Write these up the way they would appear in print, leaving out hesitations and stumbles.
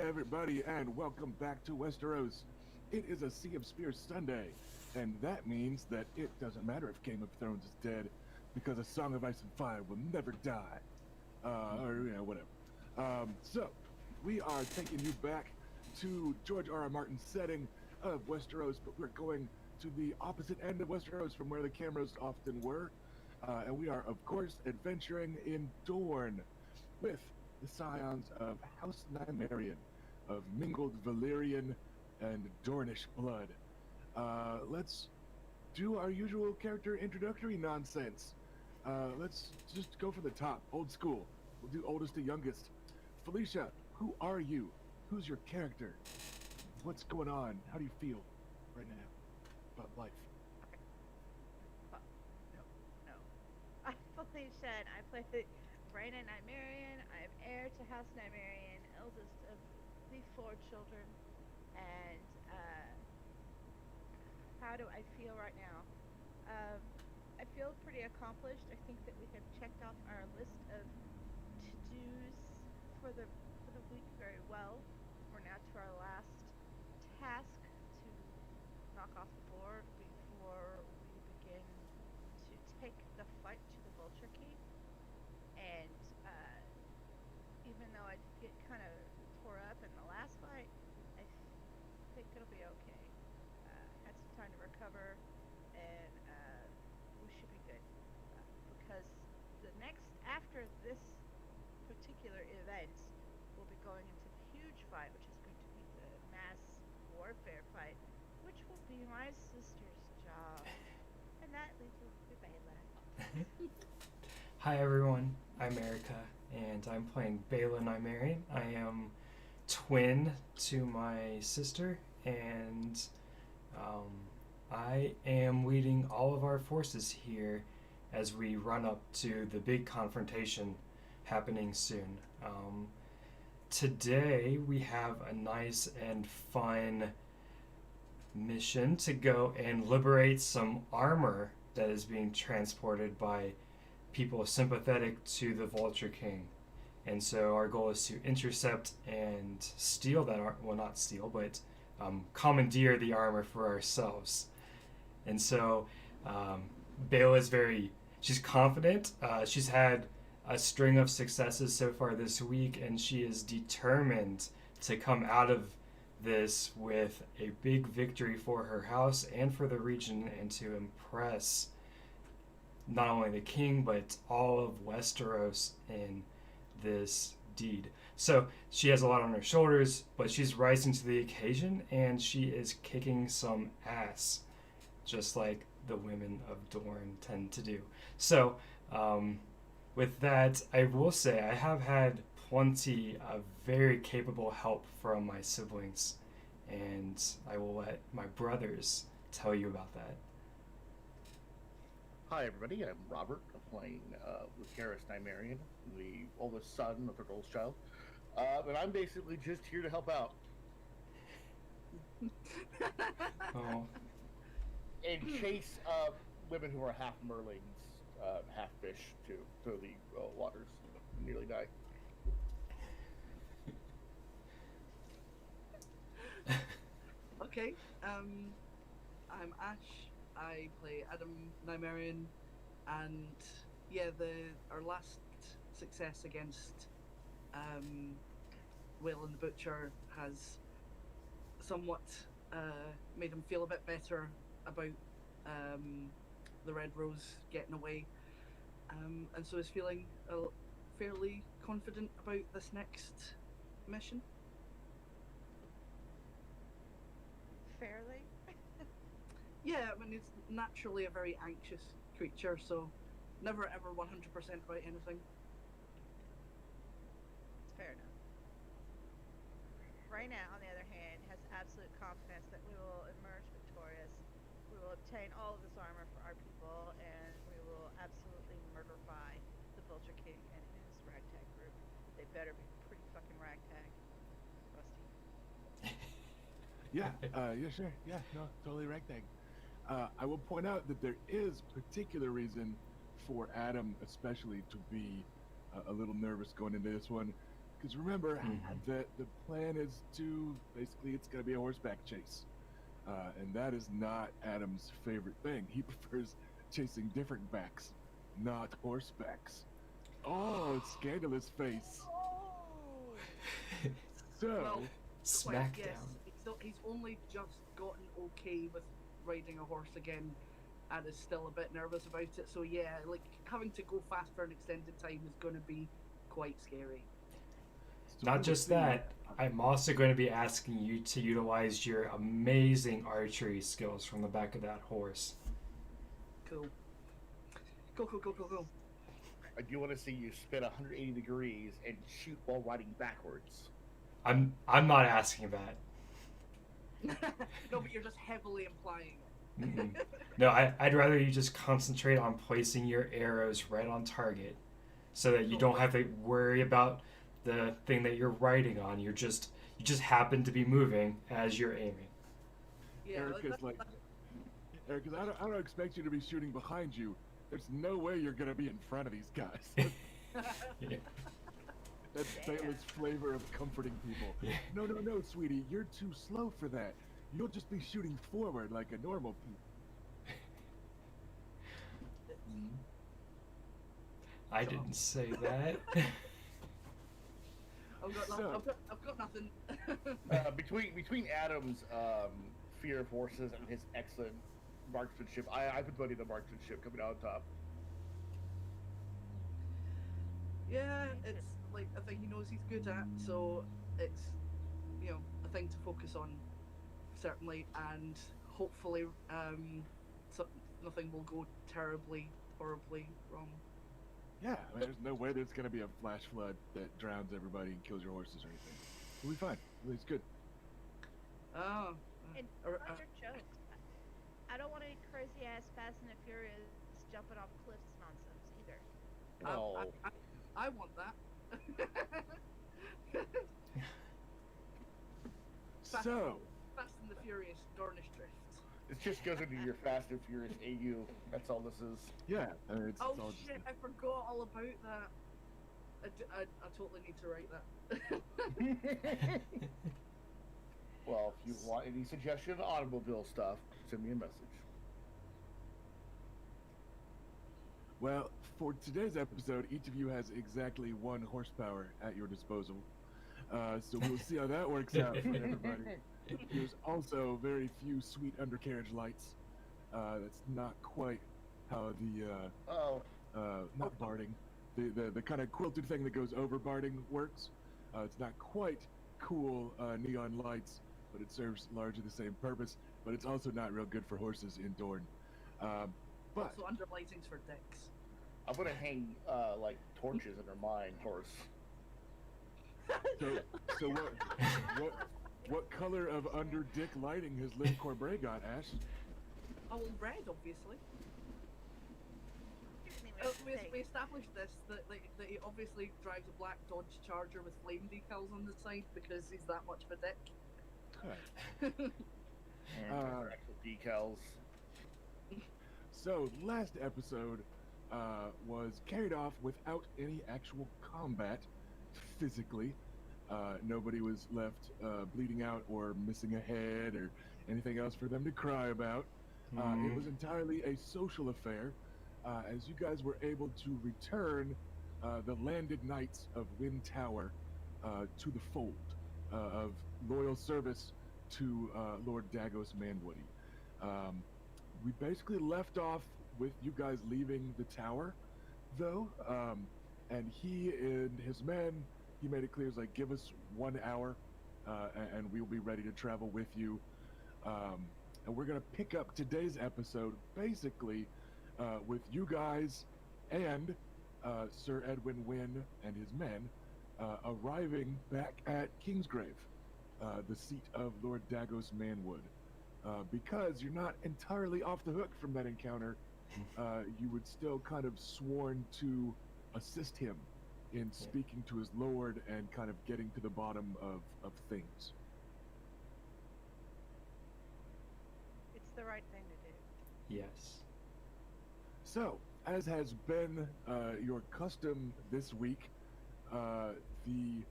everybody, and welcome back to Westeros. It is a Sea of Spears Sunday, and that means that it doesn't matter if Game of Thrones is dead, because A Song of Ice and Fire will never die. Whatever. So, we are taking you back to George R. R. Martin's setting of Westeros, but we're going to the opposite end of Westeros from where the cameras often were. And we are, of course, adventuring in Dorne with the scions of House Nymerian, of mingled Valyrian and Dornish blood. Let's do our usual character introductory nonsense. Let's just go for the top, old school. We'll do oldest to youngest. Felicia, who are you? Who's your character? What's going on? How do you feel right now about life? No. I'm Felicia, and I play Rhaena Nymerian. I am heir to House Nymerian, eldest of the 4 children. And how do I feel right now? I feel pretty accomplished. I think that we have checked off our list of to-dos for the week very well. We're now to our last task to knock off the board before we begin to take the fight to the Vulture King. And even though I get kind of tore up in the last fight, I think it'll be okay. Had some time to recover, and we should be good. Because the next, after this particular event, we'll be going into the huge fight, which is going to be the mass warfare fight, which will be my sister's job. And that leaves us to Bela. Hi everyone, I'm Erica, and I'm playing Bela Nymerian. I am twin to my sister, and I am leading all of our forces here as we run up to the big confrontation happening soon. Today we have a nice and fun mission to go and liberate some armor that is being transported by people sympathetic to the Vulture King. And so our goal is to intercept and steal that well, not steal, but commandeer the armor for ourselves. And so Bela is she's confident. She's had a string of successes so far this week, and she is determined to come out of this with a big victory for her house and for the region, and to impress not only the king but all of Westeros in this deed. So she has a lot on her shoulders, but she's rising to the occasion, and she is kicking some ass, just like the women of Dorne tend to do. So with that, I will say I have had plenty of very capable help from my siblings, and I will let my brothers tell you about that. Hi everybody, I'm Robert. I'm playing Lucaris Nymerian, the oldest son of her oldest child. And I'm basically just here to help out. Oh. And chase women who are half merlings, half fish, to the waters and nearly die. Okay, I'm Ash. I play Adam Nymerian, and yeah, our last success against Will and the Butcher has somewhat made him feel a bit better about the Red Rose getting away, and so he's feeling fairly confident about this next mission. Fairly? Yeah, I mean, he's naturally a very anxious creature, so never ever 100% about anything. Fair enough. Rhaena, on the other hand, has absolute confidence that we will emerge victorious. We will obtain all of this armor for our people, and we will absolutely murderify the Vulture King and his ragtag group. They better be pretty fucking ragtag. Rusty. Yeah, sure. Yeah, no, totally ragtag. I will point out that there is particular reason for Adam especially to be a little nervous going into this one. Because remember Mhm. that the plan is to basically it's going to be a horseback chase, and that is not Adam's favorite thing. He prefers chasing different backs, not horsebacks. Oh, scandalous face. Oh! So, Well, Smackdown. yes, he's only just gotten okay with riding a horse again, and is still a bit nervous about it. So yeah, like having to go fast for an extended time is going to be quite scary. so Not we will just see. that, I'm also going to be asking you to utilize your amazing archery skills from the back of that horse. Cool. Go. I do want to see you spin 180 degrees and shoot while riding backwards. I'm not asking that. No, but you're just heavily implying it. Mm-mm. No, I'd rather you just concentrate on placing your arrows right on target so that you don't have to worry about the thing that you're riding on. You just happen to be moving as you're aiming. Yeah, Erica's like, Erica's, I don't expect you to be shooting behind you. There's no way you're going to be in front of these guys. Yeah. That Sailor's flavor of comforting people. Yeah. No, sweetie, you're too slow for that. You'll just be shooting forward like a normal I didn't say that. I've got nothing. Between Adam's fear of horses and his excellent marksmanship, I put money on the marksmanship coming out on top. Yeah, it's like a thing he knows he's good at, so it's a thing to focus on, certainly, and hopefully nothing will go terribly, horribly wrong. Yeah, I mean, there's no way there's going to be a flash flood that drowns everybody and kills your horses or anything. We'll be fine. It's good. Oh. And another joke. I don't want any crazy ass Fast and the Furious jumping off cliffs nonsense either. No. I want that. So, Fast and the Furious Dornish Drift. It just goes into your Fast and Furious AU. That's all this is. yeah, I mean, it's Oh all shit! I forgot all about that. I totally need to write that. Well, if you want any suggestion of automobile stuff, send me a message. Well, for today's episode, each of you has exactly 1 horsepower at your disposal. So we'll see how that works out for everybody. There's also very few sweet undercarriage lights. That's not quite how the not barding, the kind of quilted thing that goes over barding works. It's not quite cool neon lights, but it serves largely the same purpose. But it's also not real good for horses in Dorne. But Also underlightings for dicks. I'm gonna hang like torches under mine horse. so what color of under dick lighting has Lynn Corbray got, Ash? Oh, well, red, obviously. You didn't even We established this that he obviously drives a black Dodge Charger with flame decals on the side because he's that much of a dick. Right. Actual decals. So last episode was carried off without any actual combat physically. Nobody was left bleeding out or missing a head or anything else for them to cry about. It was entirely a social affair, as you guys were able to return the landed knights of Wind Tower to the fold of loyal service to Lord Dagos Manwoody. We basically left off with you guys leaving the tower, though, and he and his men, he made it clear, he's like, give us 1 hour, and we'll be ready to travel with you. And we're going to pick up today's episode, basically, with you guys and Sir Edwin Wynne and his men arriving back at Kingsgrave, the seat of Lord Dagos Manwood. Because you're not entirely off the hook from that encounter, you would still kind of sworn to assist him in speaking to his lord and kind of getting to the bottom of things. It's the right thing to do. Yes. So, as has been your custom this week, the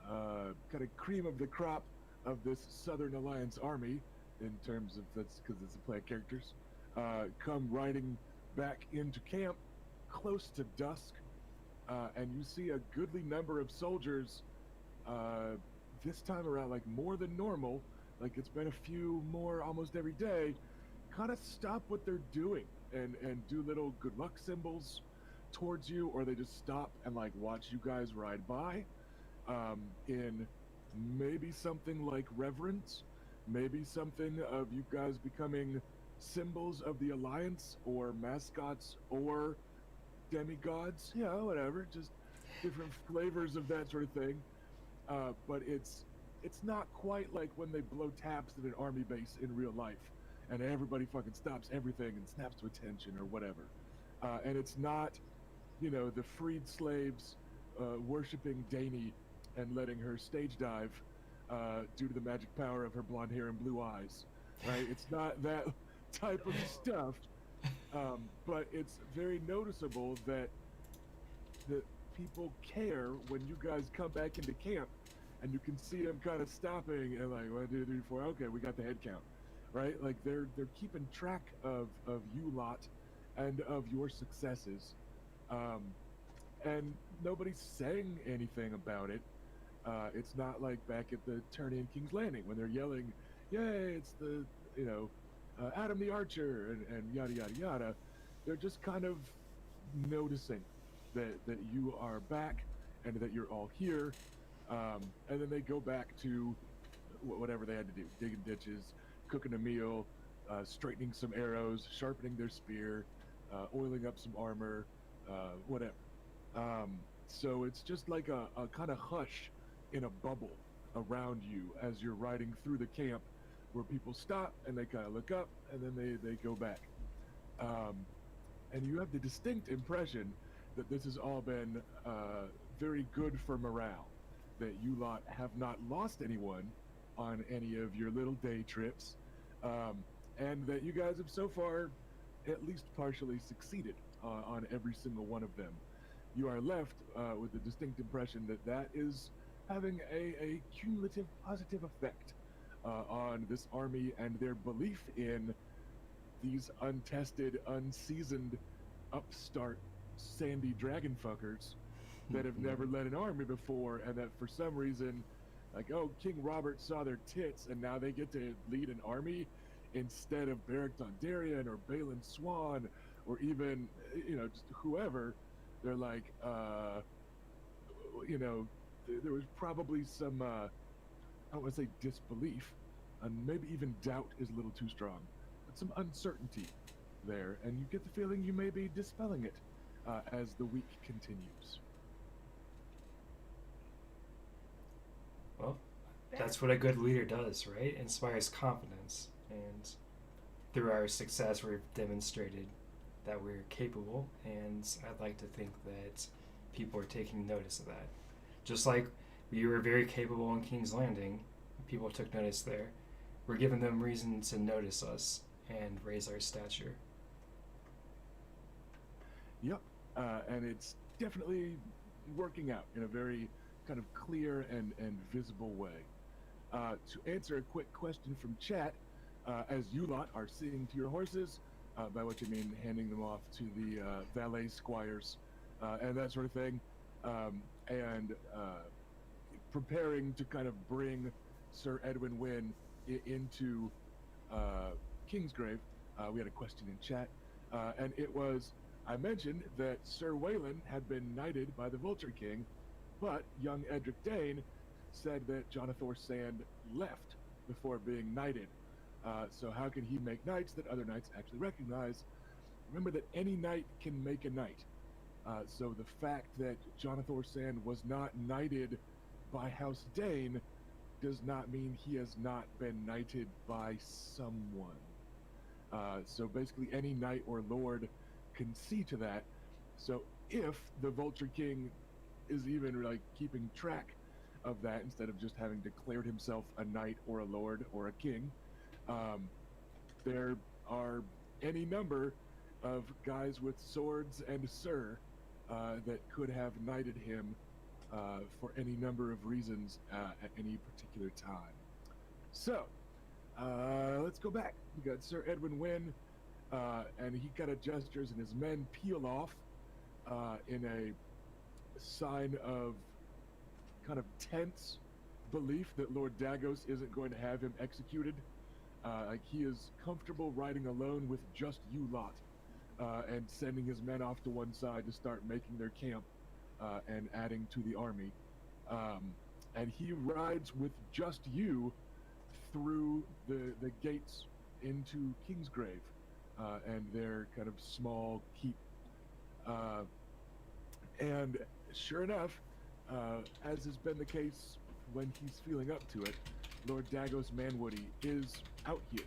kind of cream of the crop of this Southern Alliance army, in terms of that's because it's the play characters, come riding back into camp close to dusk, and you see a goodly number of soldiers. This time around, like more than normal, like it's been a few more almost every day, kind of stop what they're doing and do little good luck symbols towards you, or they just stop and like watch you guys ride by, in maybe something like reverence, maybe something of you guys becoming symbols of the Alliance or mascots or demigods, whatever, just different flavors of that sort of thing. But it's not quite like when they blow taps at an army base in real life and everybody fucking stops everything and snaps to attention or whatever. And it's not, the freed slaves worshiping Dany and letting her stage dive due to the magic power of her blonde hair and blue eyes, right? It's not that type of stuff, but it's very noticeable that people care when you guys come back into camp, and you can see them kind of stopping and like 1, 2, 3, 4. Okay, we got the head count, right? Like they're keeping track of you lot and of your successes, and nobody's saying anything about it. It's not like back at the turn in King's Landing when they're yelling, "Yay! It's the Adam the Archer," and yada yada yada. They're just kind of noticing that you are back and that you're all here, and then they go back to whatever they had to do: digging ditches, cooking a meal, straightening some arrows, sharpening their spear, oiling up some armor, whatever. So it's just like a kind of hush in a bubble around you as you're riding through the camp, where people stop and they kind of look up and then they go back. And you have the distinct impression that this has all been very good for morale, that you lot have not lost anyone on any of your little day trips, and that you guys have so far at least partially succeeded on every single one of them. You are left with the distinct impression that is having a cumulative positive effect on this army and their belief in these untested, unseasoned, upstart, sandy dragon fuckers that have never led an army before, and that for some reason, like, oh, King Robert saw their tits and now they get to lead an army instead of Beric Dondarrion or Balin Swan or even, just whoever. They're like, there was probably some, I don't want to say disbelief, and maybe even doubt is a little too strong, but some uncertainty there, and you get the feeling you may be dispelling it as the week continues. Well, that's what a good leader does, right? Inspires confidence, and through our success, we've demonstrated that we're capable, and I'd like to think that people are taking notice of that. Just like we were very capable in King's Landing, people took notice there. We're giving them reason to notice us and raise our stature. Yep, and it's definitely working out in a very kind of clear and visible way. To answer a quick question from chat, as you lot are seeing to your horses, by which I mean handing them off to the valet squires and that sort of thing, and preparing to kind of bring Sir Edwin Wynn into Kingsgrave, we had a question in chat, and it was, I mentioned that Sir Waylon had been knighted by the Vulture King, but young Edric Dane said that Jonathor Sand left before being knighted. So how can he make knights that other knights actually recognize? Remember that any knight can make a knight. So the fact that Jonathor Sand was not knighted by House Dane does not mean he has not been knighted by someone. So basically any knight or lord can see to that. So if the Vulture King is even like keeping track of that instead of just having declared himself a knight or a lord or a king, there are any number of guys with swords and sir that could have knighted him for any number of reasons at any particular time. So, let's go back. We got Sir Edwin Wynn, and he kind of gestures, and his men peel off in a sign of kind of tense belief that Lord Dagos isn't going to have him executed. Like he is comfortable riding alone with just you lot, and sending his men off to one side to start making their camp and adding to the army. And he rides with just you through the gates into Kingsgrave and their kind of small keep. And sure enough, as has been the case when he's feeling up to it, Lord Dagos Manwoody is out here,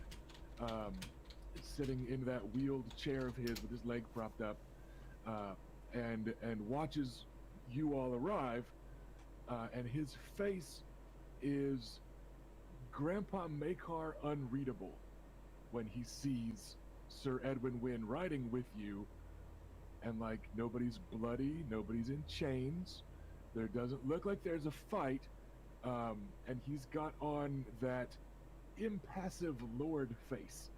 sitting in that wheeled chair of his with his leg propped up, and watches you all arrive, and his face is Grandpa Makar unreadable when he sees Sir Edwin Wynn riding with you, and like nobody's bloody, nobody's in chains, there doesn't look like there's a fight, and he's got on that impassive lord face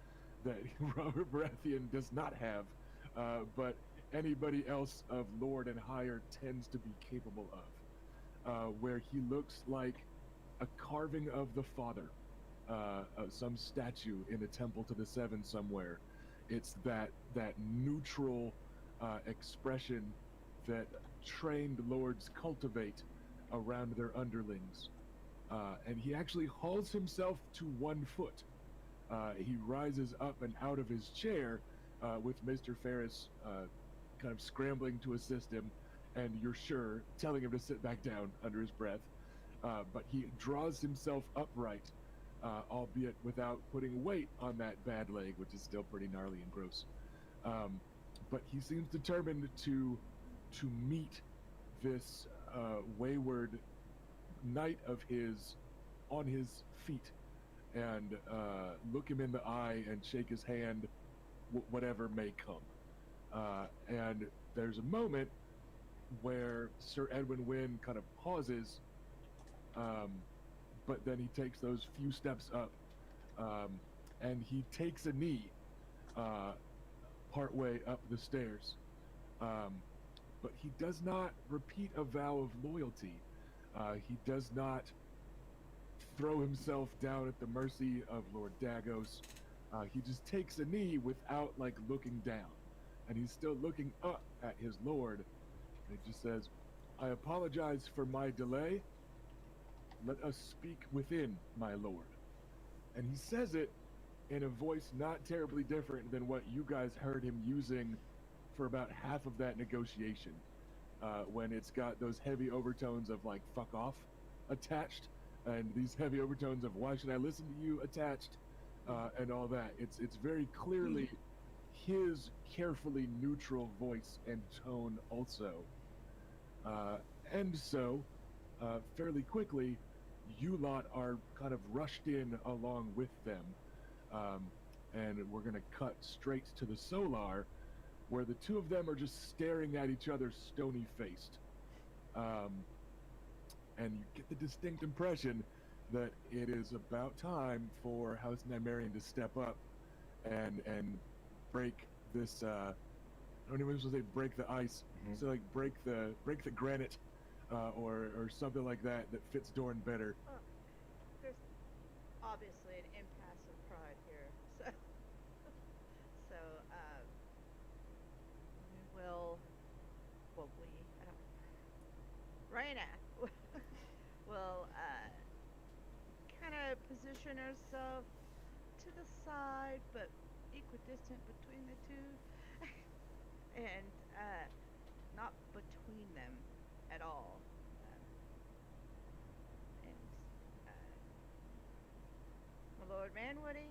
that Robert Baratheon does not have, but anybody else of lord and higher tends to be capable of, where he looks like a carving of the father, some statue in a temple to the seven somewhere. It's that neutral expression that trained lords cultivate around their underlings. And he actually hauls himself to 1 foot. He rises up and out of his chair with Mr. Ferris kind of scrambling to assist him, and you're sure telling him to sit back down under his breath. But he draws himself upright, albeit without putting weight on that bad leg, which is still pretty gnarly and gross. But he seems determined to meet this wayward knight of his on his feet, and look him in the eye and shake his hand, whatever may come. And there's a moment where Sir Edwin Wynn kind of pauses, but then he takes those few steps up, and he takes a knee partway up the stairs. But he does not repeat a vow of loyalty. He does not throw himself down at the mercy of Lord Dagos. He just takes a knee without like looking down, and he's still looking up at his lord. And he just says, "I apologize for my delay. Let us speak within, my lord." And he says it in a voice not terribly different than what you guys heard him using for about half of that negotiation, when it's got those heavy overtones of like "fuck off" attached, and these heavy overtones of "why should I listen to you" attached, and all that. It's very clearly his carefully neutral voice and tone also. And so, fairly quickly, you lot are kind of rushed in along with them, and we're going to cut straight to the Solar, where the two of them are just staring at each other stony-faced. And you get the distinct impression that it is about time for House Nymerian to step up and break this, I don't even want to say break the ice, so like break the granite, or something like that fits Dorn better. There's obviously an impasse of pride here, so we will. Well, I don't. Raina will kind of position herself to the side, but equidistant between the two, and not between them at all. And my Lord Manwoody,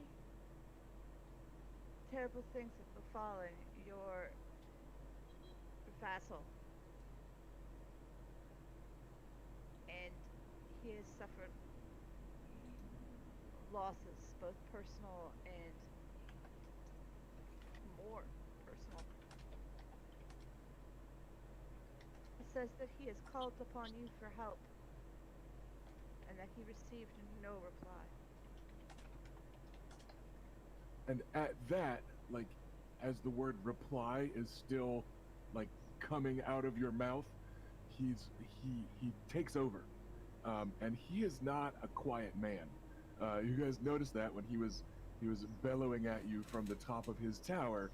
terrible things have befallen your vassal, and he has suffered losses, both personal and more personal. says that he has called upon you for help, and that he received no reply. And at that, like, as the word reply is still, like, coming out of your mouth, he takes over. And he is not a quiet man. You guys noticed that when he was bellowing at you from the top of his tower.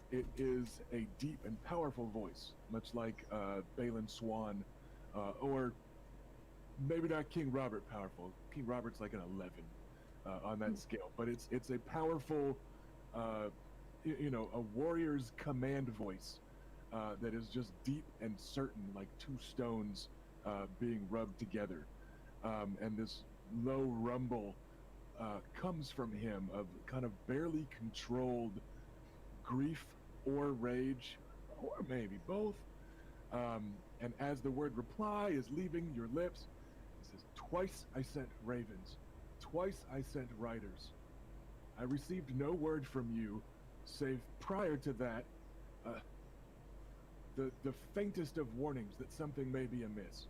It is a deep and powerful voice, much like Balin Swan, or maybe not King Robert powerful. King Robert's like an 11 on that scale, but it's a powerful, a warrior's command voice that is just deep and certain, like two stones being rubbed together, and this low rumble comes from him of kind of barely controlled grief or rage, or maybe both. And as the word reply is leaving your lips, it says, "Twice I sent ravens, twice I sent riders. I received no word from you, save prior to that, the faintest of warnings that something may be amiss.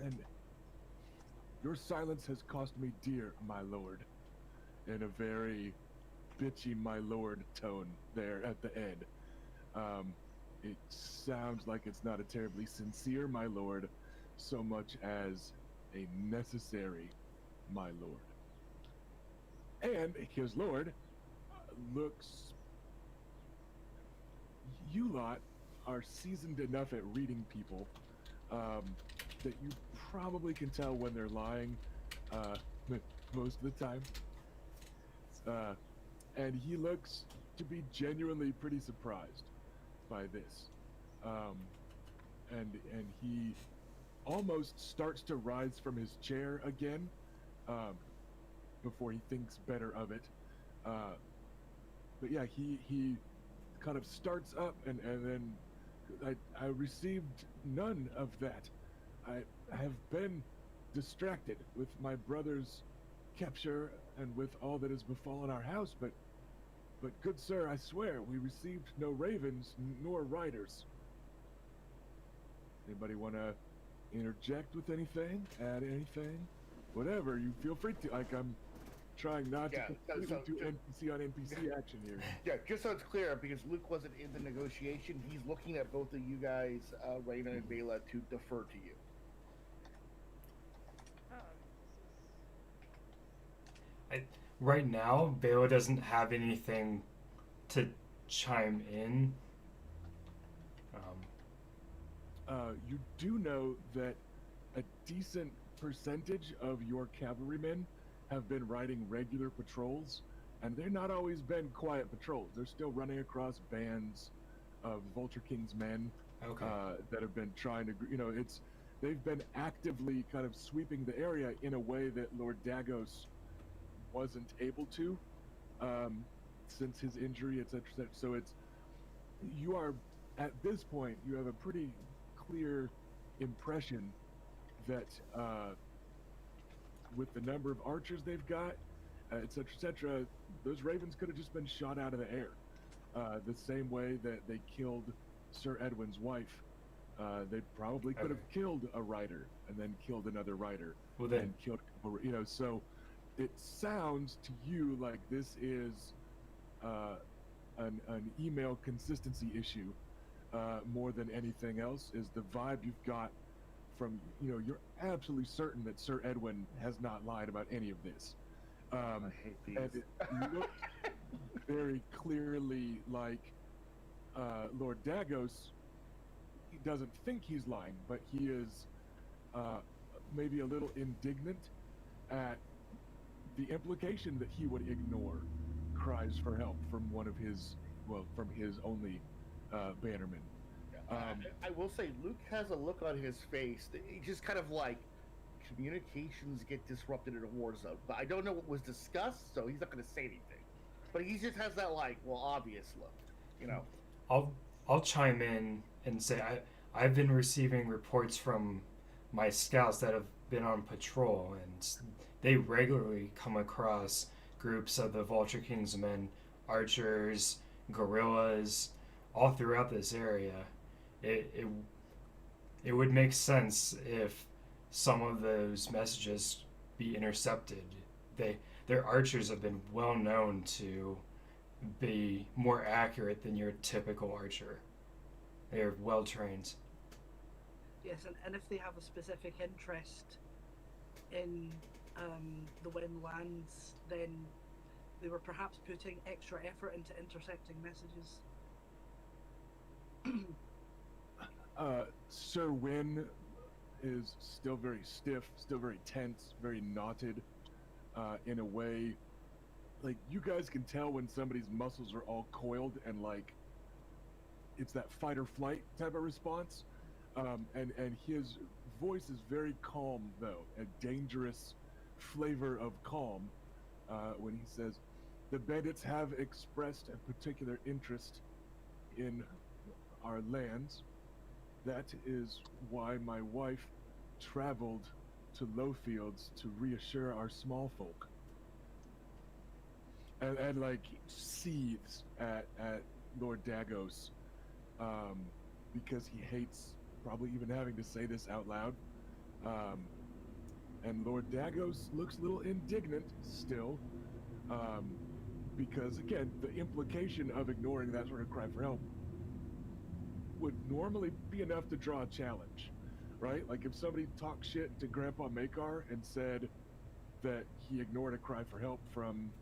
And your silence has cost me dear, my lord," in a very bitchy my lord tone there at the end. It sounds like it's not a terribly sincere my lord, so much as a necessary my lord. And his lord looks... You lot are seasoned enough at reading people that you probably can tell when they're lying most of the time. And he looks to be genuinely pretty surprised by this. And he almost starts to rise from his chair again before he thinks better of it. But yeah, he kind of starts up and then I received none of that. I have been distracted with my brother's capture and with all that has befallen our house, but good sir, I swear, we received no ravens nor riders. Anybody want to interject with anything? Add anything? Whatever, you feel free to. Like, I'm trying not to completely do NPC on NPC action here. Yeah, just so it's clear, because Luke wasn't in the negotiation, he's looking at both of you guys, Raina and Bela, to defer to you. Right now, Bela doesn't have anything to chime in. You do know that a decent percentage of your cavalrymen have been riding regular patrols, and they're not always been quiet patrols. They're still running across bands of Vulture King's men that have been trying to, they've been actively kind of sweeping the area in a way that Lord Dagos wasn't able to since his injury, etc. So you are, at this point, you have a pretty clear impression that with the number of archers they've got, etc., those ravens could have just been shot out of the air. The same way that they killed Sir Edwin's wife. They probably could have killed a rider and then killed another rider and killed, so it sounds to you like this is an email consistency issue more than anything else. Is the vibe you've got from, you're absolutely certain that Sir Edwin has not lied about any of this. I hate these. And it looks very clearly like Lord Dagos, he doesn't think he's lying, but he is maybe a little indignant at the implication that he would ignore cries for help from one of his, from his only bannerman. I will say, Luke has a look on his face that he just kind of like, communications get disrupted in a war zone. But I don't know what was discussed, so he's not going to say anything. But he just has that obvious look, I'll chime in and say I've been receiving reports from my scouts that have been on patrol, and they regularly come across groups of the Vulture King's men, archers, guerrillas, all throughout this area. it it would make sense if some of those messages be intercepted. Their archers have been well known to be more accurate than your typical archer. They're well trained. Yes, and if they have a specific interest in the wind lands, then they were perhaps putting extra effort into intercepting messages. Sir Wynn is still very stiff, still very tense, very knotted, in a way. Like, you guys can tell when somebody's muscles are all coiled and, like, it's that fight or flight type of response. And his voice is very calm, though, a dangerous flavor of calm, when he says, "The bandits have expressed a particular interest in our lands. That is why my wife traveled to Lowfields to reassure our small folk." And like, seethes at Lord Dagos, because he hates probably even having to say this out loud. And Lord Dagos looks a little indignant still, because again, the implication of ignoring that sort of cry for help would normally be enough to draw a challenge, right? Like, if somebody talked shit to Grandpa Makar and said that he ignored a cry for help from,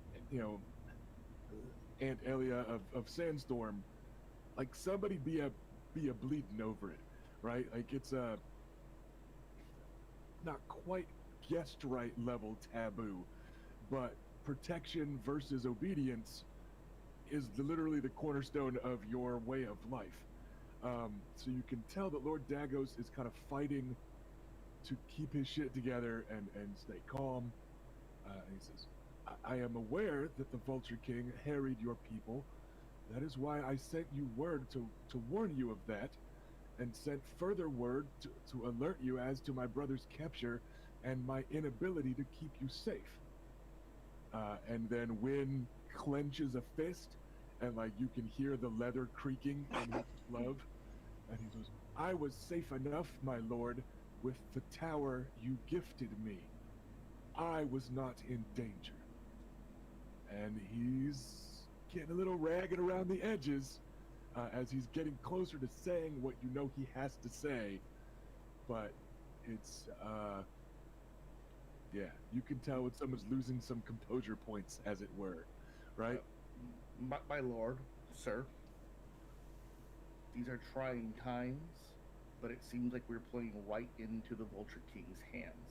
Aunt Elia of Sandstorm, like, somebody be a bleeding over it, right? Like, it's a not quite guest right level taboo, but protection versus obedience is literally the cornerstone of your way of life. So you can tell that Lord Dagos is kind of fighting to keep his shit together and stay calm. And he says, I am aware that the Vulture King harried your people. That is why I sent you word to warn you of that, and sent further word to alert you as to my brother's capture and my inability to keep you safe. And then Wynn clenches a fist, and like, you can hear the leather creaking in his glove, and he goes, "I was safe enough, my lord, with the tower you gifted me. I was not in danger." And he's getting a little ragged around the edges, as he's getting closer to saying what you know he has to say. But it's, yeah, you can tell when someone's losing some composure points, as it were, right? My lord, sir, these are trying times, but it seems like we're playing right into the Vulture King's hands.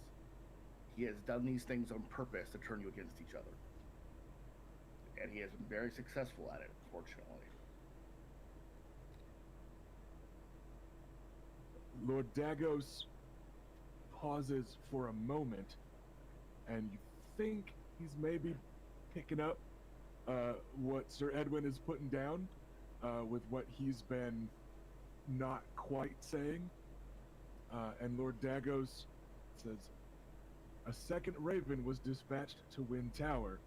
He has done these things on purpose to turn you against each other. And he has been very successful at it, fortunately. Lord Dagos pauses for a moment, and you think he's maybe picking up what Sir Edwin is putting down, with what he's been not quite saying. And Lord Dagos says, "A second raven was dispatched to Wind Tower,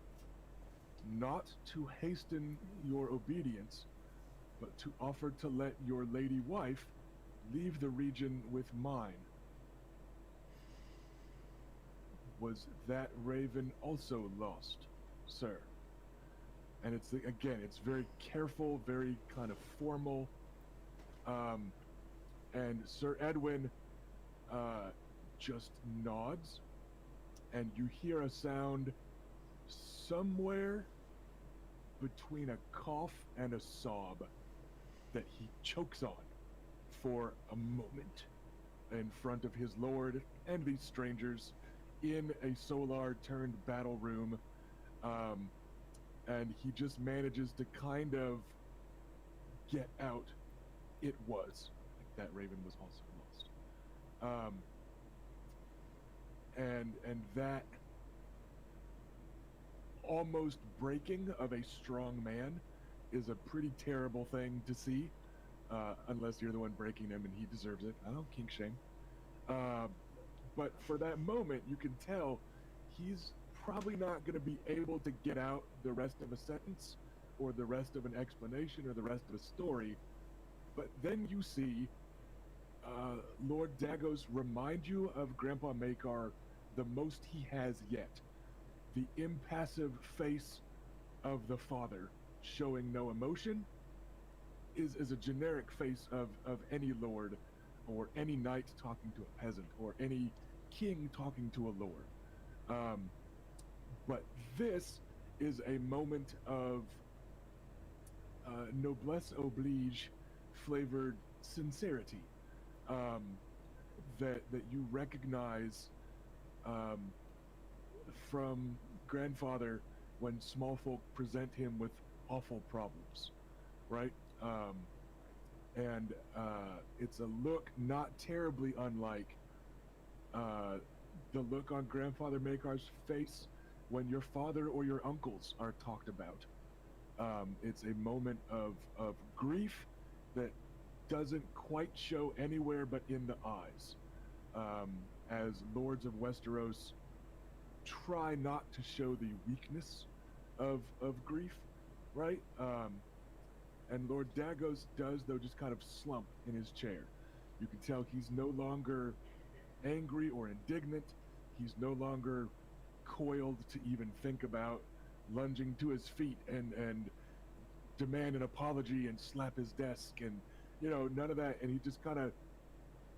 not to hasten your obedience, but to offer to let your lady wife leave the region with mine. Was that raven also lost, sir?" And it's, again, it's very careful, very kind of formal. And Sir Edwin just nods, and you hear a sound somewhere between a cough and a sob that he chokes on for a moment in front of his lord and these strangers in a Solar turned battle room. And he just manages to kind of get out, "It was." Like, that raven was also lost. And that almost breaking of a strong man is a pretty terrible thing to see, unless you're the one breaking him and he deserves it. I don't kink shame. But for that moment, you can tell he's probably not going to be able to get out the rest of a sentence or the rest of an explanation or the rest of a story. But then you see Lord Dagos remind you of Grandpa Makar the most he has yet. The impassive face of the father showing no emotion is a generic face of any lord or any knight talking to a peasant or any king talking to a lord. But this is a moment of noblesse oblige flavored sincerity that you recognize from grandfather when small folk present him with awful problems, right? And it's a look not terribly unlike the look on Grandfather Makar's face when your father or your uncles are talked about. It's a moment of grief that doesn't quite show anywhere but in the eyes. As lords of Westeros try not to show the weakness of grief, right? And Lord Dagos does, though, just kind of slump in his chair. You can tell he's no longer angry or indignant. He's no longer coiled to even think about lunging to his feet and demand an apology and slap his desk and, you know, none of that. And he just kind of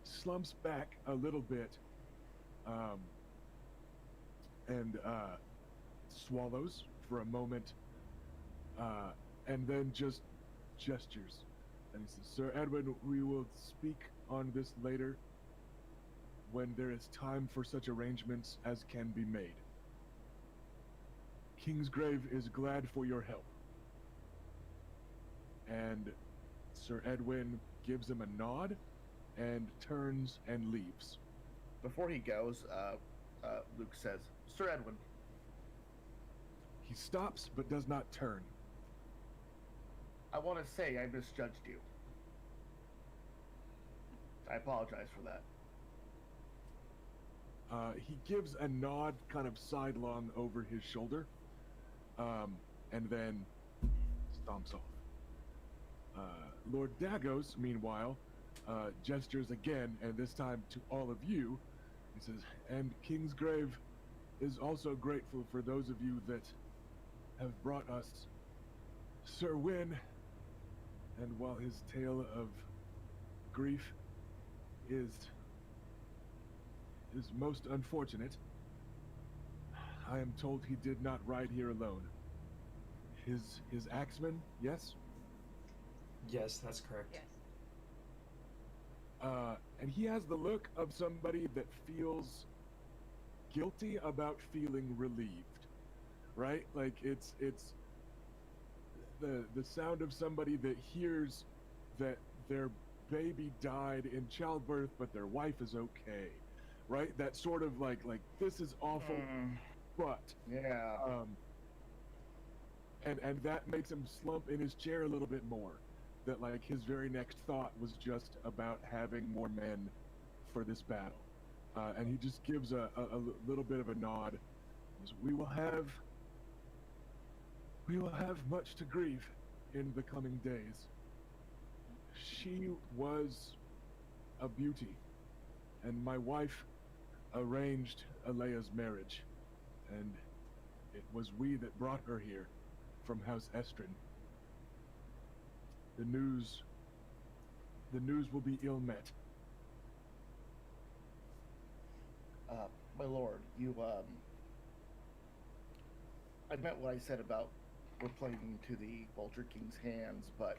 slumps back a little bit and swallows for a moment and then just gestures. And he says, Sir Edwin, we will speak on this later when there is time for such arrangements as can be made. Kingsgrave is glad for your help. And Sir Edwin gives him a nod and turns and leaves. Before he goes, Luke says, Sir Edwin. He stops but does not turn. I want to say I misjudged you. I apologize for that. He gives a nod kind of sidelong over his shoulder, and then stomps off. Lord Dagos, meanwhile, gestures again, and this time to all of you. He says, and Kingsgrave is also grateful for those of you that have brought us Sir Wyn, and while his tale of grief is most unfortunate, I am told he did not ride here alone. His axeman, yes? Yes, that's correct. Yes. And he has the look of somebody that feels guilty about feeling relieved, right? Like it's the sound of somebody that hears that their baby died in childbirth, but their wife is okay, right? That sort of like this is awful, but Yeah. And that makes him slump in his chair a little bit more. That like his very next thought was just about having more men for this battle, and he just gives a little bit of a nod. We will have much to grieve in the coming days. She was a beauty, and my wife arranged Alea's marriage, and it was we that brought her here from House Estrin. The news will be ill met. My lord, you, I meant what I said about we're playing into the Vulture King's hands, but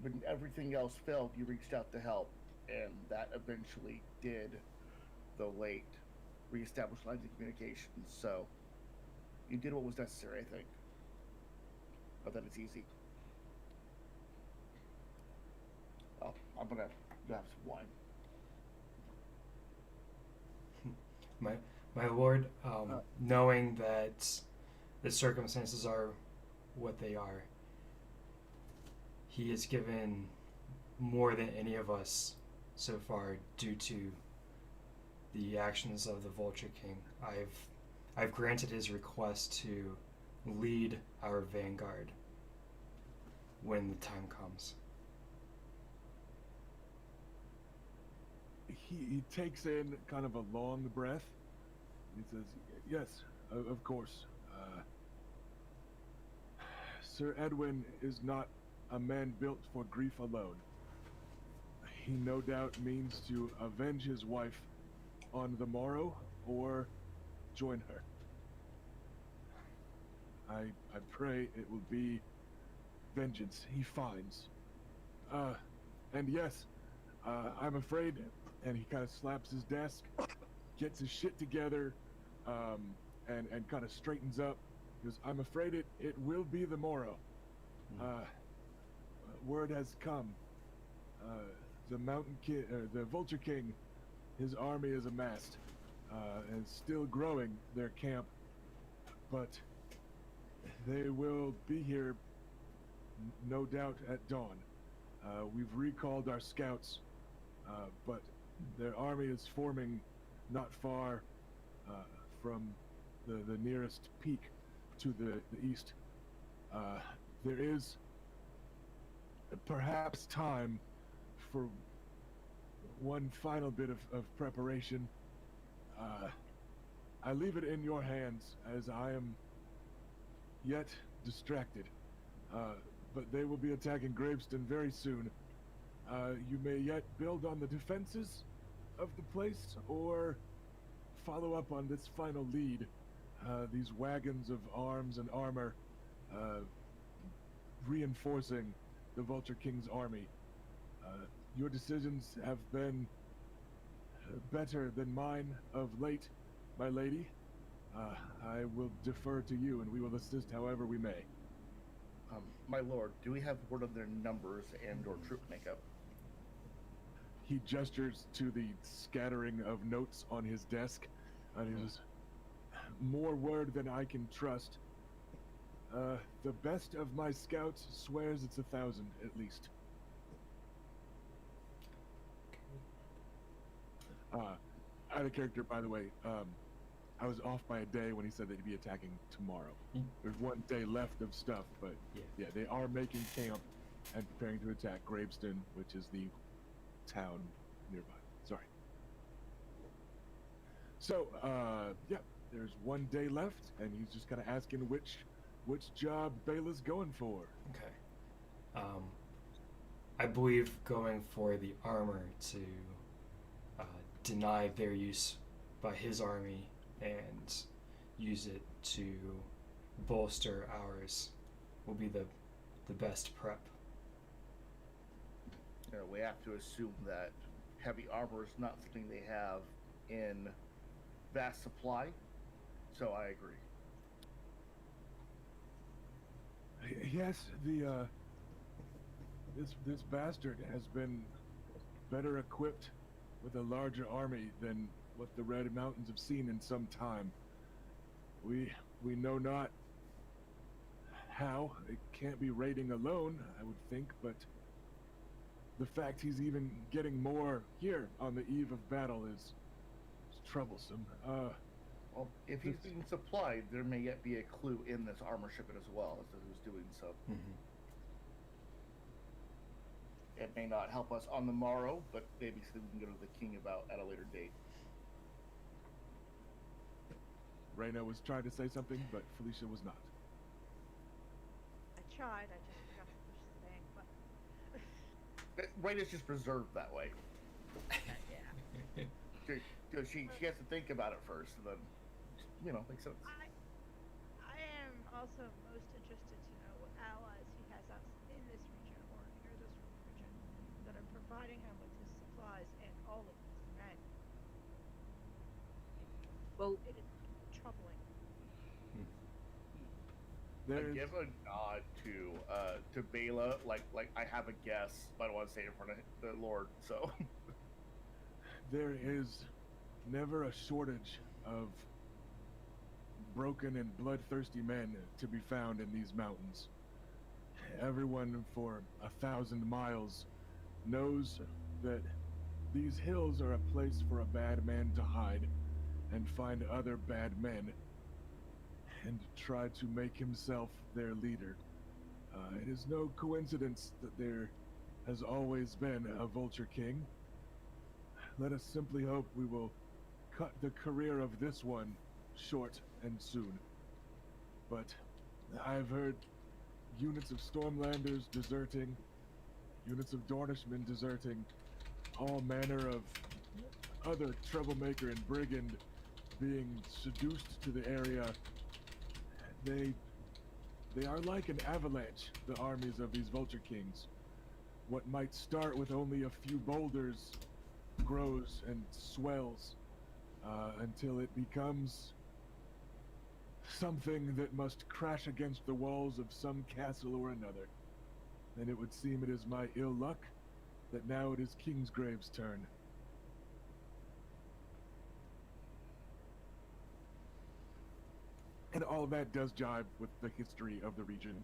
when everything else failed, you reached out to help, and that eventually did, though late, reestablish lines of communication. So, you did what was necessary, I think. Not that it's easy. Oh, I'm gonna have some wine. My lord, knowing that the circumstances are what they are, he has given more than any of us so far due to the actions of the Vulture King. I've granted his request to lead our vanguard when the time comes. he takes in kind of a long breath. He says, "Yes, of course. Sir Edwin is not a man built for grief alone. He no doubt means to avenge his wife on the morrow or join her. I pray it will be vengeance he finds. And yes, I'm afraid," and he kind of slaps his desk, gets his shit together, and kind of straightens up. He goes, "I'm afraid it will be the morrow. Word has come. The the Vulture King, his army is amassed, and still growing their camp, but they will be here, no doubt, at dawn. We've recalled our scouts, but their army is forming not far from the nearest peak to the east. There is perhaps time for one final bit of preparation. I leave it in your hands, as I am yet distracted. But they will be attacking Graveston very soon. You may yet build on the defenses of the place, or follow up on this final lead. These wagons of arms and armor, reinforcing the Vulture King's army. Your decisions have been better than mine of late, my lady. I will defer to you, and we will assist however we may." My lord, do we have word of their numbers and or troop makeup? He gestures to the scattering of notes on his desk, and he says, "More word than I can trust. The best of my scouts swears it's 1,000 at least." Out of character, by the way, I was off by a day when he said they'd be attacking tomorrow. There's one day left of stuff, but yeah, they are making camp and preparing to attack Graveston, which is the town nearby. Sorry. So, yeah, there's one day left, and he's just kind of asking which job Bela's going for. Okay. I believe going for the armor to deny their use by his army and use it to bolster ours will be the best prep. We have to assume that heavy armor is not something they have in vast supply, so I agree. Yes, this bastard has been better equipped with a larger army than what the Red Mountains have seen in some time. We know not how. It can't be raiding alone, I would think, but the fact he's even getting more here on the eve of battle is troublesome. Well, if he's being supplied, there may yet be a clue in this armor shipment as well as to who's doing so. Mm-hmm. It may not help us on the morrow, but maybe something we can go to the king about at a later date. Reyna was trying to say something, but Felicia was not. I tried, I just forgot to push the dang button. Raina's just reserved that way. Yeah. Because she has to think about it first, and then, makes sense. I am also most interested to know what allies he has out in this region or near this region that are providing him with his supplies and all of his men. Well, It is troubling. I give a nod to Bela, like I have a guess, but I don't want to say it in front of the Lord, so. There is never a shortage of broken and bloodthirsty men to be found in these mountains. Everyone for 1,000 miles knows that these hills are a place for a bad man to hide and find other bad men and try to make himself their leader. It is no coincidence that there has always been a Vulture King. let us simply hope we will cut the career of this one short and soon. But I've heard units of Stormlanders deserting, units of Dornishmen deserting, all manner of other troublemaker and brigand being seduced to the area. They are like an avalanche, the armies of these Vulture Kings. What might start with only a few boulders grows and swells until it becomes something that must crash against the walls of some castle or another. And it would seem it is my ill luck that now it is Kingsgrave's turn. And all of that does jive with the history of the region.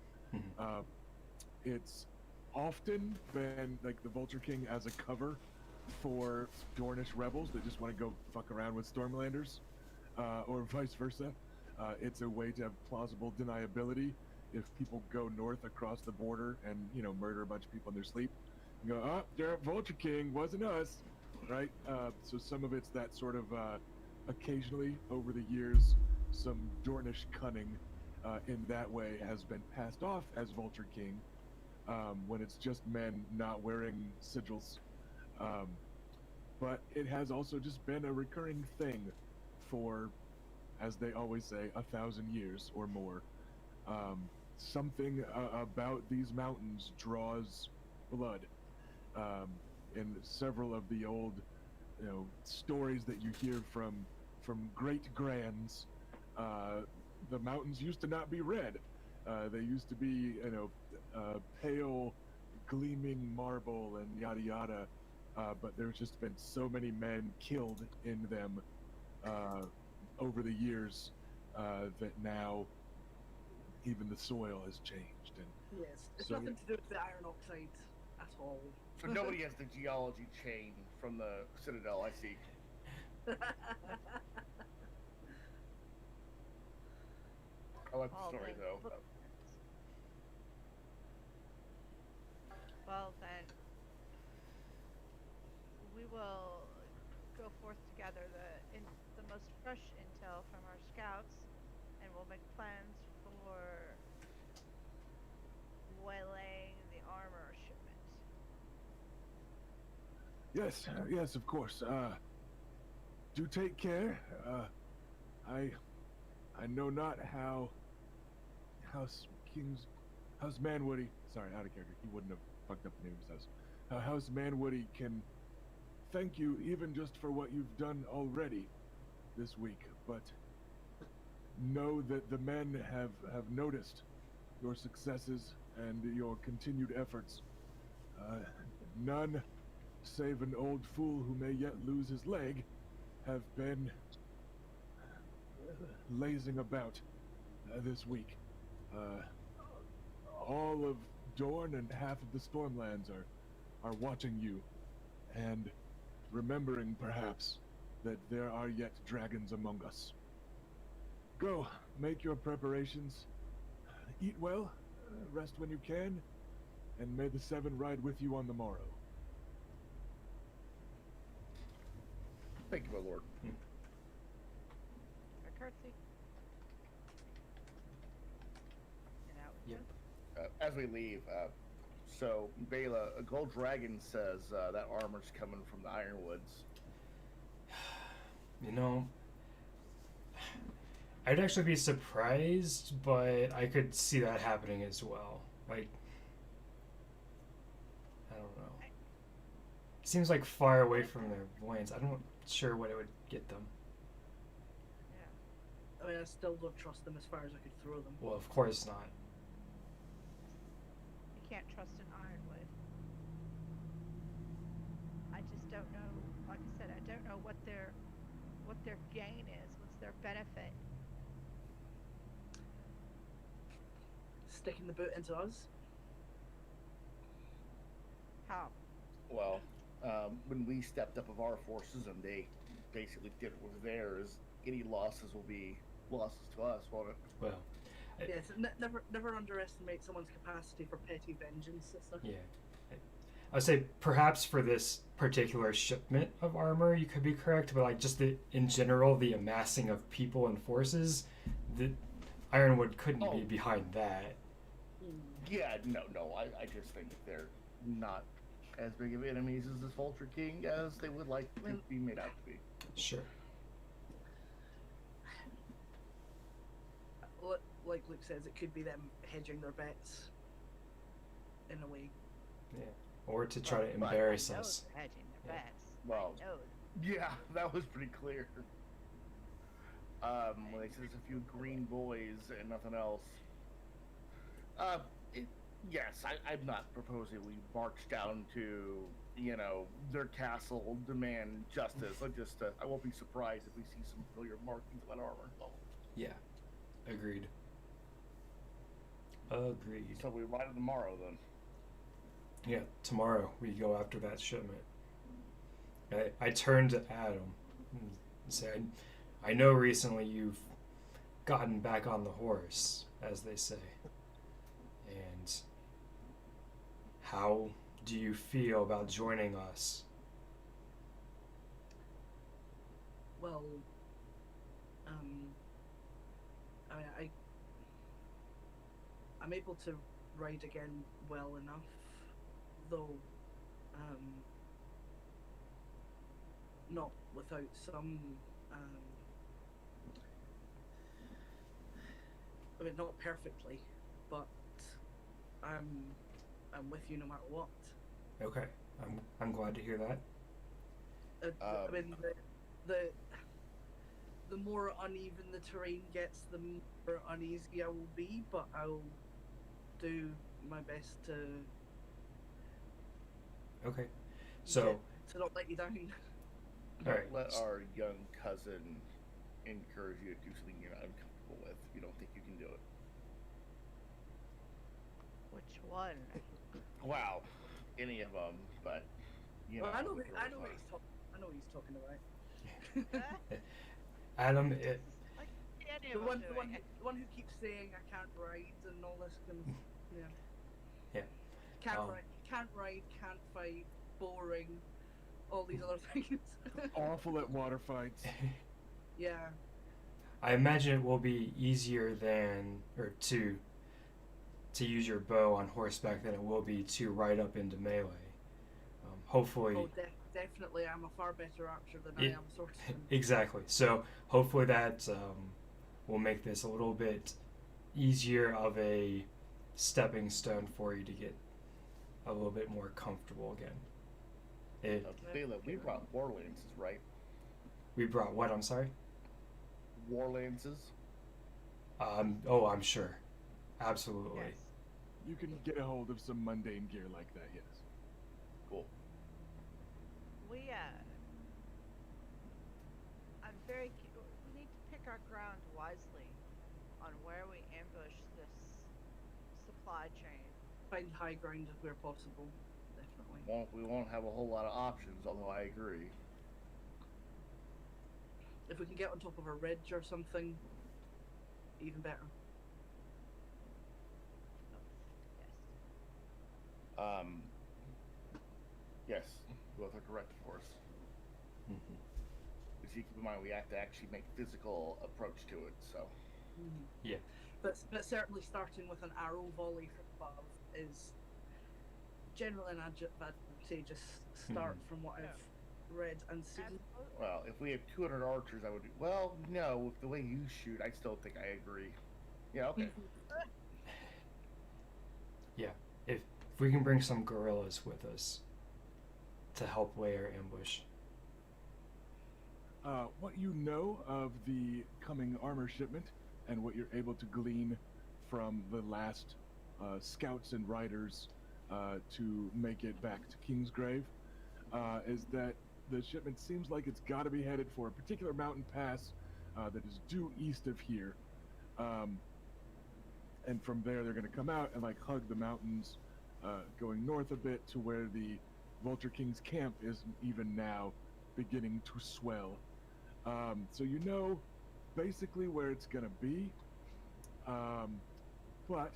It's often been like the Vulture King as a cover for Dornish rebels that just want to go fuck around with Stormlanders, or vice versa. It's a way to have plausible deniability if people go north across the border and, you know, murder a bunch of people in their sleep. And go, oh, they're Vulture King, wasn't us, right? So some of it's that sort of, occasionally over the years, some Dornish cunning in that way has been passed off as Vulture King when it's just men not wearing sigils. But it has also just been a recurring thing for, as they always say, 1,000 years or more. Something about these mountains draws blood. In several of the old, you know, stories that you hear from great grands, the mountains used to not be red. They used to be, you know, pale, gleaming marble and yada yada. But there's just been so many men killed in them over the years that now even the soil has changed. And Yes, it's so nothing to do with the iron oxide at all. So nobody has the geology chain from the Citadel, I see. I like the All story, the though. footprints. Well then, we will go forth to gather the most fresh intel from our scouts, and we'll make plans for waylaying the armor shipment. yes, of course. Do take care. I know not how House Manwoody. Sorry, out of character. He wouldn't have fucked up the name of his house. House Manwoody can thank you even just for what you've done already this week, but know that the men have noticed your successes and your continued efforts. None, save an old fool who may yet lose his leg, have been lazing about this week. All of Dorne and half of the Stormlands are watching you, and remembering perhaps that there are yet dragons among us. Go, make your preparations, eat well, rest when you can, and may the Seven ride with you on the morrow. Thank you, my lord. A curtsy. And out we Yep. go. As we leave, so Bela, a gold dragon says that armor's coming from the Ironwoods. You know, I'd actually be surprised, but I could see that happening as well. Like, I don't know. It seems like far away from their lands. I'm not sure what it would get them. Yeah. I mean, I still don't trust them as far as I could throw them. Well, of course not. You can't trust an Ironwood. I just don't know. Like I said, I don't know what their gain is. What's their benefit? Sticking the boot into us. How? Well, when we stepped up of our forces and they basically did what was theirs, any losses will be losses to us, won't it? Well, Yes, never underestimate someone's capacity for petty vengeance, sister. yeah. I would say perhaps for this particular shipment of armor, you could be correct, but like just in general, the amassing of people and forces, the Ironwood couldn't be Oh. behind that. Yeah, no. I just think they're not as big of enemies as this Vulture King as they would like to be made out to be. Sure. Like Luke says, it could be them hedging their bets in a way. Or to try to Right. embarrass I know us. they're hedging their Yeah. bets. Well, I know. yeah, that was pretty clear. When they said there's a few green boys and nothing else. Yes, I'm not proposing we march down to, their castle, demand justice. I won't be surprised if we see some familiar markings of that armor. Yeah. Agreed. Agreed. So we ride it tomorrow then. Yeah, tomorrow we go after that shipment. I turn to Adam and say, I know recently you've gotten back on the horse, as they say. And how do you feel about joining us? Well, I'm able to ride again well enough, though not without some not perfectly, but I'm with you no matter what. Okay, I'm glad to hear that. I mean, the more uneven the terrain gets, the more uneasy I will be, but I'll do my best to Okay, so to not let you down. all right. Let our young cousin encourage you to do something you're not uncomfortable with. You don't think you can do it. Which one? Wow, any of them, but Well, I know the what girls he's talking. I know what he's talking about. Adam, Like any The of one, them the one, doing it. the one who keeps saying I can't ride and all this kind of Yeah. Can't ride, can't fight, boring, all these other things. Awful at water fights. Yeah. I imagine it will be easier to use your bow on horseback than it will be to ride up into melee. Hopefully, Oh, definitely. I'm a far better archer than I am a swordsman. exactly. So hopefully that will make this a little bit easier of a stepping stone for you to get a little bit more comfortable again. Bela, we brought war lances, right? We brought what? I'm sorry. War lances. Oh, I'm sure. Absolutely. Yes. You can get a hold of some mundane gear like that, yes. Cool. We we need to pick our ground wisely on where we ambush this supply chain. Find high ground where possible. Definitely. We won't have a whole lot of options, although I agree. If we can get on top of a ridge or something, even better. Yes, both are correct, of course. Mhm. But you keep in mind we have to actually make physical approach to it, so. Yeah. But certainly starting with an arrow volley from above is generally an advantageous start from what I've read and seen. Absolutely. Well, if we have 200 archers, I would. Well, no, with the way you shoot, I still think I agree. Yeah, okay. Yeah. If we can bring some guerrillas with us to help lay our ambush. What you know of the coming armor shipment and what you're able to glean from the last scouts and riders to make it back to Kingsgrave is that the shipment seems like it's got to be headed for a particular mountain pass that is due east of here. And from there, they're going to come out and like hug the mountains, going north a bit to where the Vulture King's camp is even now beginning to swell. So you know basically where it's going to be. But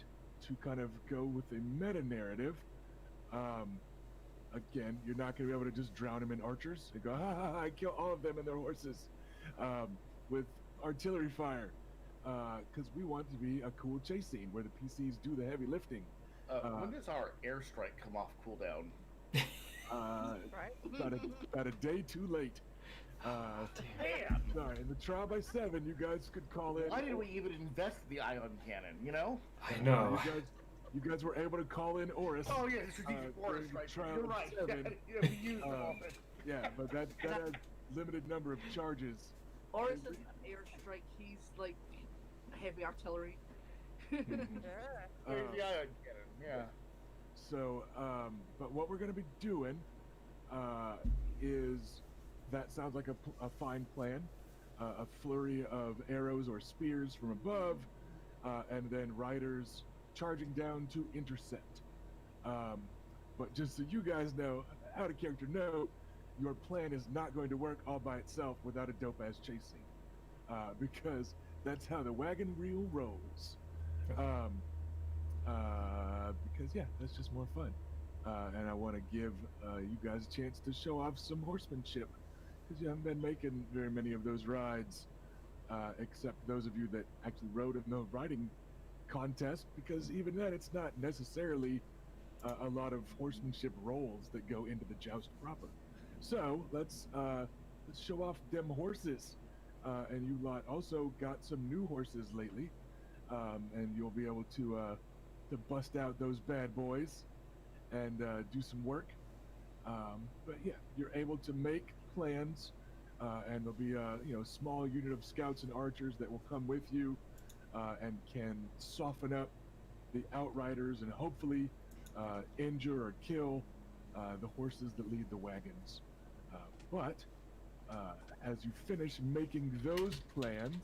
to kind of go with a meta narrative, Again, you're not going to be able to just drown them in archers and go, ha ha ha, I kill all of them and their horses with artillery fire. Because we want to be a cool chase scene where the PCs do the heavy lifting. When does our airstrike come off cooldown? Right? About a day too late. Damn! Sorry, in the trial by 7, you guys could call in. Why did we even invest in the ion cannon, you know? I know. You guys were able to call in Oris. Oh, yeah, the strategic during force, the right? trial You're of right. 7. Yeah, we used them all. Yeah, but that has limited number of charges. Oris isn't an airstrike, he's like heavy artillery. Yeah. Here's the ion cannon, yeah. So, but what we're going to be doing is, that sounds like a fine plan. A flurry of arrows or spears from above, and then riders charging down to intercept. But just so you guys know, out of character note, your plan is not going to work all by itself without a dope-ass chase scene. Because that's how the wagon wheel rolls. Because, yeah, that's just more fun. And I want to give you guys a chance to show off some horsemanship. Because you haven't been making very many of those rides, except those of you that actually rode in the riding contest. Because even then, it's not necessarily a lot of horsemanship roles that go into the joust proper. So let's show off them horses. And you lot also got some new horses lately, and you'll be able to bust out those bad boys and do some work. But yeah, you're able to make plans, and there'll be a small unit of scouts and archers that will come with you and can soften up the outriders and hopefully injure or kill the horses that lead the wagons. But as you finish making those plans,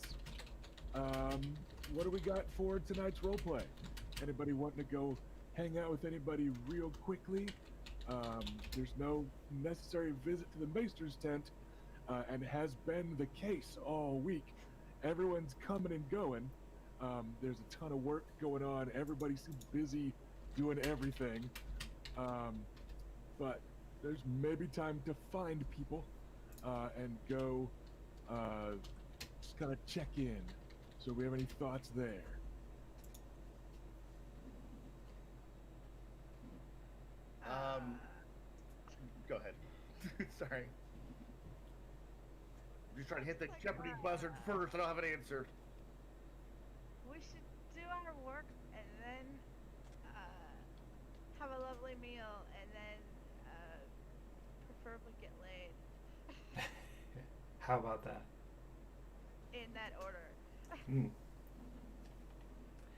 what do we got for tonight's roleplay? Anybody wanting to go hang out with anybody real quickly? There's no necessary visit to the Maester's tent, and has been the case all week. Everyone's coming and going. There's a ton of work going on. Everybody seems busy doing everything. But there's maybe time to find people and go just kind of check in. So we have any thoughts there? Go ahead. Sorry. I'm just trying to hit the Jeopardy buzzard first. I don't have an answer. We should do our work and then have a lovely meal and then preferably get laid. How about that? In that order.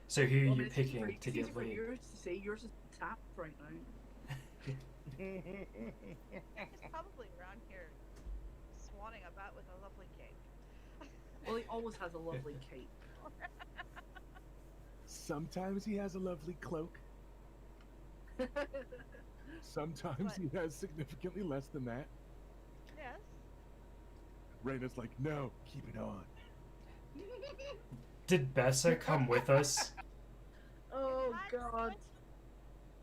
So who are you it's picking easy to get for laid? yours to say yours is tapped right now. He's probably around here swanning about with a lovely cake. Well, he always has a lovely cape. Sometimes he has a lovely cloak. Sometimes What? he has significantly less than that. Yes. Raina's like, no, keep it on. Did Bessa come with us? Oh That's God!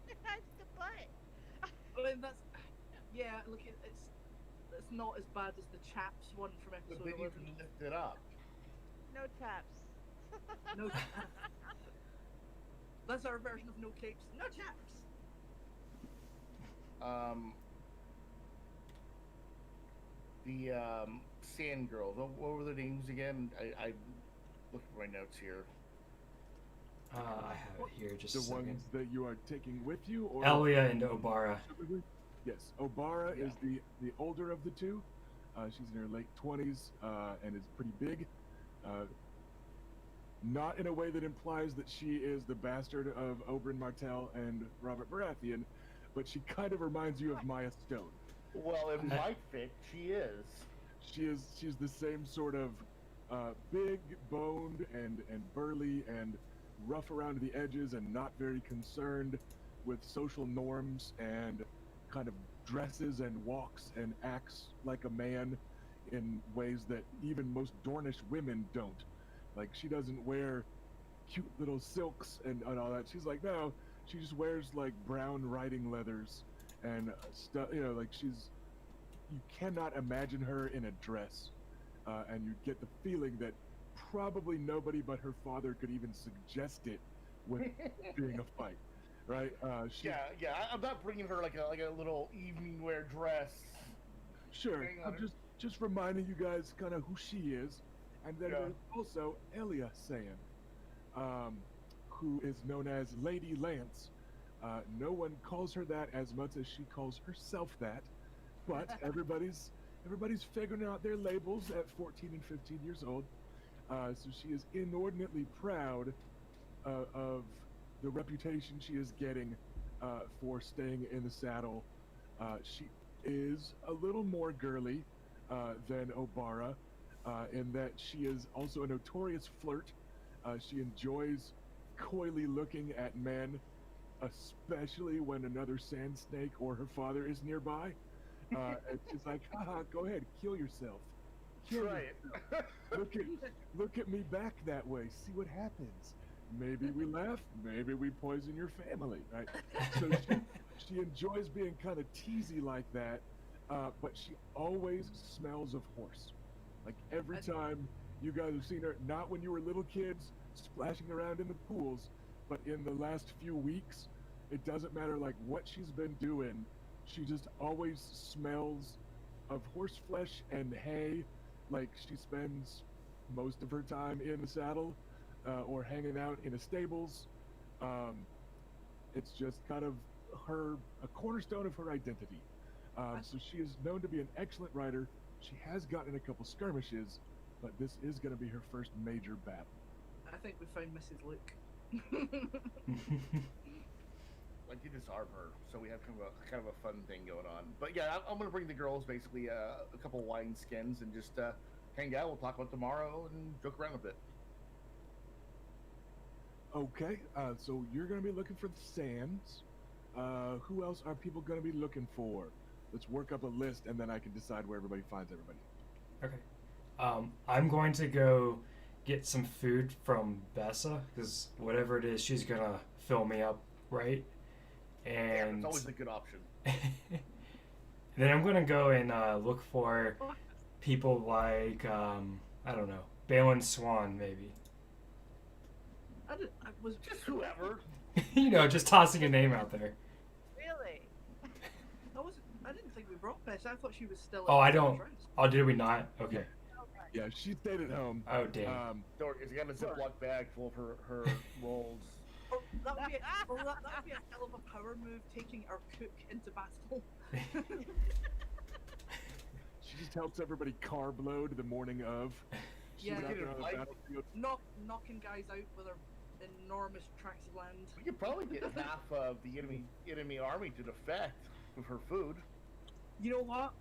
That's the butt. I mean, that's yeah. Look, it's not as bad as the chaps one from But episode then you 11. can lift it up. No taps. No chaps. That's our version of no capes. No chaps. The Sand Girls. What were their names again? I looked at my notes here. I have it here. Just The a second. ones that you are taking with you, or Elia and Obara. Yes, Obara Yeah. is the older of the two. She's in her late 20s and is pretty big. Not in a way that implies that she is the bastard of Oberyn Martell and Robert Baratheon, but she kind of reminds you of Maya Stone. Well, it might fit. She is. She's the same sort of big boned and burly and rough around the edges and not very concerned with social norms and kind of dresses and walks and acts like a man in ways that even most Dornish women don't. Like, she doesn't wear cute little silks and all that. She's like, no, she just wears like brown riding leathers and stuff. You know, like you cannot imagine her in a dress, and you get the feeling that probably nobody but her father could even suggest it with being a fight, right? I'm not bringing her like a little evening wear dress. Sure. Hang on. I'm just reminding you guys kind of who she is, and then Yeah. there's also Elia Sand, who is known as Lady Lance. No one calls her that as much as she calls herself that, but everybody's figuring out their labels at 14 and 15 years old. So she is inordinately proud of the reputation she is getting for staying in the saddle. She is a little more girly than Obara, in that she is also a notorious flirt. She enjoys coyly looking at men, especially when another sand snake or her father is nearby. And she's like, haha, go ahead, kill yourself. Kill Try it. yourself. Look at me back that way. See what happens. Maybe we laugh. Maybe we poison your family, right? So she enjoys being kind of teasy like that, but she always smells of horse. Like every time you guys have seen her, not when you were little kids splashing around in the pools, but in the last few weeks, it doesn't matter like what she's been doing. She just always smells of horse flesh and hay. Like she spends most of her time in the saddle or hanging out in the stables. It's just kind of a cornerstone of her identity. So she is known to be an excellent rider. She has gotten in a couple skirmishes, but this is going to be her first major battle. I think we found Mrs. Luke. I did disarm her, so we have kind of a fun thing going on. But yeah, I'm gonna bring the girls basically a couple wine skins and just hang out. We'll talk about tomorrow and joke around a bit. Okay, so you're going to be looking for the sands. Who else are people going to be looking for? Let's work up a list, and then I can decide where everybody finds everybody. Okay. I'm going to go get some food from Bessa, because whatever it is, she's going to fill me up, right? Yeah, And it's always a good option. then I'm going to go and look for people like, I don't know, Balin Swan, maybe. I was Just whoever. You know, just tossing a name out there. Really? I didn't think we brought Bess. I thought she was still. Oh, at I the don't. conference. Oh, did we not? Okay. Yeah, she stayed at home. Oh, damn. She's got a Ziploc bag full of her rolls. Oh, that would be that would be a hell of a power move, taking our cook into battle. She just helps everybody carb load the morning of. She's Yeah. out there on the Like- battlefield. Knocking guys out with her enormous tracts of land. We could probably get half of the enemy army to defect with her food. You know what?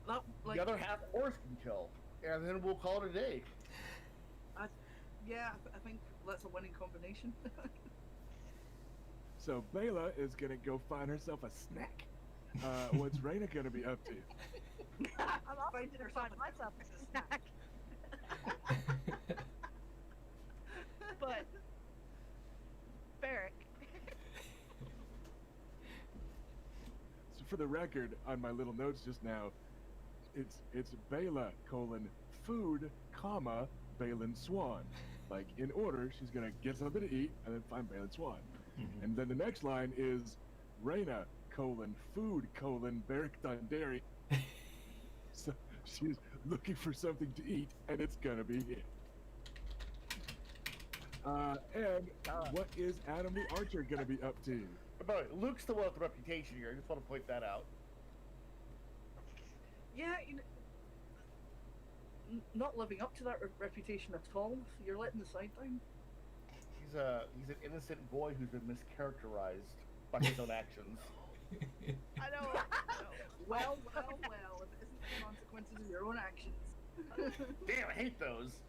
That like The other half horse can kill, and then we'll call it a day. yeah, I think that's a winning combination. So Bela is gonna go find herself a snack. What's Raina gonna be up to? I'm also Finding gonna herself find a myself a snack. But Barrick. So for the record, on my little notes just now, it's Bela food, Balin Swan. Like in order, she's gonna get something to eat and then find Balin Swan. Mhm. And then the next line is Raina, food, Barrick Dundary. So she's looking for something to eat, and it's gonna be it. And what is Adam the Archer gonna be up to? By the way, Luke's the one with the reputation here. I just want to point that out. Yeah, not living up to that reputation at all. You're letting the side down. He's an innocent boy who's been mischaracterized by his own actions. I know. Well. If it isn't the consequences of your own actions. Damn, I hate those.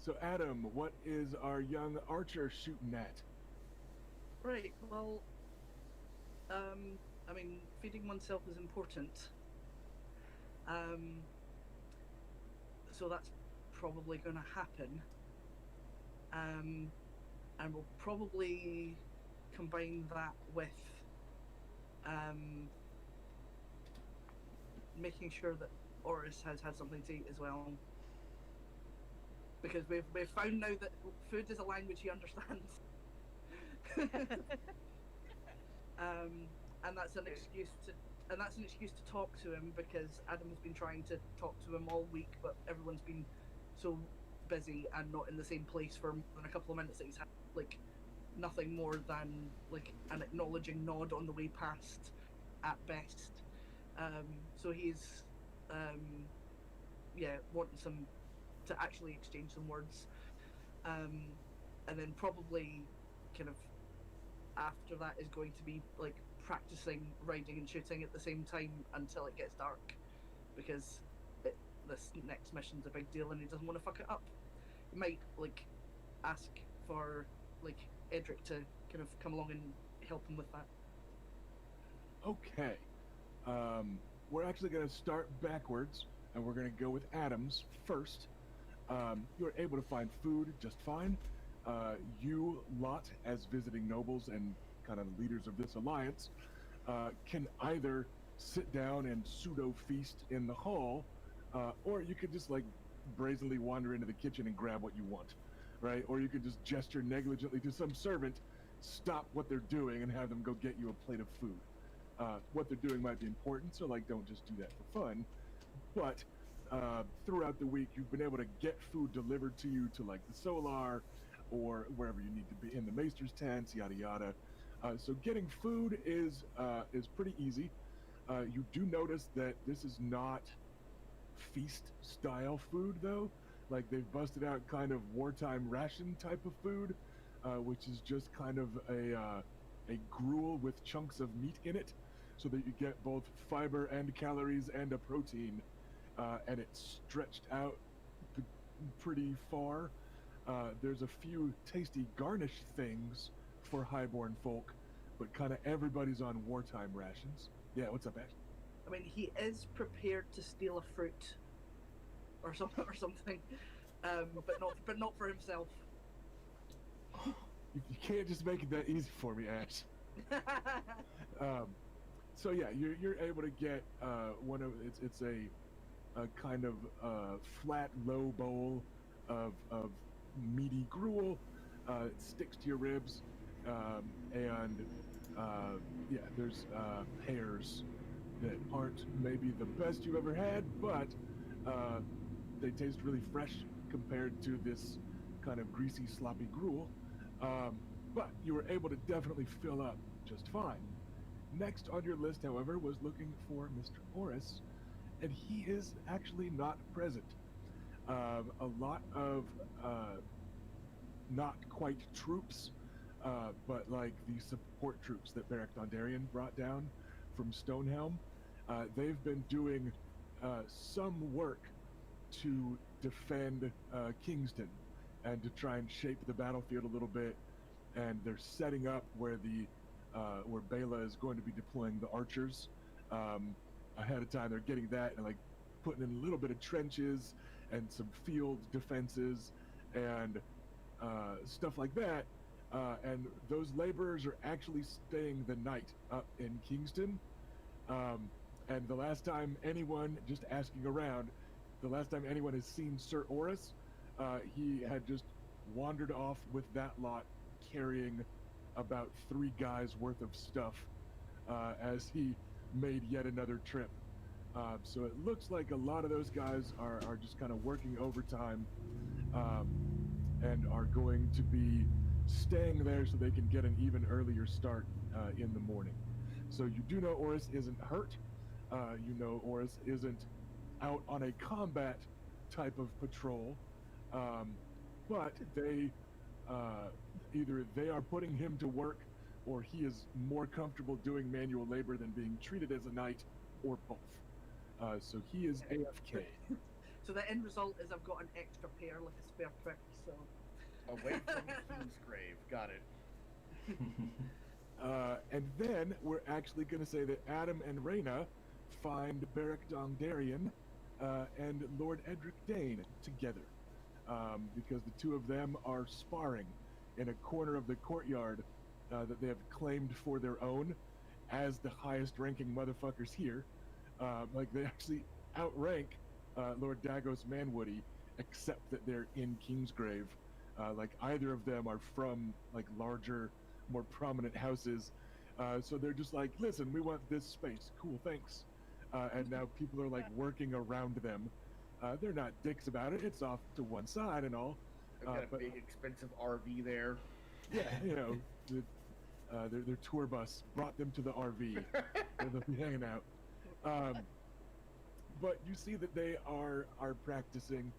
So Adam, what is our young archer shooting at? Right. Well, I mean, feeding oneself is important. So that's probably going to happen. And we'll probably combine that with making sure that Oris has had something to eat as well. Because we've found now that food is a language he understands. And that's an excuse to talk to him, because Adam has been trying to talk to him all week, but everyone's been so busy and not in the same place for more than a couple of minutes that he's had like nothing more than like an acknowledging nod on the way past at best. So he's wanting to actually exchange some words, and then probably kind of after that is going to be like practicing riding and shooting at the same time until it gets dark, because this next mission's a big deal and he doesn't want to fuck it up. He might like ask for like Edric to kind of come along and help him with that. Okay. We're actually going to start backwards, and we're going to go with Adams first. You're able to find food just fine. You lot, as visiting nobles and kind of leaders of this alliance, can either sit down and pseudo feast in the hall, or you could just like brazenly wander into the kitchen and grab what you want, right? Or you could just gesture negligently to some servant, stop what they're doing, and have them go get you a plate of food. What they're doing might be important, so like don't just do that for fun. But throughout the week, you've been able to get food delivered to you to like the Solar or wherever you need to be, in the Maester's tents, yada yada. So getting food is pretty easy. You do notice that this is not feast style food though. Like they've busted out kind of wartime ration type of food, which is just kind of a gruel with chunks of meat in it, so that you get both fiber and calories and a protein, and it's stretched out pretty far. There's a few tasty garnish things for highborn folk, but kind of everybody's on wartime rations. Yeah, what's up, Ash? I mean, he is prepared to steal a fruit or something, but not for himself. You can't just make it that easy for me, Ash. So yeah, you're able to get one of it's a kind of flat low bowl of meaty gruel. It sticks to your ribs, and yeah, there's pears that aren't maybe the best you've ever had, but they taste really fresh compared to this kind of greasy, sloppy gruel. But you were able to definitely fill up just fine. Next on your list, however, was looking for Mr. Oris, and he is actually not present. A lot of not quite troops, but like the support troops that Beric Dondarrion brought down from Stonehelm, they've been doing some work to defend Kingston and to try and shape the battlefield a little bit, and they're setting up where where Bela is going to be deploying the archers ahead of time. They're getting that and like putting in a little bit of trenches and some field defenses and stuff like that. And those laborers are actually staying the night up in Kingston. And the last time anyone, just asking around, the last time anyone has seen Sir Oris, he had just wandered off with that lot carrying about 3 guys worth of stuff as he made yet another trip. So it looks like a lot of those guys are just kind of working overtime and are going to be staying there so they can get an even earlier start in the morning. So you do know Oris isn't hurt. You know Oris isn't out on a combat type of patrol, but they either they are putting him to work, or he is more comfortable doing manual labor than being treated as a knight, or both. So he is AFK. So the end result is I've got an extra pair, like a spare trick. So away from Kingsgrave. Got it. And then we're actually going to say that Adam and Reyna find Beric Dondarrion and Lord Edric Dane together. because the two of them are sparring in a corner of the courtyard that they have claimed for their own as the highest ranking motherfuckers here. Like they actually outrank Lord Dagos Manwoody, except that they're in Kingsgrave. Like either of them are from like larger, more prominent houses. So they're just like, listen, we want this space. Cool, thanks. And now people are like working around them. They're not dicks about it. It's off to one side and all. I've got a But big, expensive RV there. yeah, you know, their tour bus brought them to the RV where they'll be hanging out. But you see that they are practicing,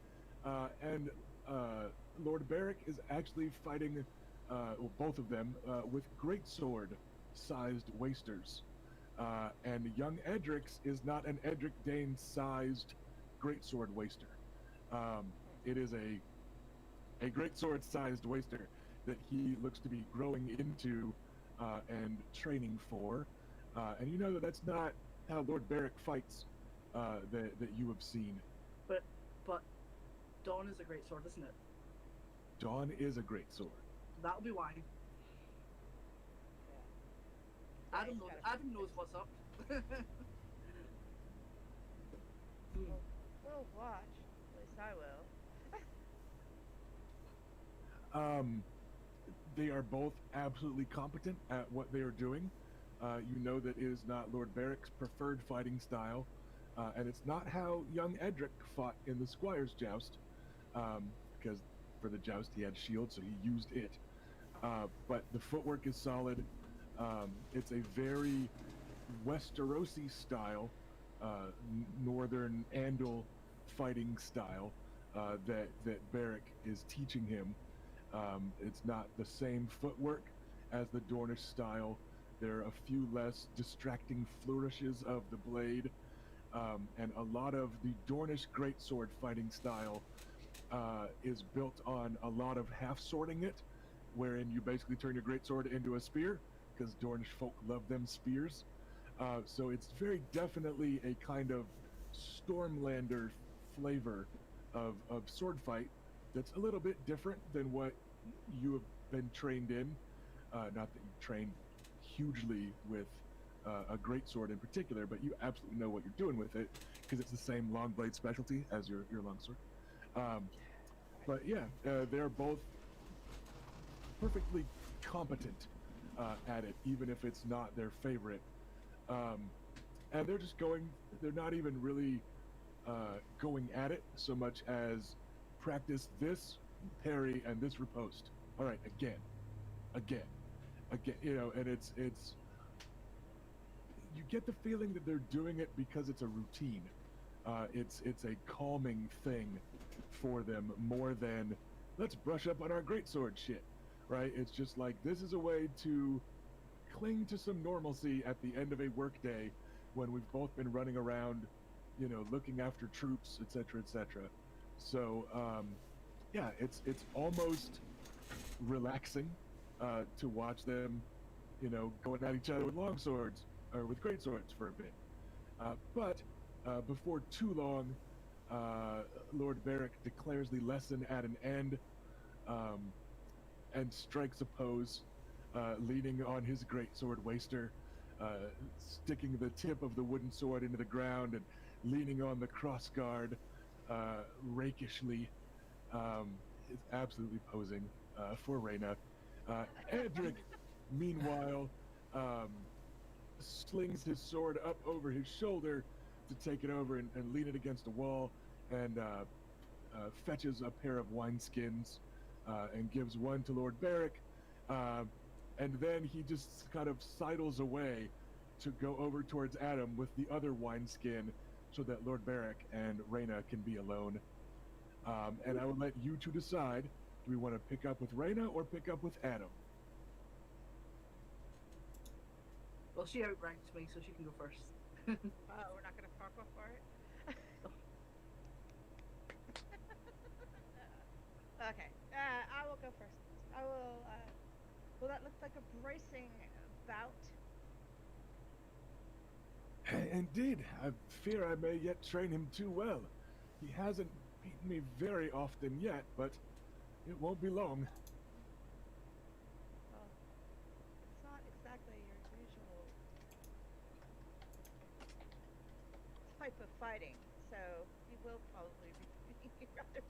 and Lord Barrick is actually fighting, well, both of them, with greatsword-sized wasters. And young Edrix is not an Edric Dane-sized greatsword waster. It is a greatsword-sized waster that he looks to be growing into and training for. And you know that that's not how Lord Barrick fights that you have seen. But Dawn is a great sword, isn't it? Dawn is a greatsword. That'll be why. Yeah. Adam He's knows. got a- Adam knows what's up. We'll watch. At least I will. They are both absolutely competent at what they are doing. You know that it is not Lord Barrick's preferred fighting style, and it's not how young Edric fought in the Squire's joust, because for the joust he had shield, so he used it. But the footwork is solid. It's a very Westerosi style, northern Andal fighting style that Barrick is teaching him. It's not the same footwork as the Dornish style. There are a few less distracting flourishes of the blade, and a lot of the Dornish greatsword fighting style is built on a lot of half-swording it, wherein you basically turn your greatsword into a spear, because Dornish folk love them spears. So it's very definitely a kind of Stormlander flavor of sword fight that's a little bit different than what you have been trained in. Not that you trained hugely with a greatsword in particular, but you absolutely know what you're doing with it because it's the same long blade specialty as your longsword. But yeah, they're both perfectly competent at it, even if it's not their favorite. And they're just they're not even really going at it so much as practice this parry and this riposte. All right, again, you know, and it's you get the feeling that they're doing it because it's a routine. It's a calming thing for them more than let's brush up on our greatsword shit, right? It's just like this is a way to cling to some normalcy at the end of a workday when we've both been running around, you know, looking after troops, etc., etc. So yeah, it's almost relaxing to watch them, you know, going at each other with longswords or with greatswords for a bit. But before too long, Lord Barrick declares the lesson at an end and strikes a pose, leaning on his greatsword waster, sticking the tip of the wooden sword into the ground and leaning on the crossguard rakishly. Is absolutely posing for Reyna. Edric, meanwhile, slings his sword up over his shoulder to take it over and lean it against a wall, and fetches a pair of wineskins and gives one to Lord Barrick, and then he just kind of sidles away to go over towards Adam with the other wineskin so that Lord Barrick and Reyna can be alone. And I will let you two decide, do we want to pick up with Reyna or pick up with Adam? Well, she outranked me, so she can go first. We're not gonna farkle for it. Okay, I will go first. I will. Well, that looks like a bracing bout. Indeed, I fear I may yet train him too well. He hasn't beaten me very often yet, but it won't be long. Well, it's not exactly your usual type of fighting, so you will probably be beating me rather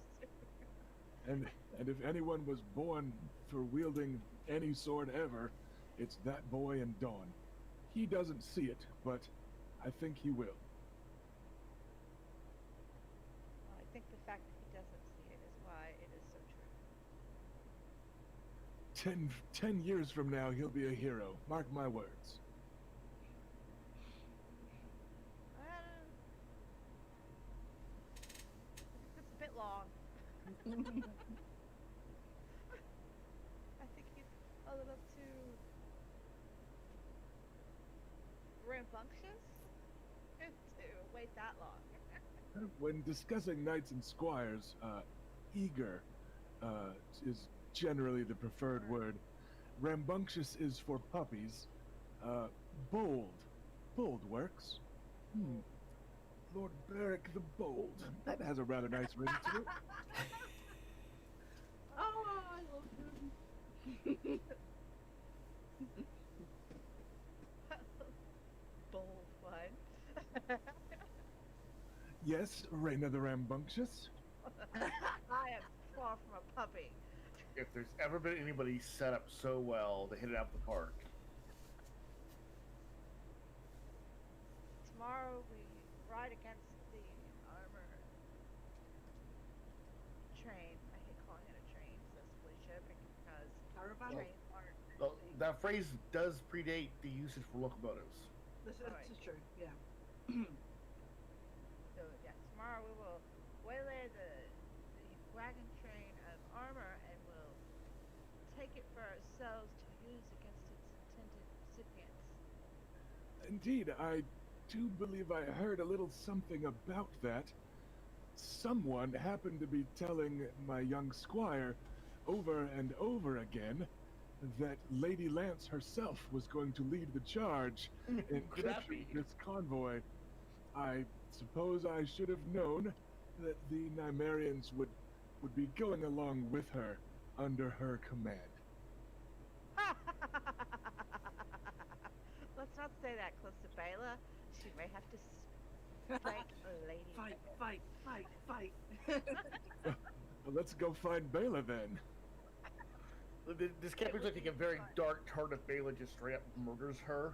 soon. And if anyone was born for wielding any sword ever, it's that boy in Dawn. He doesn't see it, but I think he will. Well, I think the fact that he doesn't see it is why it is so true. 10 years from now, he'll be a hero. Mark my words. It's a bit long. I think he's a little too rambunctious to wait that long. When discussing knights and squires, eager is generally the preferred word. Rambunctious is for puppies. Bold. Bold works. Lord Beric the Bold. That has a rather nice ring to it. Oh, I love him. Bold one. Yes, Reina the Rambunctious. I am far from a puppy. If there's ever been anybody set up so well to hit it out the park, Tomorrow we ride against the armor train. I hate calling it a train, says Felicia, because Caravan. trains aren't. well, actually- that phrase does predate the usage for locomotives. This Alright. is true. Yeah. So yeah, tomorrow we will waylay the wagon train of armor and we'll take it for ourselves to use against its intended recipients. Indeed, I do believe I heard a little something about that. Someone happened to be telling my young squire over and over again that Lady Lance herself was going to lead the charge in Could that capturing be? this convoy. I suppose I should have known that the Nymerians would be going along with her under her command. Let's not say that close to Bela. She may have to spank a lady. Fight. Well, let's go find Bela then. This campaign looks like a very dark turn if Bela just straight up murders her.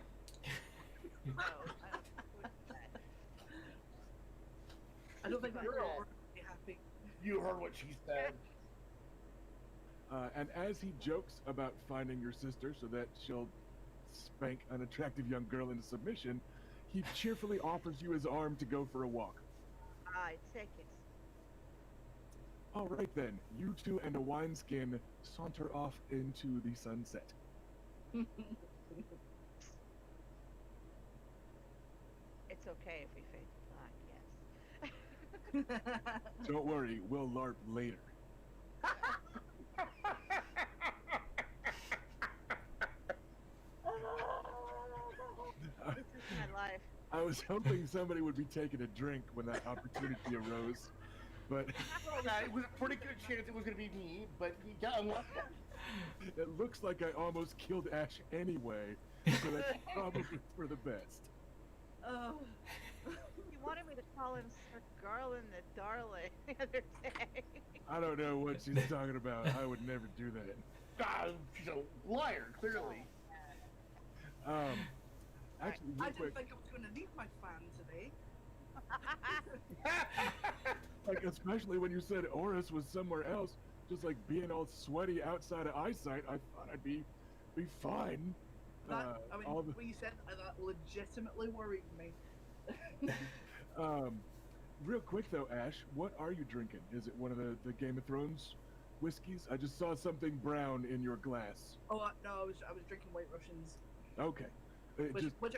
No, I wouldn't do that. I don't think But- we're all be happy. You heard what she said. And as he jokes about finding your sister so that she'll spank an attractive young girl into submission, he cheerfully offers you his arm to go for a walk. I take it. All right then, you two and a wineskin saunter off into the sunset. It's okay if we fade to black, yes. Don't worry, we'll LARP later. This is my life. I was hoping somebody would be taking a drink when that opportunity arose, but It was a pretty good chance it was going to be me, but he got unlucky. it looks like I almost killed Ash anyway, so that's probably for the best. Oh. You wanted me to call him Sir Garland the Darling the other day. I don't know what she's talking about. I would never do that. God, she's a liar, clearly. Actually, I real didn't quick, think I was going to need my fan today. like especially when you said Oris was somewhere else, just like being all sweaty outside of eyesight, I thought I'd be fine. That, I mean, all the- when you said that legitimately worried me. Real quick though, Ash, what are you drinking? Is it one of the Game of Thrones whiskeys? I just saw something brown in your glass. Oh no, I was drinking White Russians, Okay, which, just which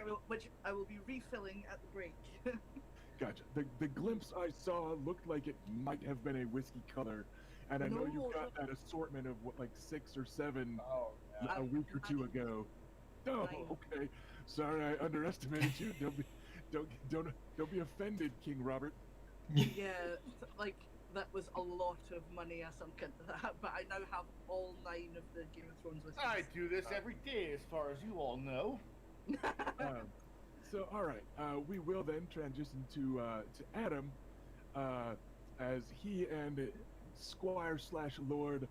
I will be refilling at the break. gotcha. The glimpse I saw looked like it might have been a whiskey color, and I know you No. got that assortment of what, like 6 or 7 Oh, a week or two ago. Oh, Nine. okay. Sorry, I underestimated you. Don't be offended, King Robert. Yeah, like that was a lot of money I sunk into that, but I now have all 9 of the Game of Thrones whiskies. I do this every day, as far as you all know. So, all right, we will then transition to Adam, as he and Squire / Lord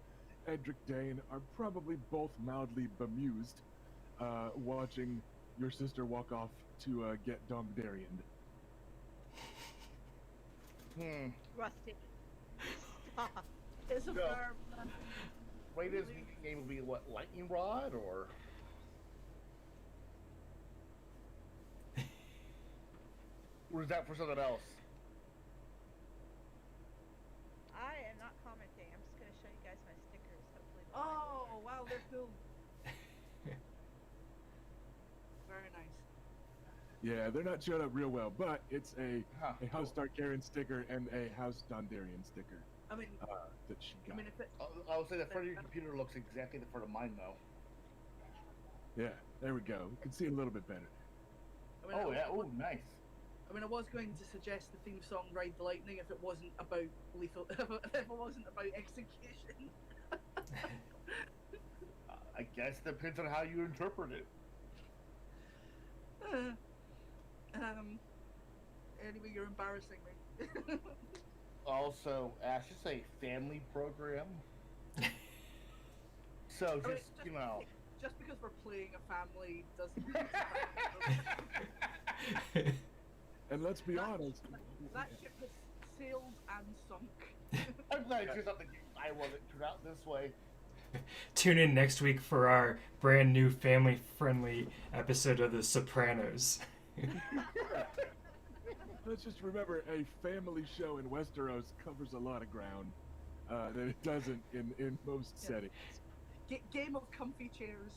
Edric Dane are probably both mildly bemused, watching your sister walk off to get Dondarrion. Rusty. Stop. It's a No. verb. Latest game will be what, lightning rod or? Or is that for something else? I am not commenting. I'm just going to show you guys my stickers. Hopefully. they'll Oh, wow, they're cool. Very nice. Yeah, they're not showing up real well, but it's a House Cool. Targaryen sticker and a House Dondarrion sticker I mean, that she got. if it, I'll say the front of your computer looks exactly the front of mine, though. Yeah, there we go. We can see a little bit better. I mean, Oh, I, yeah. I Oh, was- nice. I mean, I was going to suggest the theme song "Ride the Lightning" if it wasn't about lethal, if it wasn't about execution. I guess it depends on how you interpret it. Anyway, you're embarrassing me. Also, Ash is a family program. So I mean, just, you know. just because we're playing a family doesn't. And let's be honest, That ship has sailed and sunk. I'm glad you're not thinking I wasn't turned out this way. Tune in next week for our brand new family-friendly episode of The Sopranos. let's just remember a family show in Westeros covers a lot of ground that it doesn't in most Yeah. settings. Game of comfy chairs.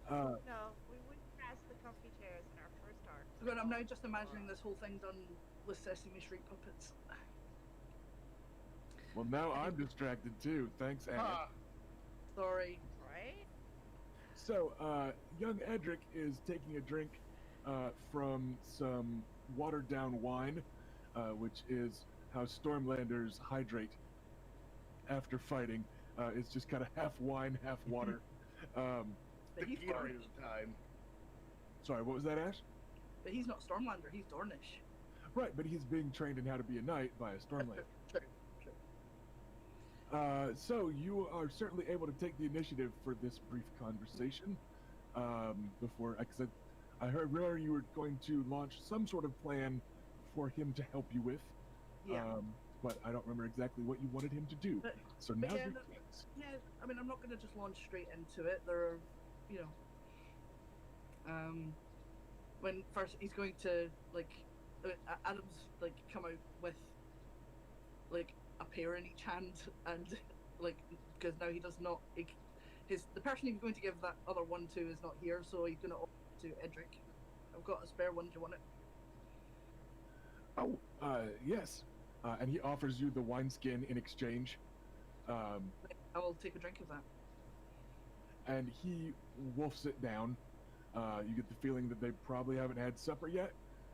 Uh, No, we wouldn't pass the comfy chairs in our first arc. But I'm now just imagining this whole thing done with Sesame Street puppets. well, now I'm distracted too. Thanks, Anna. Huh. Sorry. Right? So, young Edric is taking a drink from some watered-down wine, which is how Stormlanders hydrate after fighting. It's just kind of half wine, half water. But The he's Gatorade Dornish. time. Sorry, what was that, Ash? But he's not Stormlander, he's Dornish. Right, but he's being trained in how to be a knight by a Stormlander. True, true. So you are certainly able to take the initiative for this brief conversation. Before, because I heard earlier you were going to launch some sort of plan for him to help you with. Yeah. But I don't remember exactly what you wanted him to do. But- So but now's yeah, your no- chance. Yeah, I mean, I'm not going to just launch straight into it. There are, you know, when first he's going to, like, Adam's, like, come out with, like, a pair in each hand, and, like, because now he does not, the person he's going to give that other one to is not here, so he's going to offer it to Edric. I've got a spare one, do you want it? Oh, yes. And he offers you the wineskin in exchange. I will take a drink of that. And he wolfs it down. You get the feeling that they probably haven't had supper yet,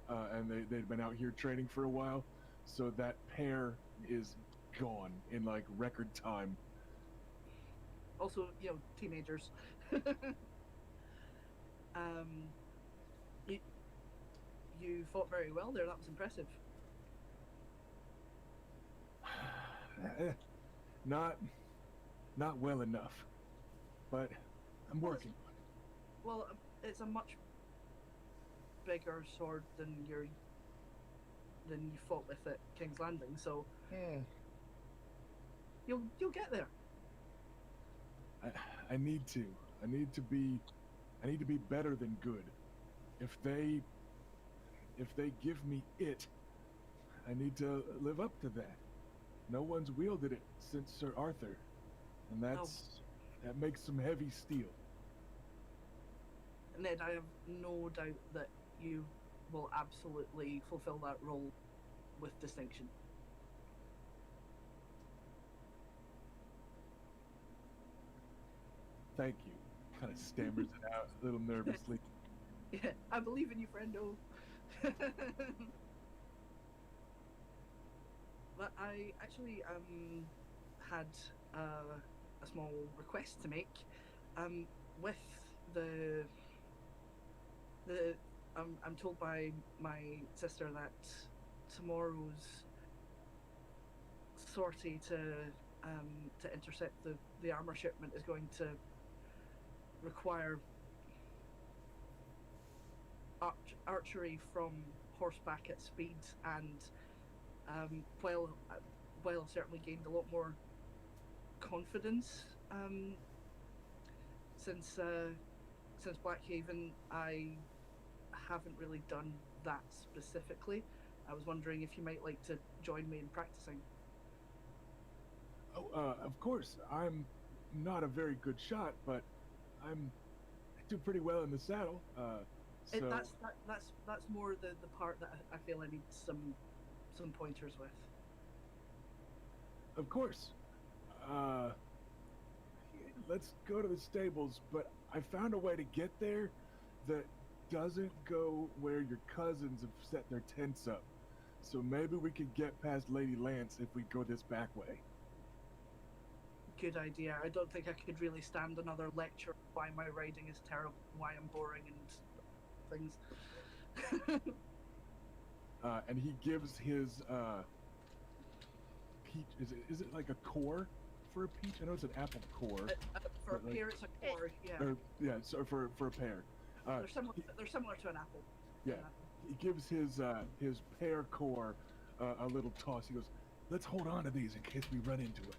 and they've been out here training for a while, so that pair is gone in like record time. Also, you know, teenagers. You fought very well there. That was impressive. Not well enough, but I'm working. Well, it's a much bigger sword than you fought with at King's Landing, so you'll get there. I need to. I need to be better than good. If they give me it, I need to live up to that. No one's wielded it since Sir Arthur, and that makes some heavy steel. Ned, I have no doubt that you will absolutely fulfill that role with distinction. Thank you. Kind of stammers it out a little nervously. Yeah, I believe in you, friendo. But I actually had a small request to make. With the I'm told by my sister that tomorrow's sortie to intercept the armor shipment is going to require archery from horseback at speed, and while I've certainly gained a lot more confidence since Blackhaven, I haven't really done that specifically. I was wondering if you might like to join me in practicing. Oh, of course. I'm not a very good shot, but I do pretty well in the saddle. So That's more the part that I feel I need some pointers with. of course. Let's go to the stables, but I found a way to get there that doesn't go where your cousins have set their tents up. So maybe we could get past Lady Lance if we go this back way. Good idea. I don't think I could really stand another lecture why my riding is terrible, why I'm boring and things. And he gives his peach. Is it like a core for a peach? I know it's an apple core. For a But, like- pear, it's a core. Yeah, Or, yeah, so for a pear. they're similar. They're similar to an apple. Yeah. An apple. He gives his pear core a little toss. He goes, "Let's hold on to these in case we run into it."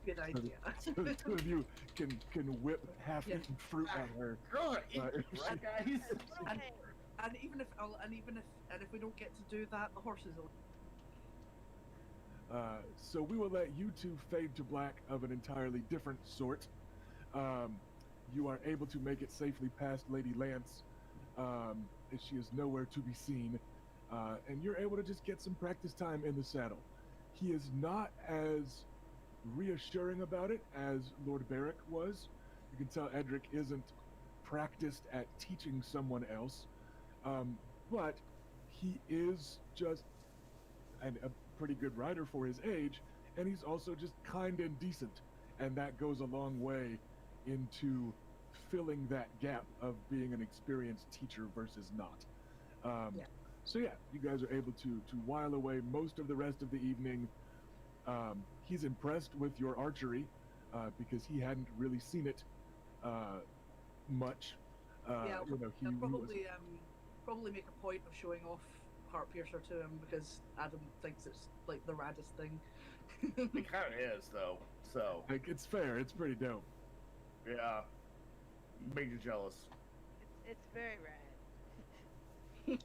Good idea. So the two of you can whip half-eaten fruit at her. God, eat Uh, it, right, guys? Okay. And even if we don't get to do that, the horses will. So we will let you two fade to black of an entirely different sort. You are able to make it safely past Lady Lance, as she is nowhere to be seen, and you're able to just get some practice time in the saddle. He is not as reassuring about it as Lord Barrick was. You can tell Edric isn't practiced at teaching someone else, but he is just a pretty good rider for his age, and he's also just kind and decent, and that goes a long way into filling that gap of being an experienced teacher versus not. Yeah. So yeah, you guys are able to while away most of the rest of the evening. He's impressed with your archery because he hadn't really seen it much. Yeah, you know, I'll he was, probably make a point of showing off Heart Piercer to him because Adam thinks it's like the raddest thing. It kind of is, though. So, like, it's fair. It's pretty dope. yeah. Made you jealous. It's very rad.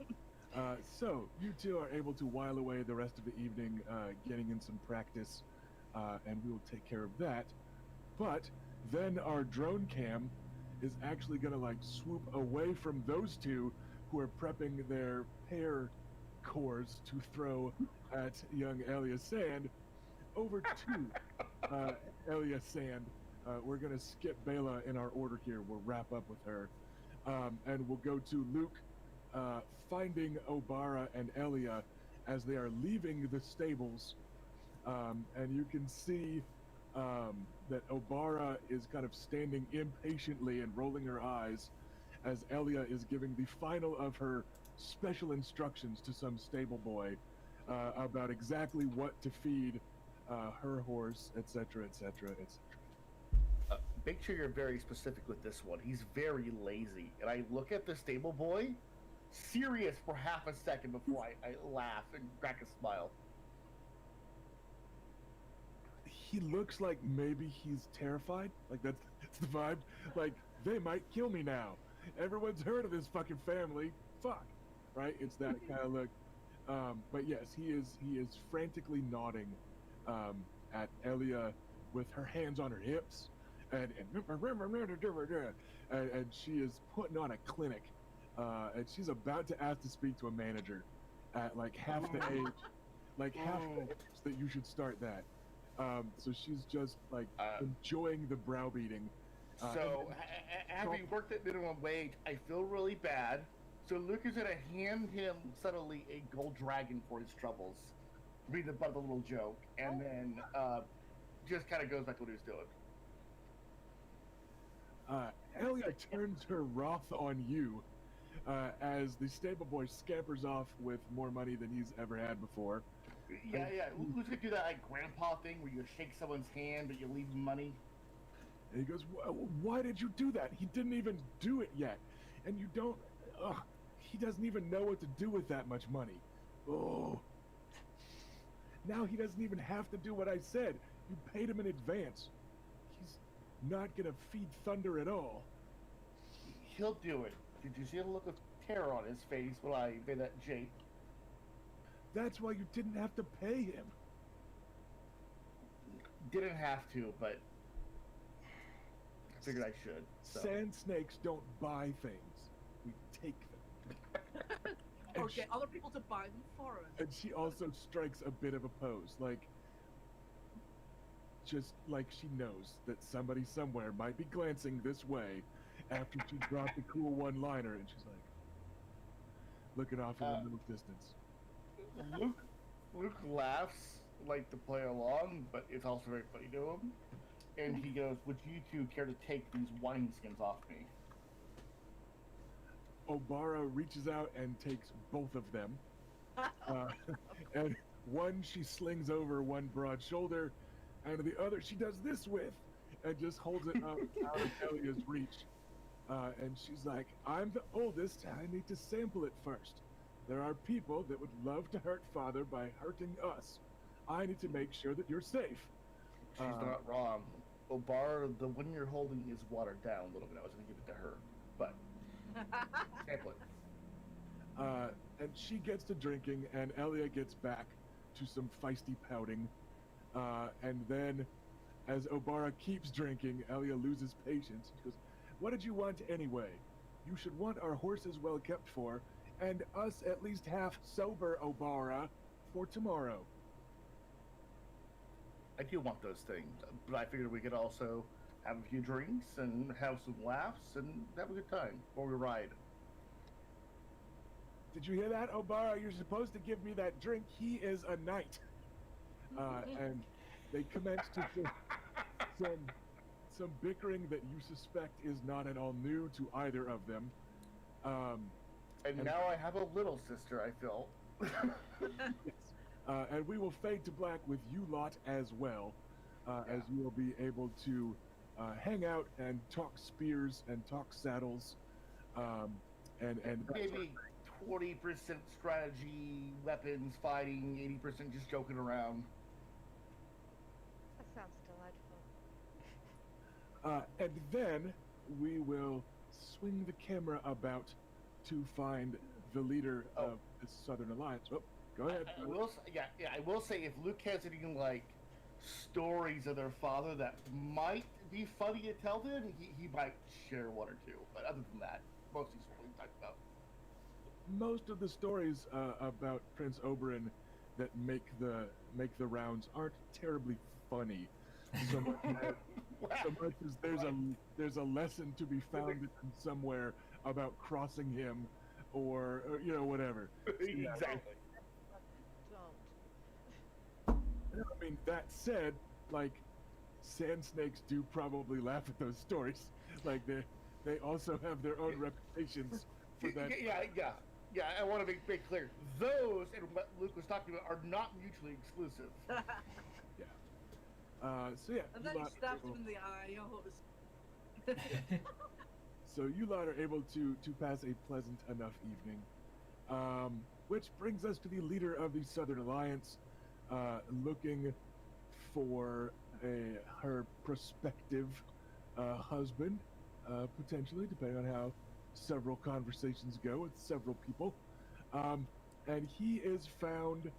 So you two are able to while away the rest of the evening, getting in some practice, and we will take care of that. But then our drone cam is actually going to like swoop away from those two who are prepping their pear cores to throw at young Elia Sand over to Elia Sand. We're going to skip Bela in our order here. We'll wrap up with her. And we'll go to Luke finding Obara and Elia as they are leaving the stables. And you can see that Obara is kind of standing impatiently and rolling her eyes as Elia is giving the final of her special instructions to some stable boy about exactly what to feed her horse, etc., etc., etc. Make sure you're very specific with this one. He's very lazy. And I look at the stable boy, serious for half a second before I laugh and crack a smile. He looks like maybe he's terrified. Like that's the vibe. Like they might kill me now. Everyone's heard of this fucking family. Fuck, right? It's that kind of look. But yes, he is frantically nodding at Elia with her hands on her hips, and she is putting on a clinic, and she's about to ask to speak to a manager at like half the age, that you should start that. So she's just like enjoying the browbeating. So, having worked at minimum wage, I feel really bad. So Luke is going to hand him suddenly a gold dragon for his troubles. being the butt of the little joke, and then just kind of goes back to what he was doing. Elia turns her wrath on you as the stable boy scampers off with more money than he's ever had before. Yeah. Who's gonna do that like grandpa thing where you shake someone's hand but you leave them money? And he goes, why did you do that? He didn't even do it yet. And you don't... he doesn't even know what to do with that much money. Oh. Now he doesn't even have to do what I said. You paid him in advance. He's not gonna feed Thunder at all. He'll do it. Did you see the look of terror on his face when I made that jape? That's why you didn't have to pay him. Didn't have to, but I figured I should. So. Sand snakes don't buy things. We take them. Or And get other people to buy them for us. And she also strikes a bit of a pose, just like she knows that somebody somewhere might be glancing this way after she dropped a cool one-liner, and she's like, looking off in the middle distance. Luke laughs like to play along, but it's also very funny to him. And he goes, "Would you two care to take these wineskins off me?" Obara reaches out and takes both of them. And one she slings over one broad shoulder, and the other she does this with, and just holds it up out of Elia's reach. And she's like, I'm the oldest, I need to sample it first. There are people that would love to hurt Father by hurting us. I need to make sure that you're safe. She's not wrong. Obara, the one you're holding is watered down a little bit. I was going to give it to her, but sample it. And she gets to drinking, and Elia gets back to some feisty pouting. And then, as Obara keeps drinking, Elia loses patience. She goes, what did you want anyway? You should want our horses well kept for, and us at least half sober, Obara, for tomorrow. I do want those things, but I figured we could also have a few drinks and have some laughs and have a good time before we ride. Did you hear that, Obara? You're supposed to give me that drink. He is a knight. And they commence to some bickering that you suspect is not at all new to either of them. And now I have a little sister, I feel. Yes. And we will fade to black with you lot as well, as you will be able to hang out and talk spears and talk saddles, and maybe 20% strategy, weapons, fighting, 80% just joking around. That sounds delightful. And then we will swing the camera about to find the leader of the Southern Alliance. Oh, go ahead. I will say if Luke has any like stories of their father that might be funny to tell them, he might share one or two. But other than that, mostly what we talked about. Most of the stories about Prince Oberyn that make the rounds aren't terribly funny. So much as there's a lesson to be found somewhere about crossing him, or whatever. Exactly. Don't. I mean, that said, like, sand snakes do probably laugh at those stories. Like they also have their own reputations for that. Yeah. I want to make clear, those and what Luke was talking about are not mutually exclusive. So yeah. And then you stabbed him in the eye. Oh, it was... So you lot are able to pass a pleasant enough evening, which brings us to the leader of the Southern Alliance, looking for her prospective husband, potentially, depending on how several conversations go with several people. And he is found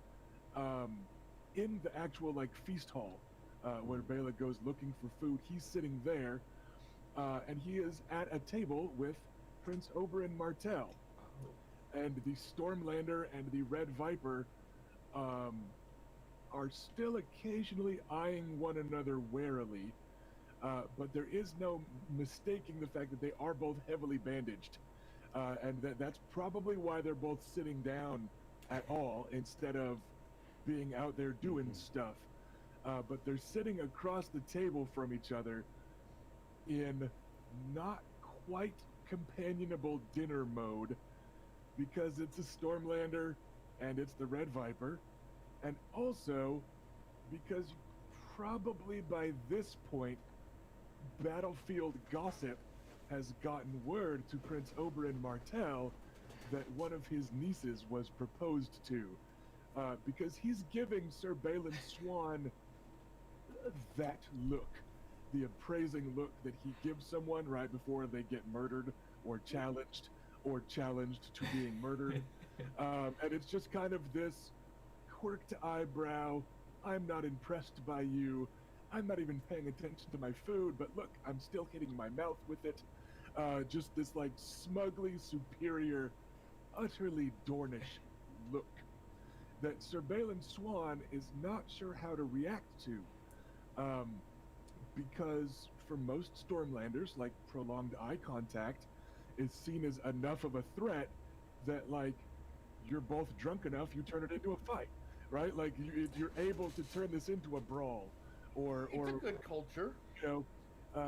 in the actual feast hall, where Bela goes looking for food. He's sitting there, and he is at a table with Prince Oberyn Martell. And the Stormlander and the Red Viper are still occasionally eyeing one another warily, but there is no mistaking the fact that they are both heavily bandaged, and that's probably why they're both sitting down at all instead of being out there doing stuff. But they're sitting across the table from each other in not quite companionable dinner mode because it's a Stormlander and it's the Red Viper, and also because probably by this point battlefield gossip has gotten word to Prince Oberyn Martell that one of his nieces was proposed to, because he's giving Sir Balin Swan that look, the appraising look that he gives someone right before they get murdered or challenged to being murdered. And it's just kind of this quirked eyebrow, I'm not impressed by you, I'm not even paying attention to my food, but look, I'm still hitting my mouth with it. Just this like smugly superior, utterly Dornish look that Sir Balin Swan is not sure how to react to. Because for most Stormlanders, like prolonged eye contact is seen as enough of a threat that like you're both drunk enough, you turn it into a fight, right? Like you're able to turn this into a brawl, or It's a good culture. you know,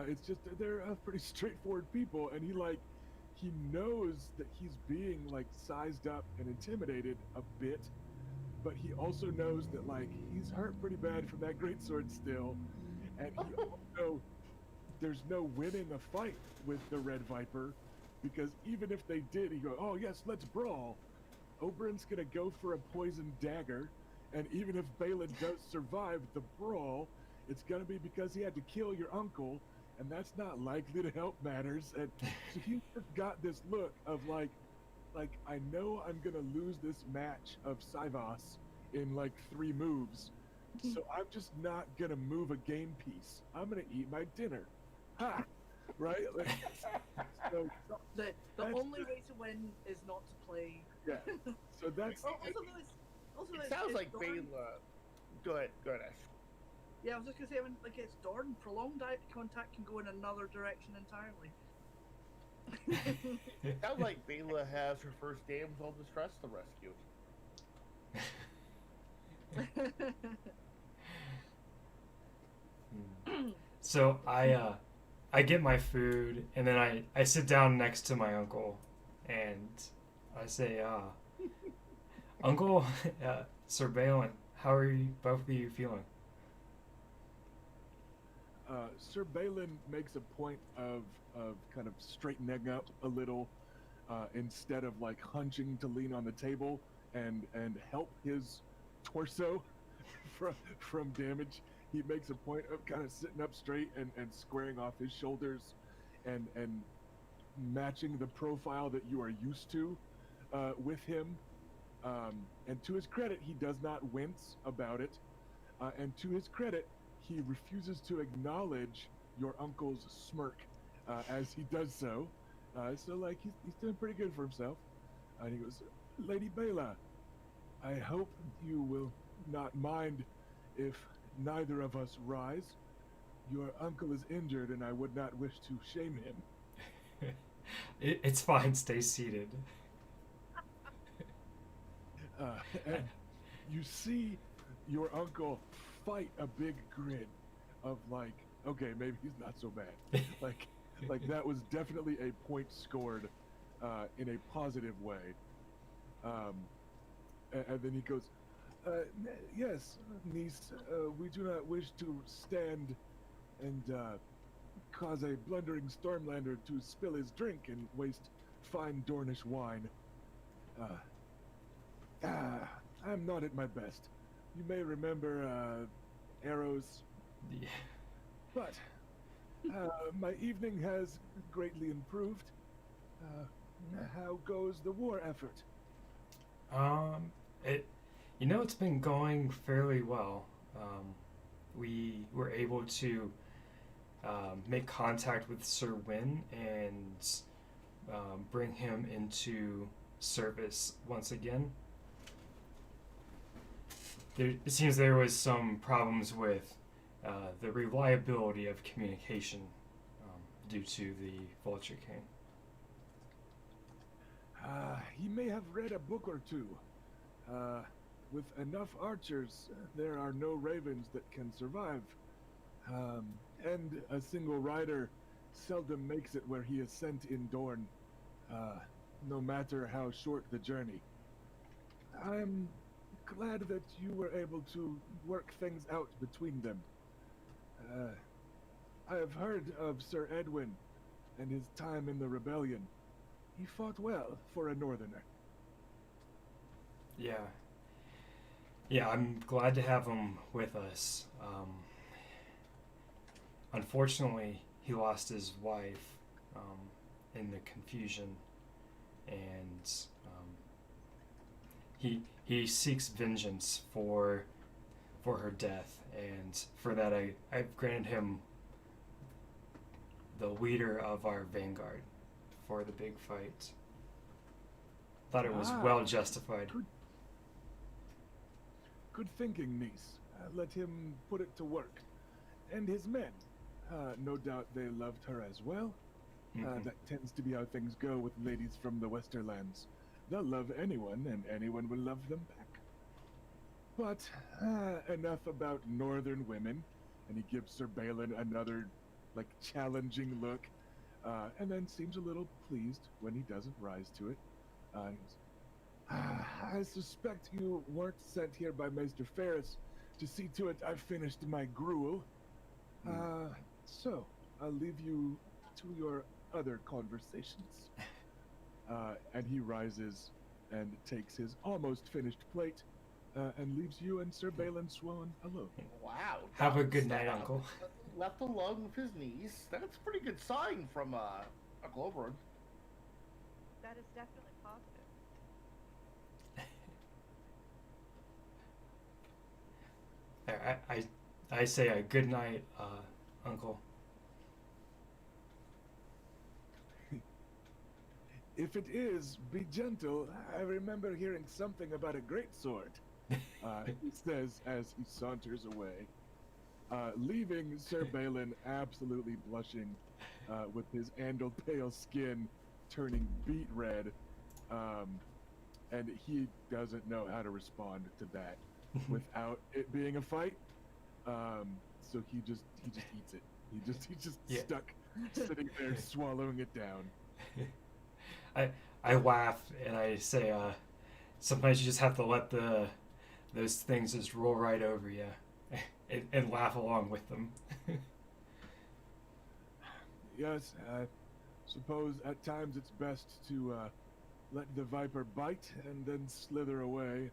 it's just they're pretty straightforward people, and he knows that he's being like sized up and intimidated a bit, but he also knows that like he's hurt pretty bad from that greatsword still, and he also there's no winning a fight with the Red Viper, because even if they did, he go, oh yes, let's brawl. Oberyn's gonna go for a poisoned dagger, and even if Balin does survive the brawl, it's gonna be because he had to kill your uncle, and that's not likely to help matters. And so he's just got this look of like I know I'm gonna lose this match of Sivas in like 3 moves, so I'm just not gonna move a game piece. I'm gonna eat my dinner. Ha! Right? Like, so The That's only the- way to win is not to play. yeah. So that's It sounds like Dorn. Bela. Go ahead, Ash. Yeah, I was just gonna say, when like it's Dorn, prolonged eye contact can go in another direction entirely. Sounds like Bela has her first damsel in distress to rescue. So I get my food, and then I sit down next to my uncle, and I say, Uncle, Sir Balin, how are you, both of you feeling? Sir Balin makes a point of kind of straightening up a little, instead of like hunching to lean on the table and help his torso from damage. He makes a point of kind of sitting up straight and squaring off his shoulders and matching the profile that you are used to with him. And to his credit, he does not wince about it. And to his credit, he refuses to acknowledge your uncle's smirk as he does so. So like he's doing pretty good for himself. And he goes, Lady Bela, I hope you will not mind if neither of us rise. Your uncle is injured, and I would not wish to shame him. It's fine, stay seated. And you see your uncle fight a big grin of like, okay, maybe he's not so bad. like that was definitely a point scored in a positive way. And then he goes, yes, niece, we do not wish to stand and cause a blundering Stormlander to spill his drink and waste fine Dornish wine. I'm not at my best. You may remember arrows, Yeah. but my evening has greatly improved. How goes the war effort? It's been going fairly well. We were able to make contact with Sir Wynn and bring him into service once again. It seems there was some problems with the reliability of communication due to the Vulture King. He may have read a book or two. with enough archers, there are no ravens that can survive. And a single rider seldom makes it where he is sent in Dorne, no matter how short the journey. I'm glad that you were able to work things out between them. I have heard of Sir Edwin and his time in the rebellion. He fought well for a northerner. Yeah. Yeah, I'm glad to have him with us. Unfortunately, he lost his wife in the confusion, and he seeks vengeance for her death, and for that I've granted him the leader of our vanguard for the big fight. Thought it was well justified. Good thinking, niece. Let him put it to work. And his men. No doubt they loved her as well. That tends to be how things go with ladies from the Westerlands. They'll love anyone, and anyone will love them back. But enough about northern women. And he gives Sir Balin another, challenging look, and then seems a little pleased when he doesn't rise to it. He goes, I suspect you weren't sent here by Maester Ferris to see to it I've finished my gruel. So, I'll leave you to your other conversations. And he rises and takes his almost finished plate and leaves you and Sir Balin Swan alone. Wow. Have a good night, Uncle. Left alone with his niece. That's a pretty good sign from Uncle Oberon. That is definitely positive. I say a good night, Uncle. If it is, be gentle. I remember hearing something about a great sword. He says as he saunters away, leaving Sir Balin absolutely blushing, with his andal pale skin turning beet red, and he doesn't know how to respond to that without it being a fight. So he just eats it. He's just stuck sitting there swallowing it down. I laugh and I say, sometimes you just have to let those things just roll right over you, and laugh along with them. Yes, I suppose at times it's best to let the viper bite and then slither away.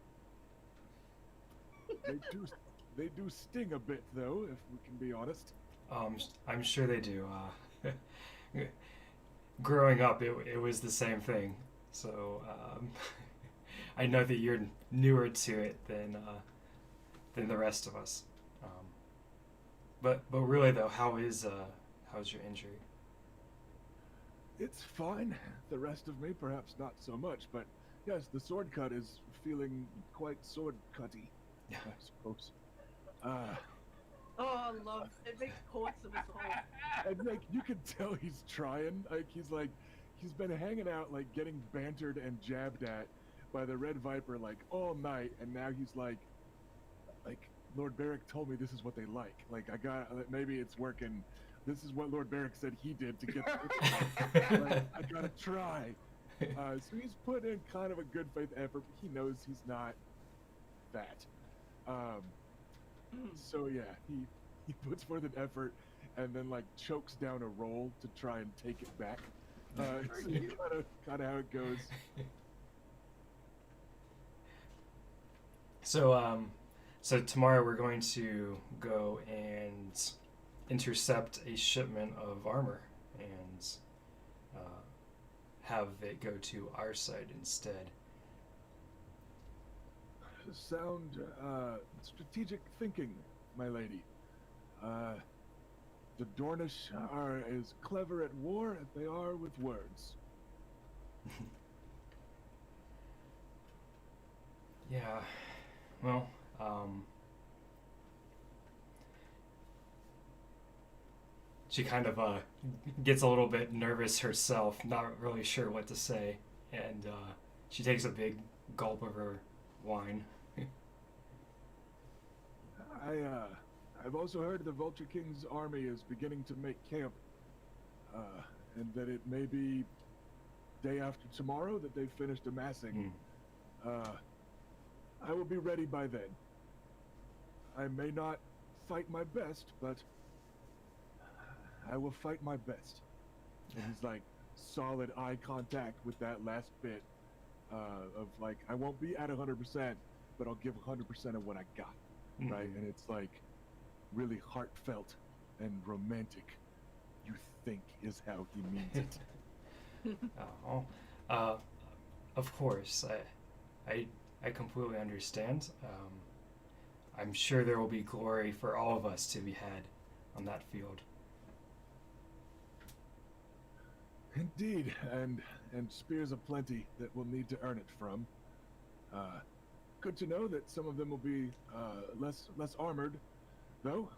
They do sting a bit, though, if we can be honest. I'm sure they do. Growing up, it was the same thing. So I know that you're newer to it than the rest of us. But really though, how's your injury? It's fine. The rest of me, perhaps not so much, but yes, the sword cut is feeling quite sword cutty, I suppose. Oh, I love it. Makes poets of us all. And you can tell he's trying. He's been hanging out, getting bantered and jabbed at by the Red Viper, all night, and now he's like, Lord Beric told me this is what they like. Maybe it's working. This is what Lord Beric said he did to get. I gotta try. So he's put in kind of a good faith effort. But he knows he's not that. So yeah, he puts forth an effort and then chokes down a roll to try and take it back. So kind of how it goes. So tomorrow we're going to go and intercept a shipment of armor and have it go to our side instead. Sound strategic thinking, my lady. The Dornish are as clever at war as they are with words. Yeah, well, she kind of gets a little bit nervous herself, not really sure what to say, and she takes a big gulp of her wine. I've also heard the Vulture King's army is beginning to make camp, and that it may be day after tomorrow that they've finished amassing. I will be ready by then. I may not fight my best, but I will fight my best. And he's like solid eye contact with that last bit of like, I won't be at 100%, but I'll give 100% of what I got, right? And it's like really heartfelt and romantic. You think is how he means it. Of course, I completely understand. I'm sure there will be glory for all of us to be had on that field. Indeed, and spears aplenty that we'll need to earn it from. Good to know that some of them will be less armored, though.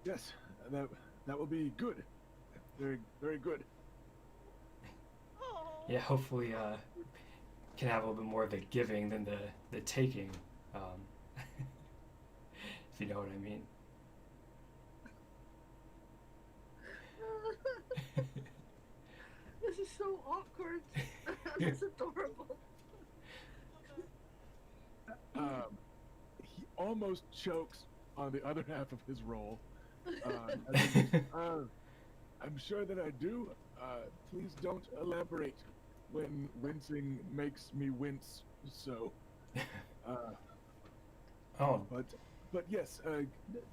Yes, that will be good. Very, very good. Oh. Yeah, hopefully can have a little bit more of the giving than the taking, if you know what I mean. This is so awkward. That's adorable. He almost chokes on the other half of his roll. I'm sure that I do. Please don't elaborate when wincing makes me wince. So, but yes.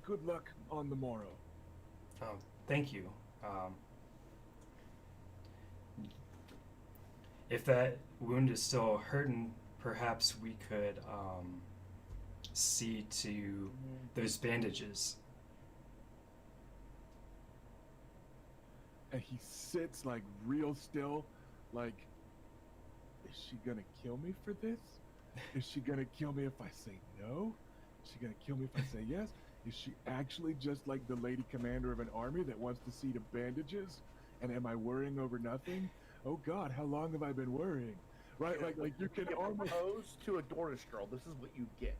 Good luck on the morrow. Thank you. If that wound is still hurting, perhaps we could see to those bandages. And he sits like real still, like, is she gonna kill me for this? Is she gonna kill me if I say no? Is she gonna kill me if I say yes? Is she actually just like the lady commander of an army that wants to see to bandages? And am I worrying over nothing? Oh God, how long have I been worrying? Right, like you can almost Opposed to a Dorish girl, this is what you get.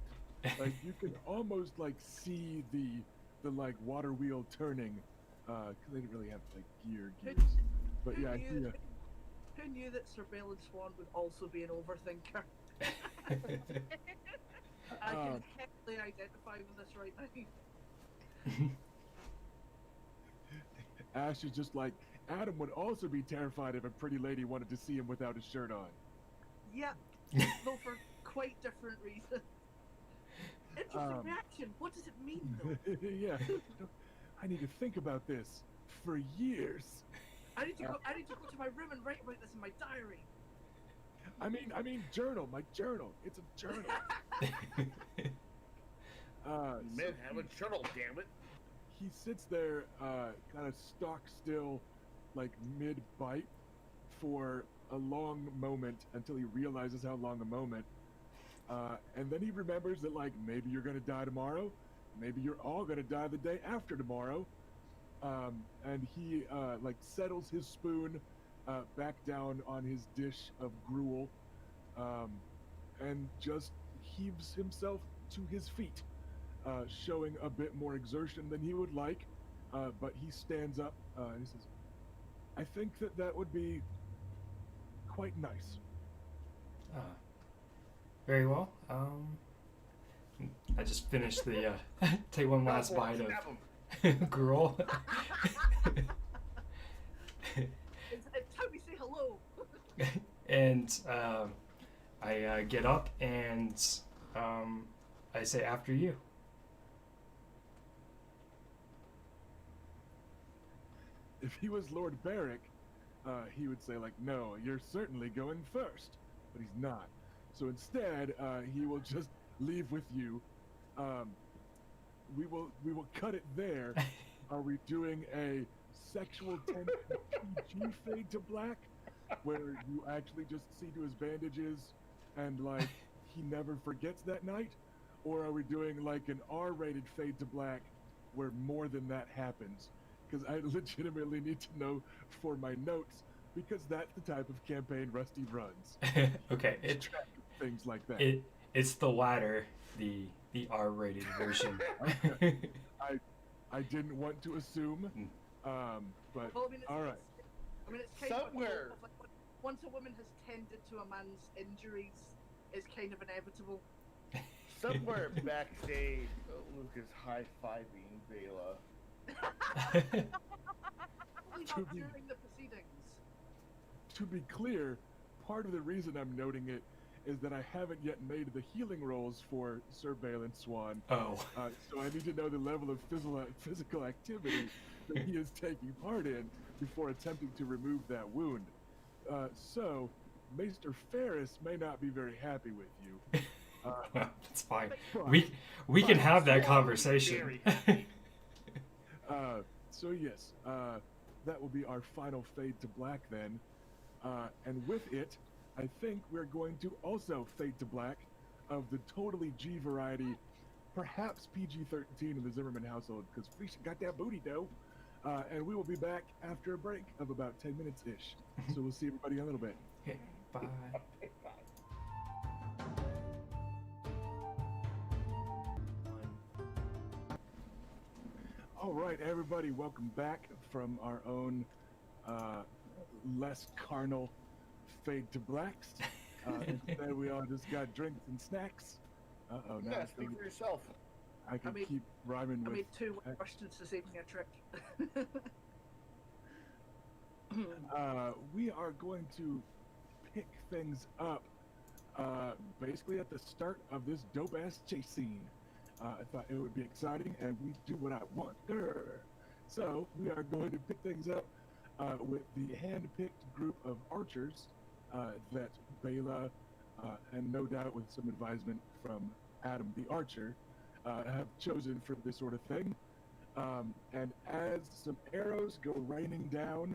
like you can almost like see the like water wheel turning, because they didn't really have like gears. But yeah, Who knew that Surveillance Swan would also be an overthinker? I can heavily identify with this right now. Ash is just like, Adam would also be terrified if a pretty lady wanted to see him without his shirt on. Yeah, though for quite different reasons. Interesting reaction. What does it mean, though? Yeah, I need to think about this for years. I need to go to my room and write about this in my diary. I mean, journal. My journal. It's a journal. Men have a journal, damn it. He sits there, kind of stock still, like mid-bite, for a long moment until he realizes how long a moment. And then he remembers that, like, maybe you're gonna die tomorrow, maybe you're all gonna die the day after tomorrow. And he, like, settles his spoon back down on his dish of gruel, and just heaves himself to his feet, showing a bit more exertion than he would like, but he stands up and he says, I think that would be quite nice. Very well. I just finished the take one last bite of gruel. It's time we say hello. And I get up and I say, after you. If he was Lord Barrick, he would say, like, no, you're certainly going first. But he's not. So instead, he will just leave with you. We will cut it there. Are we doing a sexual tension PG fade to black, where you actually just see to his bandages and, like, he never forgets that night? Or are we doing like an R-rated fade to black where more than that happens? Because I legitimately need to know for my notes, because that's the type of campaign Rusty runs. Okay, Things like that. It's the latter, the The R-rated version. I didn't want to assume, but Well, I mean, all right. it's kind Somewhere. of like once a woman has tended to a man's injuries, it's kind of inevitable. Somewhere backstage, Luke is high-fiving Bela. Probably To not be- during the proceedings. To be clear, part of the reason I'm noting it is that I haven't yet made the healing rolls for Sir Balin Swan. Oh. So I need to know the level of physical activity that he is taking part in before attempting to remove that wound. So, Maester Ferris may not be very happy with you. That's fine. But, We can have that Swan will be conversation. very happy. so yes, that will be our final fade to black then. And with it, I think we're going to also fade to black of the totally G variety, perhaps PG-13 in the Zimmerman household, because we got that booty dough. And we will be back after a break of about 10 minutes-ish. So we'll see everybody in a little bit. Okay, bye. All right, everybody, welcome back from our own less carnal fade to blacks. Instead, we all just got drinks and snacks. Uh-oh, now Yeah, I speak can- for yourself. I can I mean- keep rhyming I with... made 2 questions to save me a trip. We are going to pick things up basically at the start of this dope-ass chase scene. I thought it would be exciting, and we do what I want. Grr. So we are going to pick things up with the hand-picked group of archers that Bela, and no doubt with some advisement from Adam the Archer, have chosen for this sort of thing. And as some arrows go raining down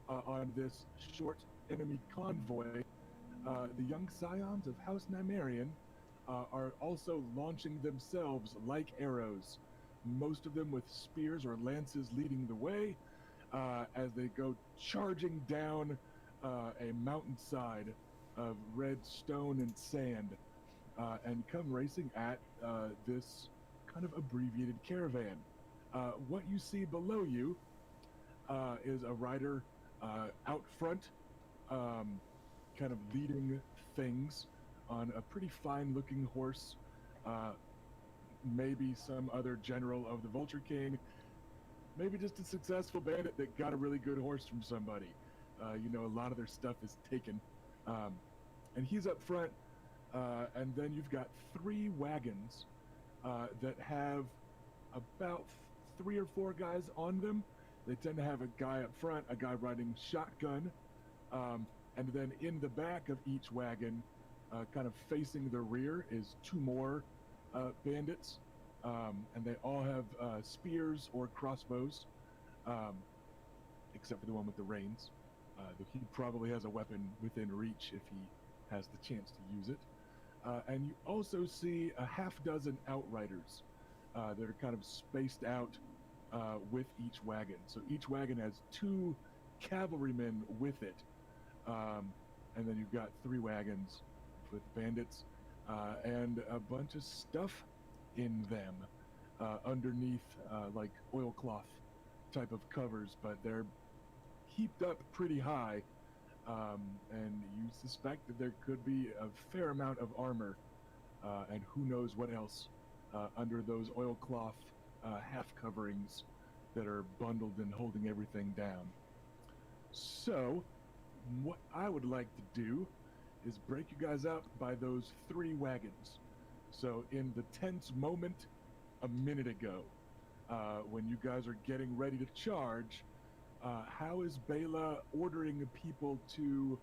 on this short enemy convoy, the young scions of House Nymerian are also launching themselves like arrows, most of them with spears or lances leading the way, as they go charging down a mountainside of red stone and sand, and come racing at this kind of abbreviated caravan. What you see below you is a rider out front, kind of leading things on a pretty fine-looking horse. Maybe some other general of the Vulture King. Maybe just a successful bandit that got a really good horse from somebody. You know, a lot of their stuff is taken. And he's up front, and then you've got 3 wagons that have about 3 or 4 guys on them. They tend to have a guy up front, a guy riding shotgun, and then in the back of each wagon, kind of facing the rear, is 2 more bandits, and they all have spears or crossbows, except for the one with the reins. He probably has a weapon within reach if he has the chance to use it. And you also see a half dozen outriders that are kind of spaced out with each wagon. So each wagon has 2 cavalrymen with it, and then you've got 3 wagons with bandits and a bunch of stuff in them underneath like oilcloth type of covers, but they're heaped up pretty high, and you suspect that there could be a fair amount of armor and who knows what else under those oilcloth half coverings that are bundled and holding everything down. So what I would like to do is break you guys up by those 3 wagons. So in the tense moment a minute ago, when you guys are getting ready to charge, how is Bela ordering people to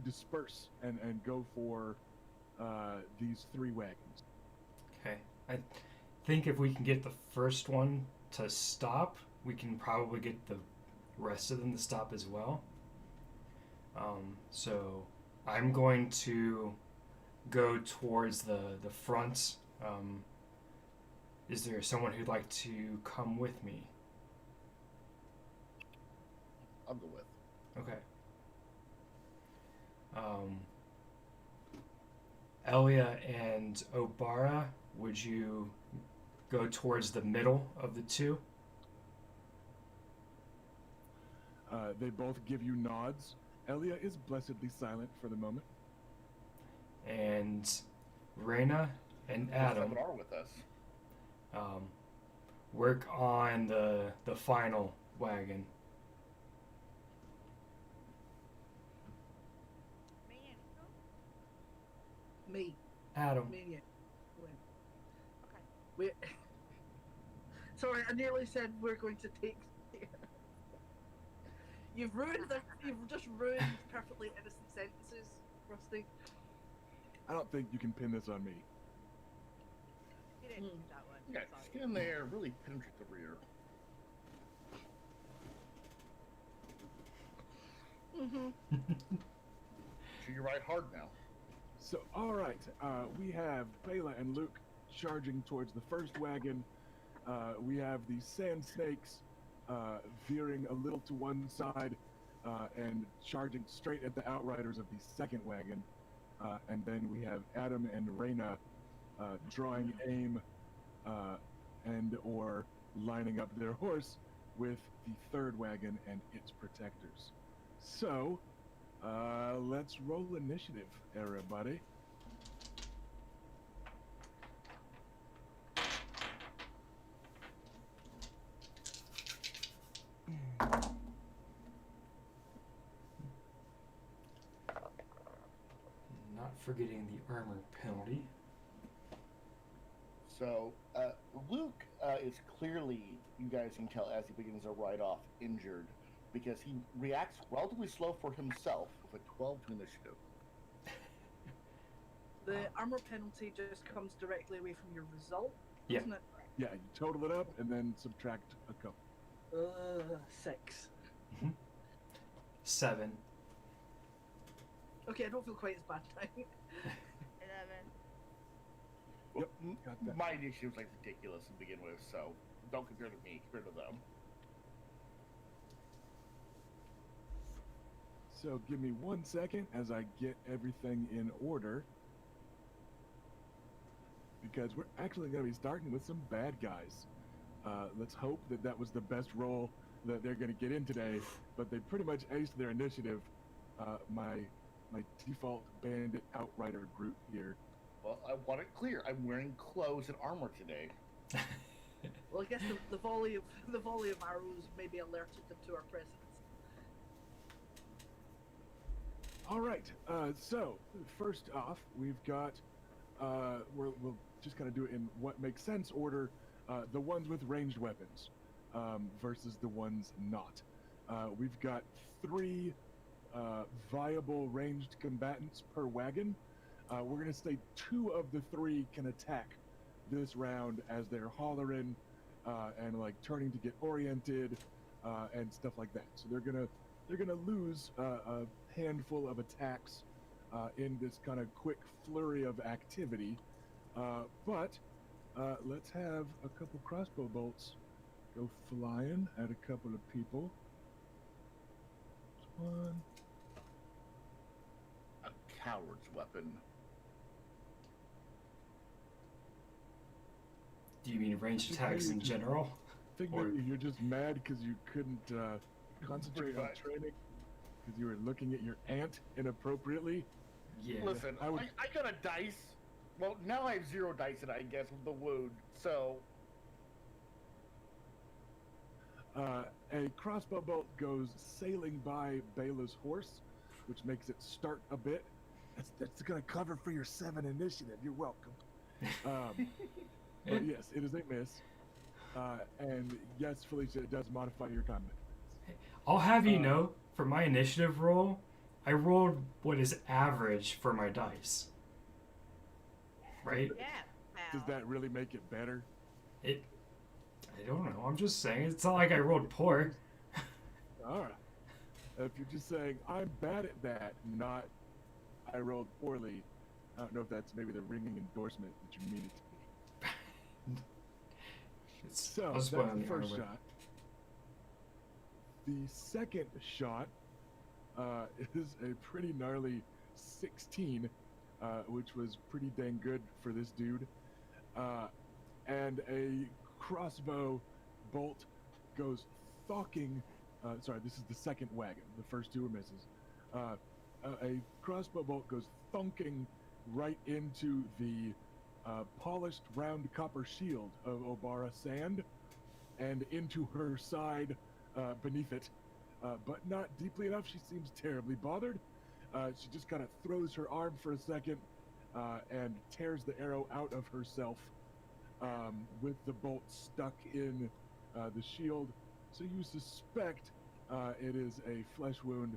disperse and go for these 3 wagons? Okay. I think if we can get the first one to stop, we can probably get the rest of them to stop as well. So I'm going to go towards the front. Is there someone who'd like to come with me? I'll go with. Okay. Elia and Obara would you go towards the middle of the two? They both give you nods. Elia is blessedly silent for the moment. And Reyna and The Adam seven are with us. work on the final wagon. Me and who? Me. Adam. Me and you. Okay. We. Sorry, I nearly said we're going to take. You've just ruined perfectly innocent sentences, Rusty. I don't think you can pin this on me. You didn't do that one. Yeah, Sorry. just get in there, really penetrate the rear. So you ride hard now. So, all right, we have Bela and Luke charging towards the first wagon. We have the sand snakes veering a little to one side and charging straight at the outriders of the second wagon. And then we have Adam and Reyna drawing aim and or lining up their horse with the third wagon and its protectors. So, let's roll initiative, everybody. Not forgetting the armor penalty. So Luke is clearly, you guys can tell as he begins to ride off, injured because he reacts relatively slow for himself with a 12 to initiative. The armor penalty just comes directly away from your result, Yeah. doesn't it? Yeah, you total it up and then subtract a couple. 6. 7. Okay, I don't feel quite as bad now. 11. Yep, got that. My initiative was like ridiculous to begin with, so don't compare to me, compare to them. So give me 1 second as I get everything in order. Because we're actually going to be starting with some bad guys. Let's hope that that was the best roll that they're going to get in today. But they pretty much aced their initiative. My default bandit outrider group here. Well, I want it clear. I'm wearing clothes and armor today. Well, I guess the volley of arrows maybe alerted them to our presence. All right. So first off, we've got. We'll just kind of do it in what makes sense order. The ones with ranged weapons versus the ones not. We've got 3 viable ranged combatants per wagon. We're going to say 2 of the 3 can attack this round as they're hollering and like turning to get oriented and stuff like that. So they're gonna lose a handful of attacks in this kind of quick flurry of activity. But let's have a couple crossbow bolts go flying at a couple of people. One. A coward's weapon. Do you mean ranged attacks in general? Think Or- maybe you're just mad because you couldn't concentrate on Right. training because you were looking at your aunt inappropriately. Yeah. Listen, I would- I got a dice. Well, now I have 0 dice in it, I guess, with the wound. So, A crossbow bolt goes sailing by Bela's horse, which makes it start a bit. That's going to cover for your 7 initiative. You're welcome. But yes, it is a miss. And yes, Felicia, it does modify your combat. I'll have you know, for my initiative roll, I rolled what is average for my dice. Right? Yeah. Does Pal. that really make it better? I don't know. I'm just saying. It's not like I rolled poor. All right. If you're just saying, I'm bad at that, not I rolled poorly, I don't know if that's maybe the ringing endorsement that you mean it to be. So, I'll that's spoil on the the first armor. shot. The second shot is a pretty gnarly 16, which was pretty dang good for this dude. and a crossbow bolt goes thocking. Sorry, this is the second wagon. The first two are misses. A crossbow bolt goes thunking right into the polished round copper shield of Obara Sand and into her side beneath it, but not deeply enough. She seems terribly bothered. She just kind of throws her arm for a second and tears the arrow out of herself with the bolt stuck in the shield. So you suspect it is a flesh wound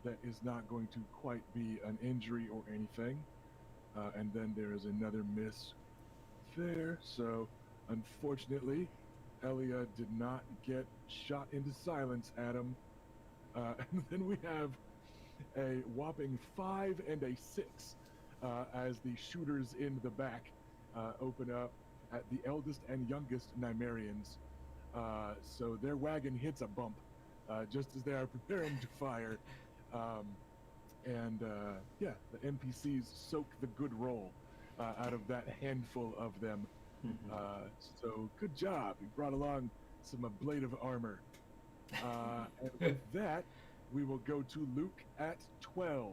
that is not going to quite be an injury or anything. And then there is another miss there. So unfortunately, Elia did not get shot into silence, Adam. And then we have a whopping 5 and a 6 as the shooters in the back open up at the eldest and youngest Nymerians. So their wagon hits a bump just as they are preparing to fire. Yeah, the NPCs soak the good roll out of that handful of them. So good job. You brought along some ablative armor. And with that, we will go to Luke at 12.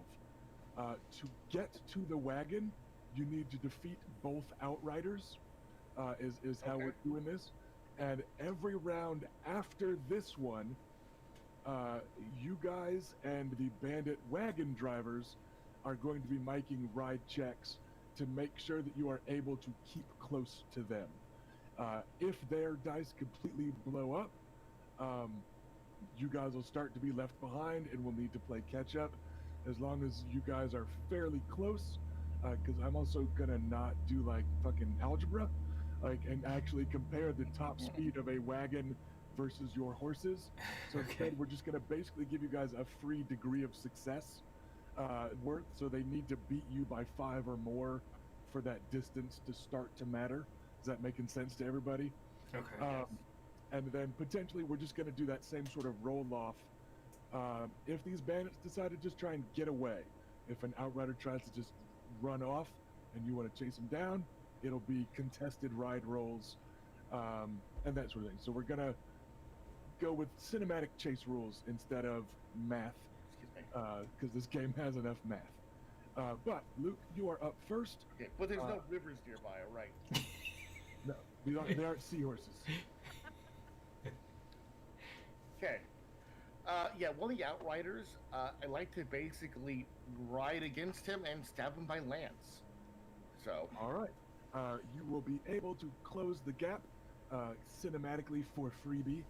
To get to the wagon, you need to defeat both outriders, is how we're doing this. And every round after this one, you guys and the bandit wagon drivers are going to be making ride checks to make sure that you are able to keep close to them. If their dice completely blow up, you guys will start to be left behind and will need to play catch up. As long as you guys are fairly close, because I'm also gonna not do like fucking algebra, and actually compare the top speed of a wagon versus your horses. So instead, we're just gonna basically give you guys a free degree of success worth. So they need to beat you by 5 or more for that distance to start to matter. Is that making sense to everybody? Okay. Yes. And then potentially we're just going to do that same sort of roll off. If these bandits decide to just try and get away, if an outrider tries to just run off and you want to chase them down, it'll be contested ride rolls and that sort of thing. So we're going to go with cinematic chase rules instead of math, because this game has enough math. But Luke, you are up first. Okay, but there's no rivers nearby, right? No, they aren't seahorses. Okay. Yeah, one of the outriders, I like to basically ride against him and stab him by lance. So. All right. You will be able to close the gap cinematically for freebie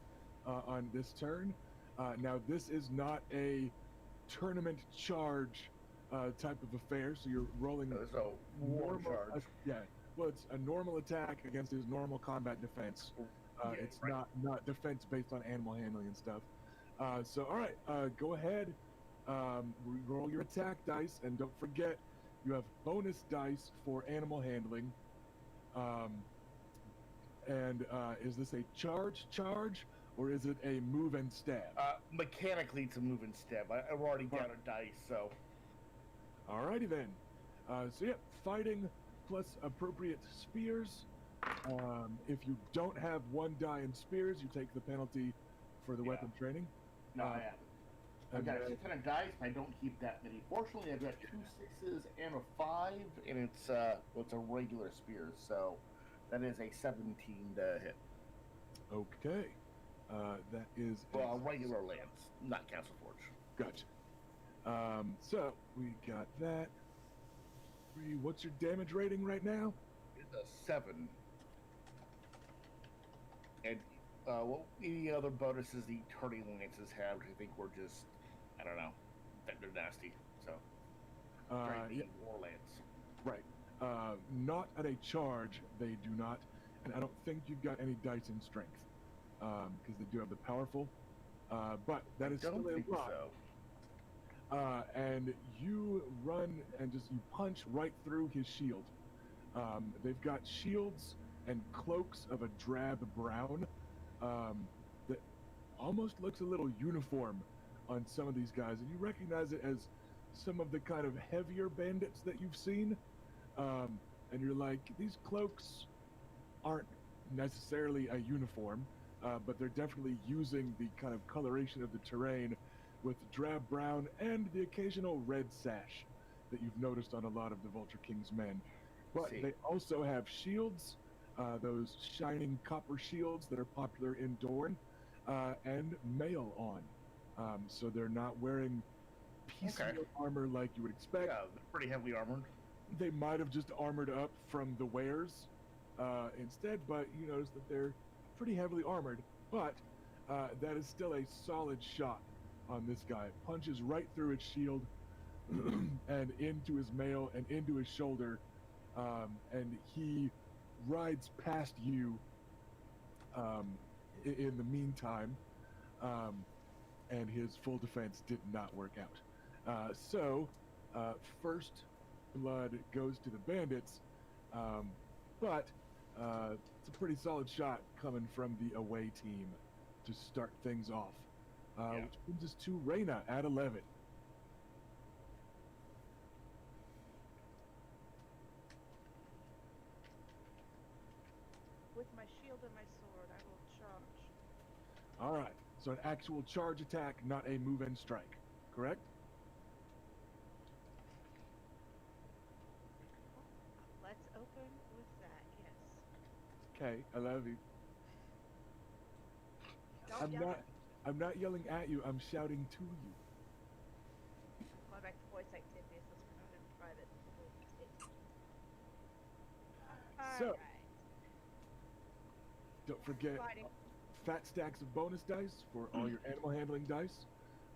on this turn. Now, this is not a tournament charge type of affair, so you're rolling There's no war charge. Yeah. Well, it's a normal attack against his normal combat defense. It's right. not defense based on animal handling and stuff. So, all right, go ahead, roll your attack dice, and don't forget you have bonus dice for animal handling. Is this a charge, or is it a move and stab? Mechanically, it's a move and stab. I've already got a dice, so. Alrighty then. So yeah, fighting plus appropriate spears. If you don't have 1 die in spears, you take the penalty for the weapon training. No, I haven't. I've got a shit ton of dice, but I don't keep that many. Fortunately, I've got 2 6s and a 5, and it's a regular spear, so that is a 17 to hit. Okay. That is a regular lance, not Castle Forge. Gotcha. So we got that. What's your damage rating right now? It's a 7. And any other bonuses the turning lances have, I think we're just, I don't know, they're nasty. So, Yeah. war lance. Right. Not at a charge, they do not. And I don't think you've got any dice in strength, because they do have the powerful. But that is still a lot. So. And you run and you punch right through his shield. They've got shields and cloaks of a drab brown that almost looks a little uniform on some of these guys, and you recognize it as some of the kind of heavier bandits that you've seen. And you're like, these cloaks aren't necessarily a uniform, but they're definitely using the kind of coloration of the terrain with drab brown and the occasional red sash that you've noticed on a lot of the Vulture King's men. But See. they also have shields, those shining copper shields that are popular in Dorne, and mail on. So they're not wearing piecemeal armor like you would expect. Yeah, they're pretty heavily armored. They might have just armored up from the wares instead, but you notice that they're pretty heavily armored. But that is still a solid shot on this guy. Punches right through his shield and into his mail and into his shoulder, and he rides past you in the meantime, and his full defense did not work out. So first blood goes to the bandits, but it's a pretty solid shot coming from the away team to start things off, which brings us to Reyna at 11. With my shield and my sword, I will charge. All right, so an actual charge attack, not a move and strike, correct? Let's open with that, yes. Okay, I love you. Don't yell at me. I'm not yelling at you. I'm shouting to you. Going back to voice activity, since we're not in private. So- Alright. Don't forget Fighting. fat stacks of bonus dice for all your animal handling dice,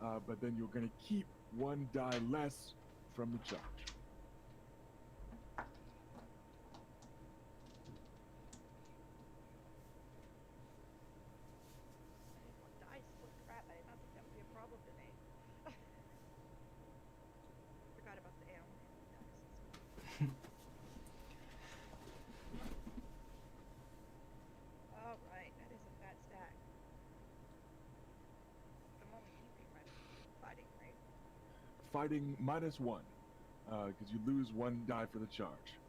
but then you're going to keep one die less from the charge. Dice? What crap? I did not think that would be a problem today. Forgot about the animal handling dice. Alright, that is a fat stack. I'm only keeping my fighting, right? Fighting -1, because you lose one die for the charge.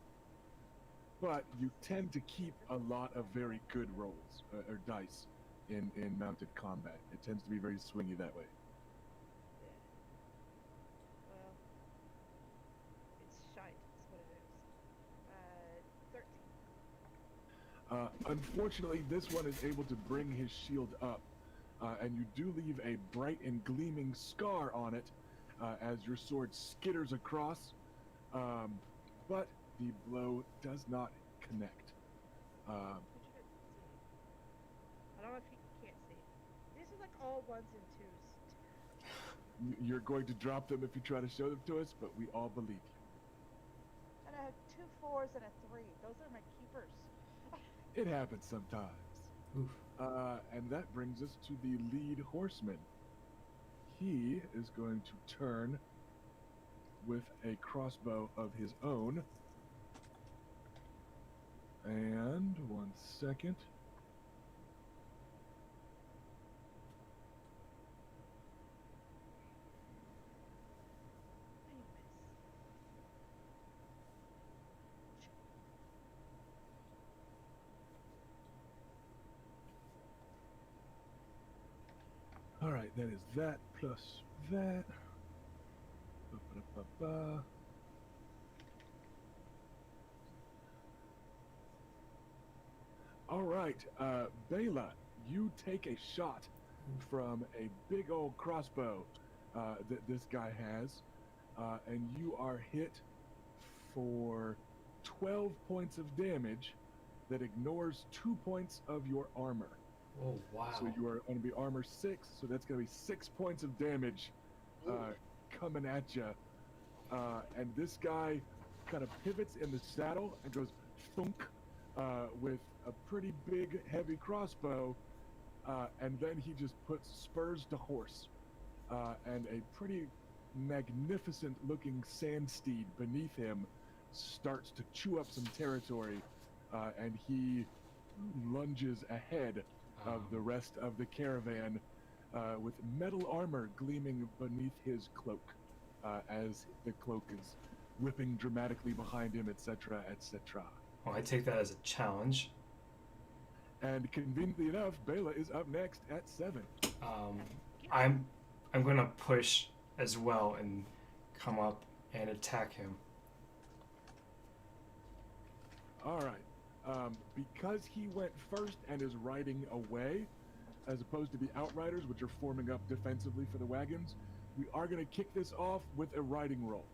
But you tend to keep a lot of very good rolls, or dice, in mounted combat. It tends to be very swingy that way. Yeah. Well, it's shite, that's what it is. 13. Unfortunately, this one is able to bring his shield up, and you do leave a bright and gleaming scar on it as your sword skitters across, but the blow does not connect. Which you can see. I don't know if you can't see. These are like all ones and twos. You're going to drop them if you try to show them to us, but we all believe you. And I have 2 4s and a 3. Those are my keepers. It happens sometimes. Oof. And that brings us to the lead horseman. He is going to turn with a crossbow of his own. And 1 second. I miss. All right, that is that plus that. Ba-ba-da-ba-ba. All right, Bela, you take a shot from a big old crossbow that this guy has, and you are hit for 12 points of damage that ignores 2 points of your armor. Oh, wow. So you are going to be armor 6, so that's going to be 6 points of damage coming at you. And this guy kind of pivots in the saddle and goes thunk with a pretty big, heavy crossbow, and then he just puts spurs to horse, and a pretty magnificent-looking sand steed beneath him starts to chew up some territory, and he lunges ahead of the rest of the caravan with metal armor gleaming beneath his cloak as the cloak is whipping dramatically behind him, etc., etc. Well, I take that as a challenge. And conveniently enough, Bela is up next at 7. I'm gonna push as well and come up and attack him. All right. Because he went first and is riding away, as opposed to the Outriders, which are forming up defensively for the wagons, we are going to kick this off with a riding roll.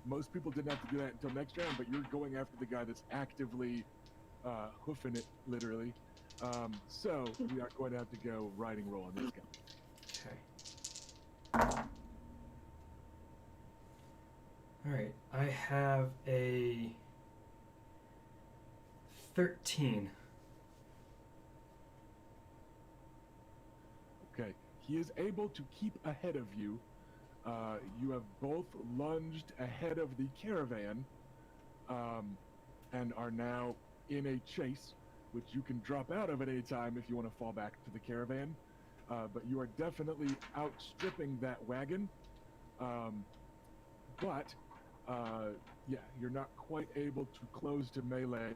Most people didn't have to do that until next round, but you're going after the guy that's actively hoofing it, literally. So we are going to have to go riding roll on this guy. Okay. All right. I have a 13. Okay. He is able to keep ahead of you. You have both lunged ahead of the caravan and are now in a chase, which you can drop out of at any time if you want to fall back to the caravan. But you are definitely outstripping that wagon. Yeah, you're not quite able to close to melee.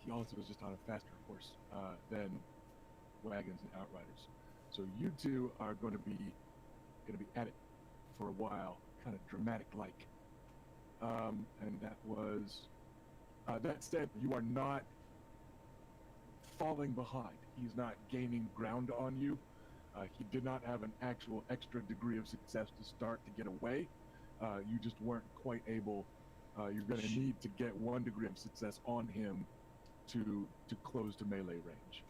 He also is just on a faster horse than wagons and outriders. So you two are going to be at it for a while, kind of dramatic like. And that was that said, you are not falling behind. He's not gaining ground on you. He did not have an actual extra degree of success to start to get away. You just weren't quite able. You're going to need to get 1 degree of success on him to close to melee range.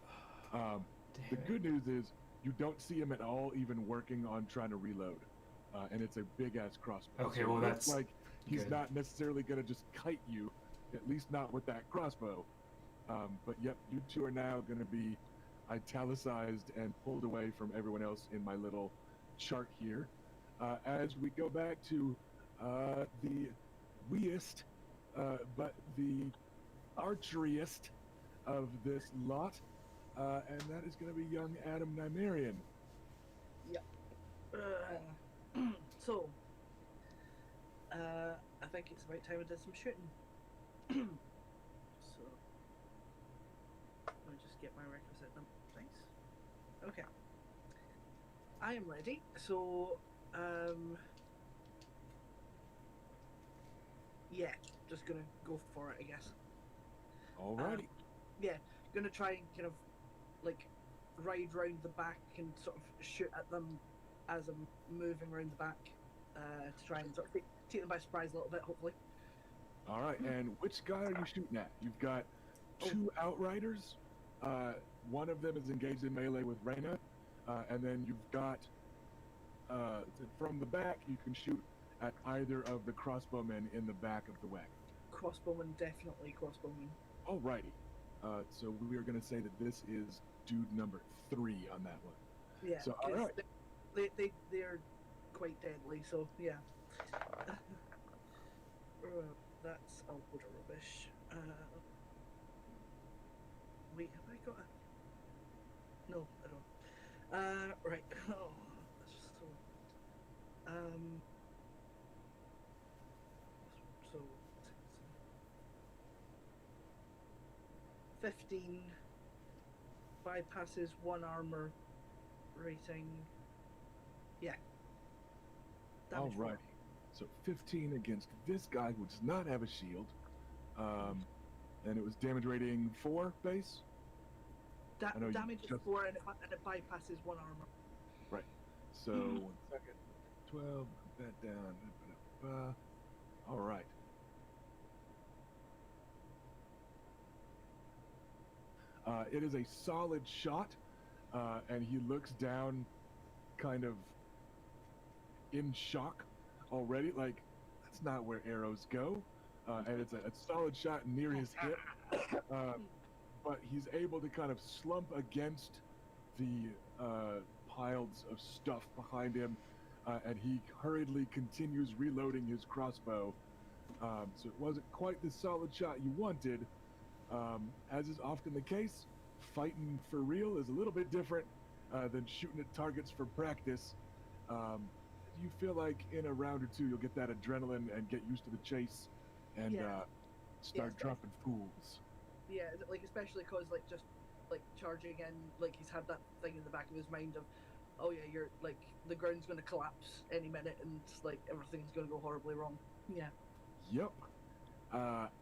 The good news is you don't see him at all even working on trying to reload. And it's a big ass crossbow. Okay, so well, it looks that's like he's good. not necessarily going to just kite you, at least not with that crossbow. But yep, you two are now going to be italicized and pulled away from everyone else in my little chart here. As we go back to the weest, but the archeriest of this lot, and that is going to be young Adam Nymerian. So, I think it's about time I did some shooting. So, let me just get my requisite things. Okay. I am ready. So, yeah, just gonna go for it, I guess. Alrighty. Yeah, gonna try and kind of like ride round the back and sort of shoot at them as I'm moving around the back to try and sort of take them by surprise a little bit, hopefully. All right, and which guy are you shooting at? You've got 2 outriders. One of them is engaged in melee with Reyna, and then you've got from the back you can shoot at either of the crossbowmen in the back of the wagon. Crossbowman, definitely crossbowman. Alrighty. So we are going to say that this is dude number 3 on that one. Yeah. So all right. They're quite deadly. So yeah. That's a load of rubbish. Wait, have I got a? No, I don't. Right. Oh, so. So. 15 bypasses 1 armor rating. Yeah. Damage Alrighty. So 15 against this guy who does not have a shield. And it was damage rating 4 base? I know you damage is just- 4 and it bypasses 1 armor. Right. So 1 second. 12. Put that down. All right. It is a solid shot, and he looks down kind of in shock already, like, that's not where arrows go. And it's a solid shot near his hip, but he's able to kind of slump against the piles of stuff behind him, and he hurriedly continues reloading his crossbow. So it wasn't quite the solid shot you wanted. As is often the case, fighting for real is a little bit different than shooting at targets for practice. You feel like in a round or 2 you'll get that adrenaline and get used to the chase and start dropping fools. Yeah, like especially because like just like charging in, like he's had that thing in the back of his mind of, oh yeah, you're like the ground's going to collapse any minute and like everything's going to go horribly wrong. Yeah. Yep.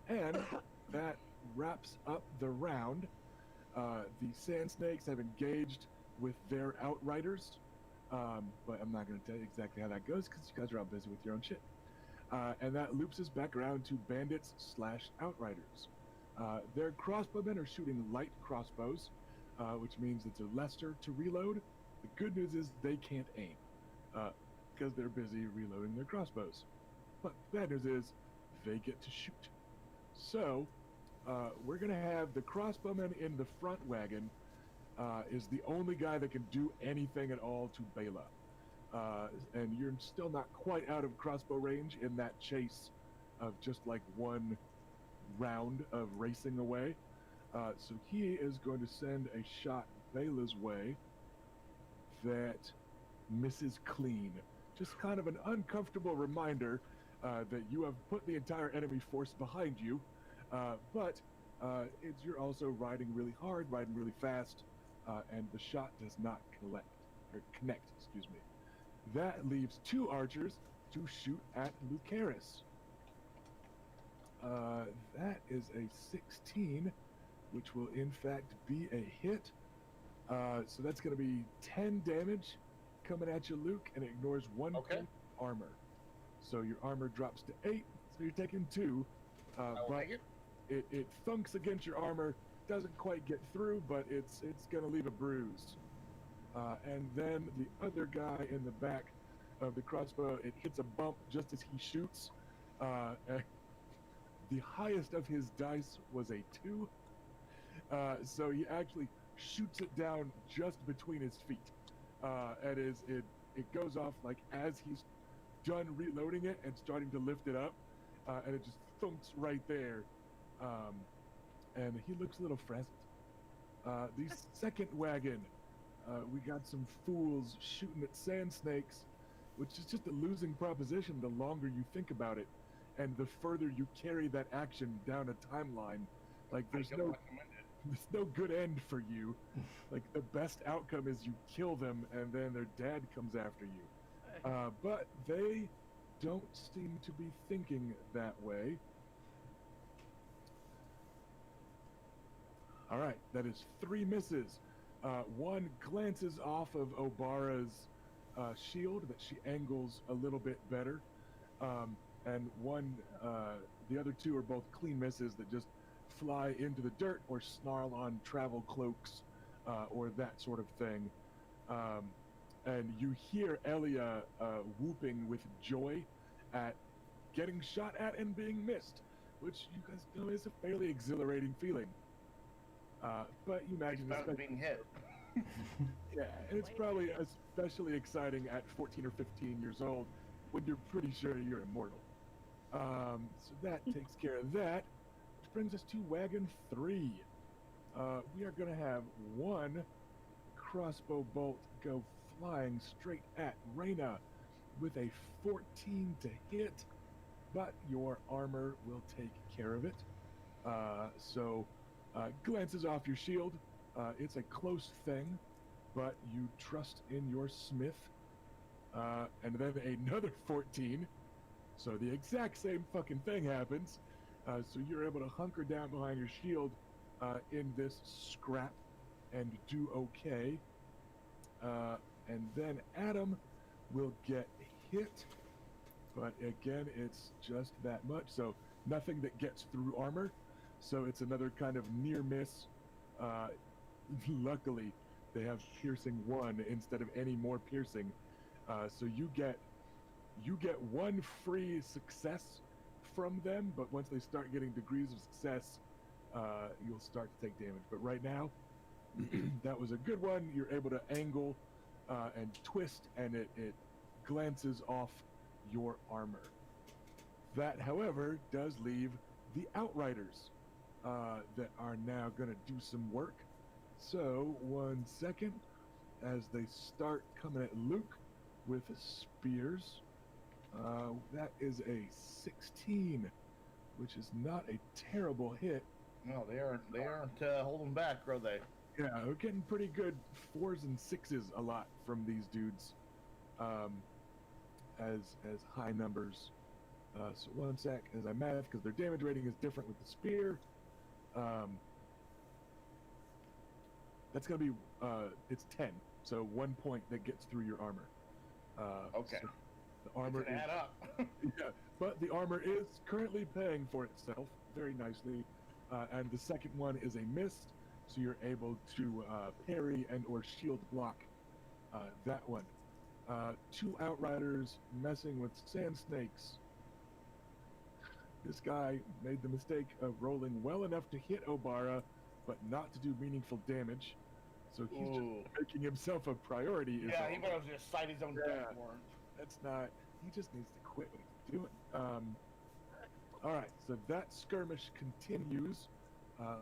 And that wraps up the round. The Sand Snakes have engaged with their Outriders, but I'm not going to tell you exactly how that goes because you guys are all busy with your own shit. And that loops us back around to Bandits / Outriders. Their crossbowmen are shooting light crossbows, which means it's a lesser to reload. The good news is they can't aim because they're busy reloading their crossbows. But the bad news is they get to shoot. So we're going to have the crossbowman in the front wagon is the only guy that can do anything at all to Bela. And you're still not quite out of crossbow range in that chase of just like one round of racing away. So he is going to send a shot Bela's way that misses clean. Just kind of an uncomfortable reminder that you have put the entire enemy force behind you, but you're also riding really hard, riding really fast, and the shot does not connect, excuse me. That leaves 2 archers to shoot at Lucaris. That is a 16, which will in fact be a hit. So that's going to be 10 damage coming at you, Luke, and it ignores 1 point armor. So your armor drops to 8, so you're taking 2. But it thunks against your armor, doesn't quite get through, but it's going to leave a bruise. And then the other guy in the back of the crossbow, it hits a bump just as he shoots. And the highest of his dice was a 2. So he actually shoots it down just between his feet. And it goes off like as he's done reloading it and starting to lift it up. And it just thunks right there. And he looks a little frazzled. The second wagon, we got some fools shooting at sand snakes, which is just a losing proposition the longer you think about it. And the further you carry that action down a timeline, like there's no good end for you. Like the best outcome is you kill them and then their dad comes after you. But they don't seem to be thinking that way. All right, that is 3 misses. 1 glances off of Obara's shield that she angles a little bit better. And the other 2 are both clean misses that just fly into the dirt or snarl on travel cloaks or that sort of thing. And you hear Elia whooping with joy at getting shot at and being missed, which you guys know is a fairly exhilarating feeling. But you imagine it's being hit. Yeah, and it's probably especially exciting at 14 or 15 years old when you're pretty sure you're immortal. So that takes care of that, which brings us to wagon 3. We are going to have 1 crossbow bolt go flying straight at Reyna with a 14 to hit, but your armor will take care of it. Glances off your shield. It's a close thing, but you trust in your smith. And then another 14. So the exact same fucking thing happens. So you're able to hunker down behind your shield in this scrap and do okay. And then Adam will get hit. But again, it's just that much. So nothing that gets through armor. So it's another kind of near miss. Luckily, they have piercing 1 instead of any more piercing. So you get 1 free success from them, but once they start getting degrees of success, you'll start to take damage. But right now, that was a good one. You're able to angle and twist, and it glances off your armor. That, however, does leave the Outriders that are now going to do some work. So, 1 second, as they start coming at Luke with spears. That is a 16, which is not a terrible hit. No, they aren't holding back, are they? Yeah, we're getting pretty good 4s and 6s a lot from these dudes, as high numbers. So one sec as I math, because their damage rating is different with the spear. That's gonna be it's 10, so 1 point that gets through your armor. Okay. So the armor It's gonna is, add up. yeah, but the armor is currently paying for itself very nicely, and the second one is a miss, so you're able to parry and or shield block that one. 2 outriders messing with sand snakes. This guy made the mistake of rolling well enough to hit Obara, but not to do meaningful damage. So he's just Ooh. making himself a priority. Is Yeah, all. he better just cite his own Yeah. death warrant. That's not. He just needs to quit what he's doing. All right, so that skirmish continues,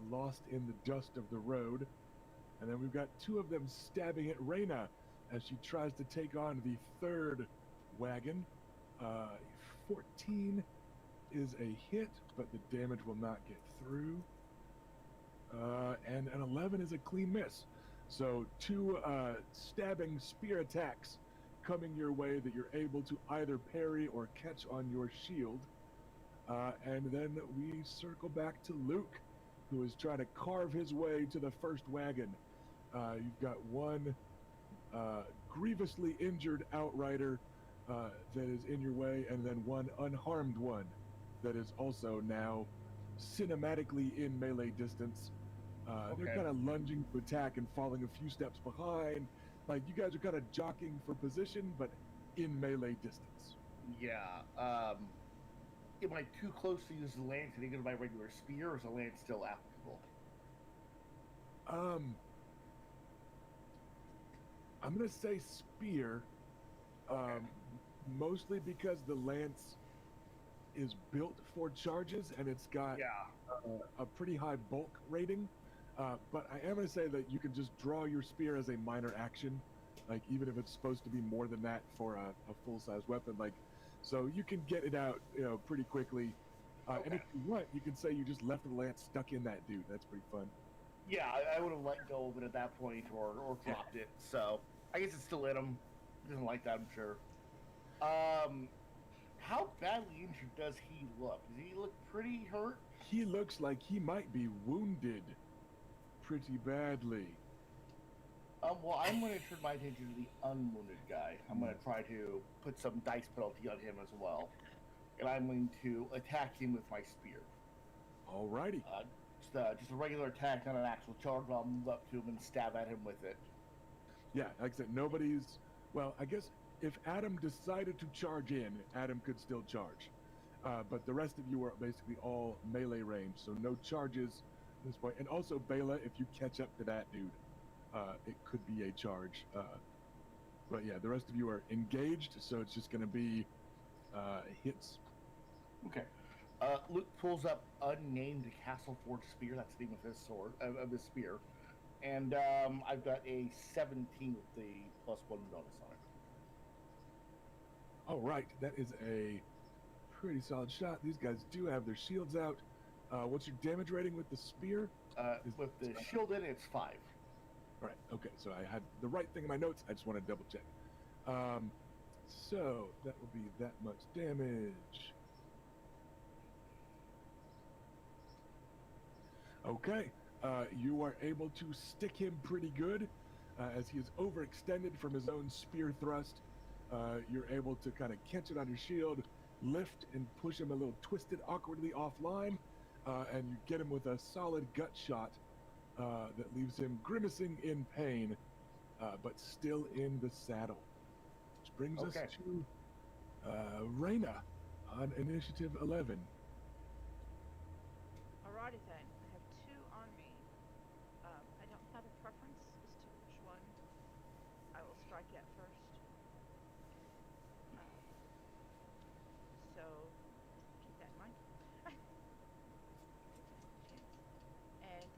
lost in the dust of the road, and then we've got 2 of them stabbing at Reyna as she tries to take on the 3rd wagon. 14 is a hit, but the damage will not get through. And an 11 is a clean miss. So 2 stabbing spear attacks coming your way that you're able to either parry or catch on your shield. And then we circle back to Luke, who is trying to carve his way to the 1st wagon. You've got 1 grievously injured outrider that is in your way, and then 1 unharmed one that is also now cinematically in melee distance. They're Okay. kind of lunging to attack and falling a few steps behind. Like, you guys are kind of jockeying for position, but in melee distance. Yeah. Am I too close to use the lance and even my regular spear, or is the lance still applicable? I'm gonna say spear, mostly because the lance is built for charges and it's got Yeah. a pretty high bulk rating. But I am gonna say that you can just draw your spear as a minor action, like even if it's supposed to be more than that for a full-size weapon. Like, so you can get it out, pretty quickly. And if you want, you can say you just left the lance stuck in that dude. That's pretty fun. Yeah, I would have let go of it at that point, or dropped it. So I guess it's still in him. Doesn't like that, I'm sure. How badly injured does he look? Does he look pretty hurt? He looks like he might be wounded pretty badly. Well, I'm going to turn my attention to the unwounded guy. I'm going to try to put some dice penalty on him as well. And I'm going to attack him with my spear. Alrighty. Just a regular attack, not an actual charge. I'll move up to him and stab at him with it. Yeah, like I said, nobody's... Well, I guess if Adam decided to charge in, Adam could still charge. But the rest of you are basically all melee range, so no charges at this point. And also, Bela, if you catch up to that dude, it could be a charge. But yeah, the rest of you are engaged, so it's just going to be hits. Okay. Luke pulls up unnamed Castle Forge spear. That's the name of his sword, of his spear. And I've got a 17 with the +1 bonus on it. All right, that is a pretty solid shot. These guys do have their shields out. What's your damage rating with the spear? With the shield in, it's 5. Right, okay, so I had the right thing in my notes. I just want to double check. So that will be that much damage. Okay, you are able to stick him pretty good as he is overextended from his own spear thrust. You're able to kind of catch it on your shield, lift and push him a little twisted awkwardly offline, and you get him with a solid gut shot that leaves him grimacing in pain, but still in the saddle. Which brings us to Reyna on initiative 11. Alrighty then, I have 2 on me. I don't have a preference as to which one I will strike at first. So keep that in mind. And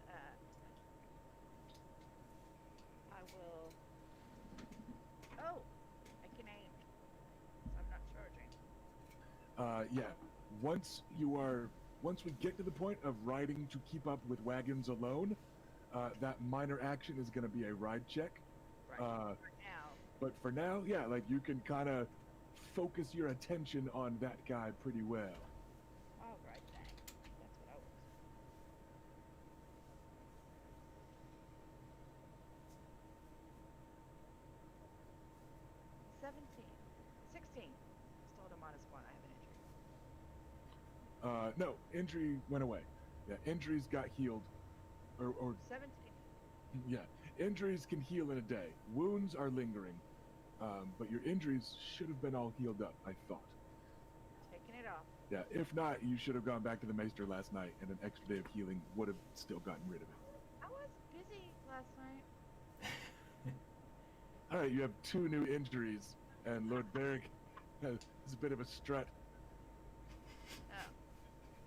I will. Oh, I can aim. I'm not charging. Yeah, once we get to the point of riding to keep up with wagons alone, that minor action is going to be a ride check. Right. For now. But for now, yeah, like you can kind of focus your attention on that guy pretty well. All right then. That's what I was. $17. $16. Still at a -1. I have an injury. No, injury went away. Yeah, injuries got healed. Or 17. yeah, injuries can heal in a day. Wounds are lingering. But your injuries should have been all healed up, I thought. Taking it off. Yeah, if not, you should have gone back to the Maester last night, and an extra day of healing would have still gotten rid of it. I was busy last night. All right, you have 2 new injuries, and Lord Beric has a bit of a strut. Oh.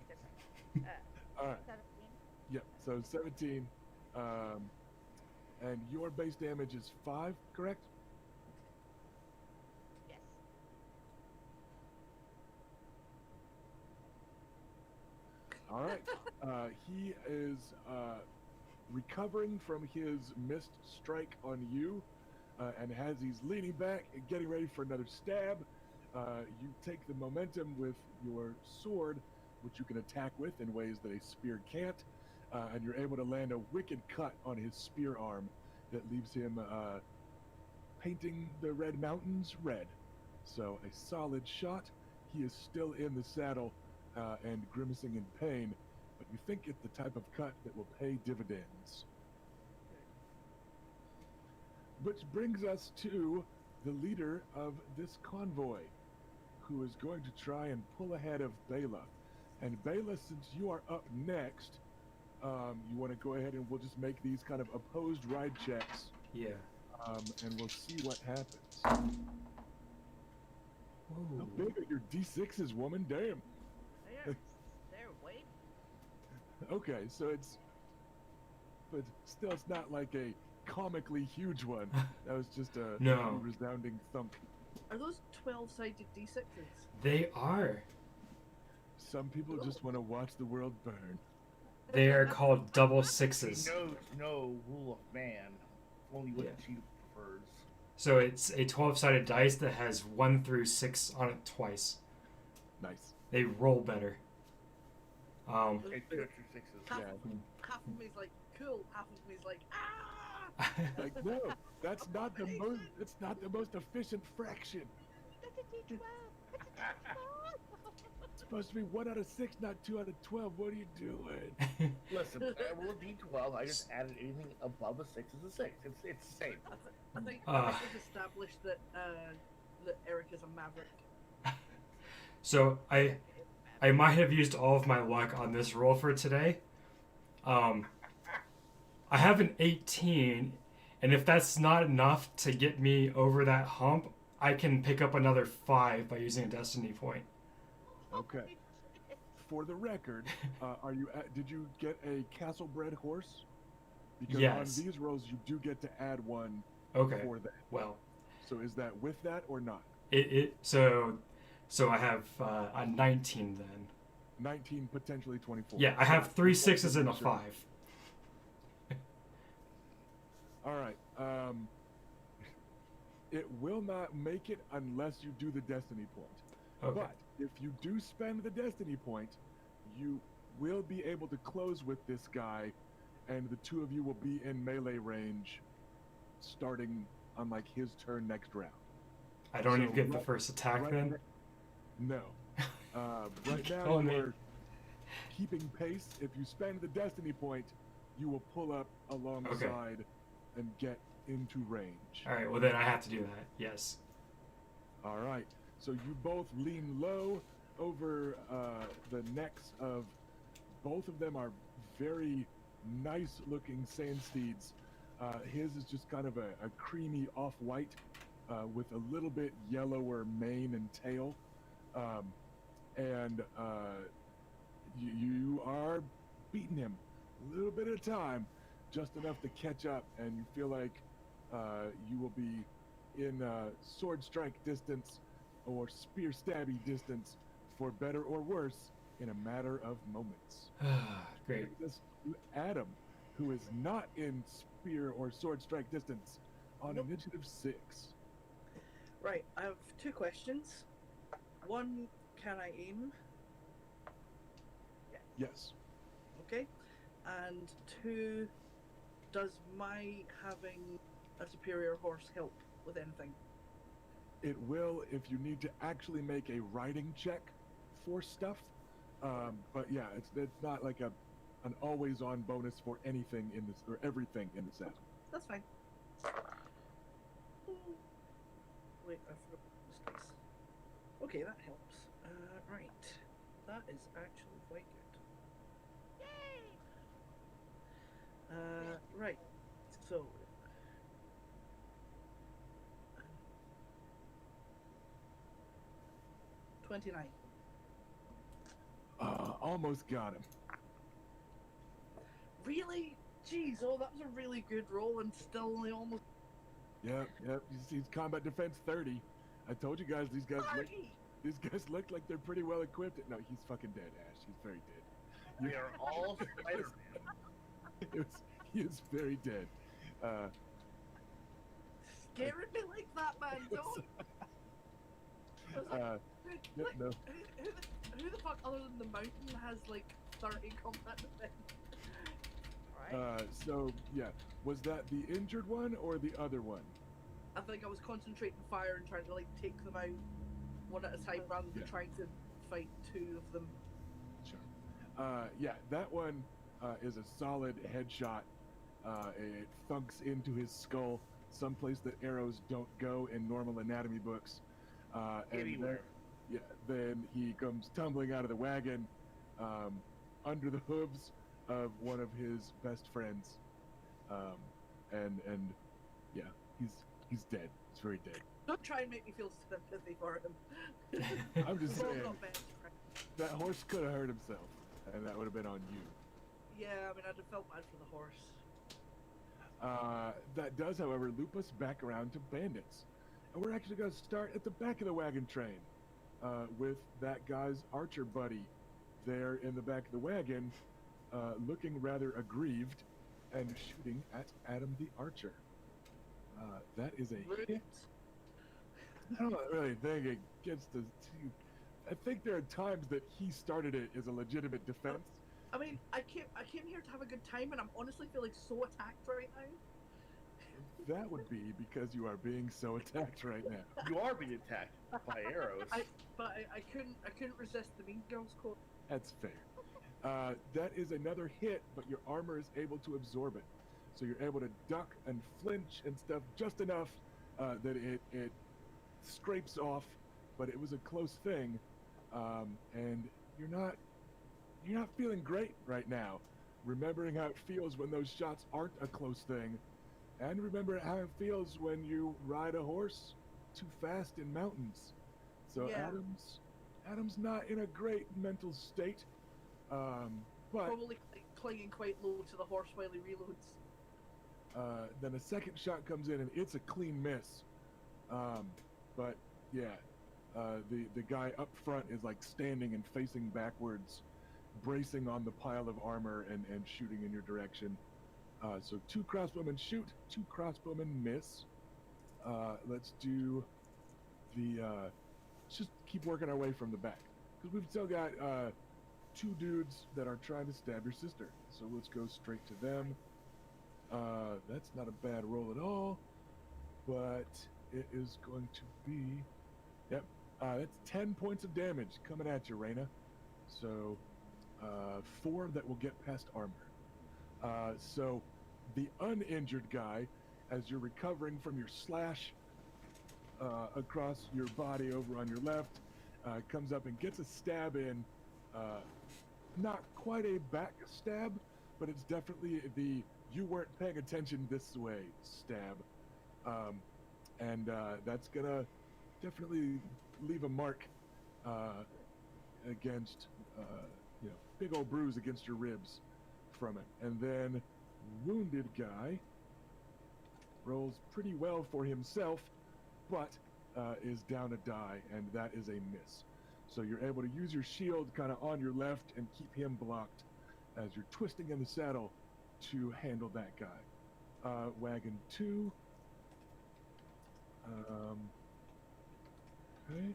Different. All right, 17. yep, so 17. And your base damage is 5, correct? Yes. All right. He is recovering from his missed strike on you, and as he's leaning back and getting ready for another stab, you take the momentum with your sword, which you can attack with in ways that a spear can't, and you're able to land a wicked cut on his spear arm that leaves him painting the Red Mountains red. So a solid shot. He is still in the saddle and grimacing in pain, but you think it's the type of cut that will pay dividends. Which brings us to the leader of this convoy, who is going to try and pull ahead of Bela. And Bela, since you are up next, you want to go ahead and we'll just make these kind of opposed ride checks, Yeah. and we'll see what happens. Ooh. How big are your D6s, woman? Damn. They're way. Okay, so it's, but still, it's not like a comically huge one. That was just a No. resounding thunk. Are those 12-sided D6s? They are. Some people just want to watch the world burn. They are called double He sixes. knows no rule of man, only what Yeah. she prefers. So it's a 12-sided dice that has 1 through 6 on it twice. Nice. They roll better. It's 2 extra 6s. Half, Yeah. half of me's like, cool, half of me's like, ah! Like, no, that's not the most. It's not the most efficient fraction. That's a D12. That's a D12. It's supposed to be 1 out of 6, not 2 out of 12. What are you doing? Listen, I roll a D12. I just added anything above a 6 is a 6. It's the same. I think Ah. we've established that that Eric is a maverick. So I might have used all of my luck on this roll for today. I have an 18, and if that's not enough to get me over that hump, I can pick up another 5 by using a destiny point. Okay. For the record, did you get a castle-bred horse? Because Yes. on these rolls, you do get to add one Okay. for that. Well, So is that with that or not? so I have a 19 then. 19, potentially 24. Yeah, I have 3 Just wanted 6s to and a make sure. 5. All right. It will not make it unless you do the destiny point. Okay. But if you do spend the destiny point, you will be able to close with this guy, and the two of you will be in melee range starting on like his turn next round. I don't So even get the right- first attack right then. No. Right now Killing me. you're keeping pace. If you spend the destiny point, you will pull up alongside and get into range. All right. Well, then I have to do that. Yes. All right. So you both lean low over the necks of both of them are very nice looking sand steeds. His is just kind of a creamy off-white with a little bit yellower mane and tail. And you are beating him a little bit at a time, just enough to catch up, and you feel like you will be in sword strike distance or spear stabby distance, for better or worse, in a matter of moments. Great. This Adam, who is not in spear or sword strike distance on Nope. initiative 6. Right, I have 2 questions. One, can I aim? Yes. Okay. And 2, does my having a superior horse help with anything? It will if you need to actually make a riding check for stuff. But yeah, it's not like an always on bonus for anything in this or everything in the set. That's fine. Wait, I forgot this dice. Okay, that helps. Right. That is actually quite good. Yay! Right. So. 29. Almost got him. Really? Jeez, oh, that was a really good roll and still only almost Yep. He's combat defense 30. I told you guys these guys look 30! look like they're pretty well equipped. No, he's fucking dead, Ash. He's very dead. We are all Spider-Man. He is very dead. Scaring me like that, man, don't! I was like, No, wait, no. who the fuck other than the mountain has like 30 combat defense? Right. So yeah, was that the injured one or the other one? I think I was concentrating fire and trying to like take them out one at a time rather than Yeah. trying to fight 2 of them. Sure. Yeah, that one is a solid headshot. It thunks into his skull, someplace that arrows don't go in normal anatomy books. And Anywhere. then he comes tumbling out of the wagon, under the hooves of one of his best friends, and yeah, he's dead. He's very dead. Don't try and make me feel sympathy for him. I'm just We've all saying. got best friends. That horse could have hurt himself, and that would have been on you. Yeah, I mean, I'd have felt bad for the horse. That does, however, loop us back around to bandits. And we're actually going to start at the back of the wagon train, with that guy's archer buddy there in the back of the wagon, looking rather aggrieved and shooting at Adam the archer. That is a hit. Rude. I don't really think it gets to... I think there are times that he started it as a legitimate defense. I mean, I came here to have a good time, and I'm honestly feeling so attacked right now. That would be because you are being so attacked right now. You are being attacked by arrows. But I couldn't resist the Mean Girls code. That's fair. That is another hit, but your armor is able to absorb it. So you're able to duck and flinch and stuff just enough that it scrapes off, but it was a close thing. And you're not feeling great right now. Remembering how it feels when those shots aren't a close thing. And remember how it feels when you ride a horse too fast in mountains. So Yeah. Adam's not in a great mental state. But Probably clinging quite low to the horse while he reloads. then a second shot comes in and it's a clean miss. But yeah, the guy up front is like standing and facing backwards, bracing on the pile of armor and shooting in your direction. So 2 crossbowmen shoot, 2 crossbowmen miss. Let's do the, let's just keep working our way from the back. Because we've still got 2 dudes that are trying to stab your sister. So let's go straight to them. That's not a bad roll at all. But it is going to be, yep, that's 10 points of damage coming at you, Reyna. So 4 that will get past armor. So the uninjured guy, as you're recovering from your slash across your body over on your left, comes up and gets a stab in. Not quite a back stab, but it's definitely the you weren't paying attention this way stab. And that's gonna definitely leave a mark against, big old bruise against your ribs from it. And then wounded guy rolls pretty well for himself, but is down a die, and that is a miss. So you're able to use your shield kind of on your left and keep him blocked as you're twisting in the saddle to handle that guy. Wagon 2. Okay.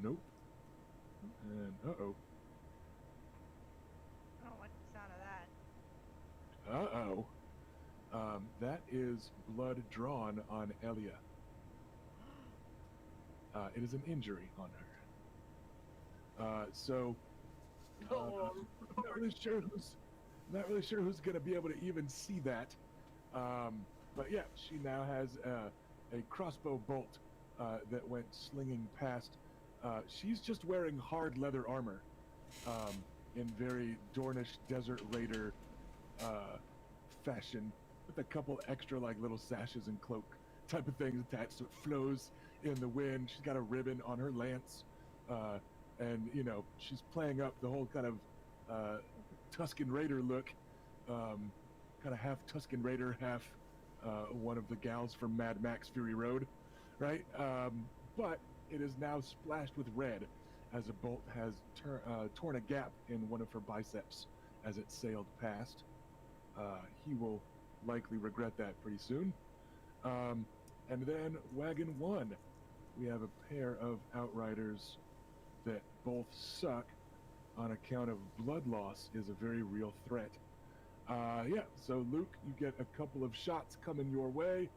Nope. And uh-oh. I don't like the sound of that. Uh-oh. That is blood drawn on Elia. It is an injury on her. So Oh, I'm not really sure who's gonna be able to even see that. But yeah, she now has a crossbow bolt that went slinging past. She's just wearing hard leather armor, in very Dornish Desert Raider fashion, with a couple extra like little sashes and cloak type of things attached, so it flows in the wind. She's got a ribbon on her lance, and you know she's playing up the whole kind of Tusken Raider look, kind of half Tusken Raider, half one of the gals from Mad Max Fury Road, right? But it is now splashed with red as a bolt has torn a gap in one of her biceps as it sailed past. He will likely regret that pretty soon. And then Wagon 1. We have a pair of outriders that both suck on account of blood loss is a very real threat. Yeah, so Luke, you get a couple of shots coming your way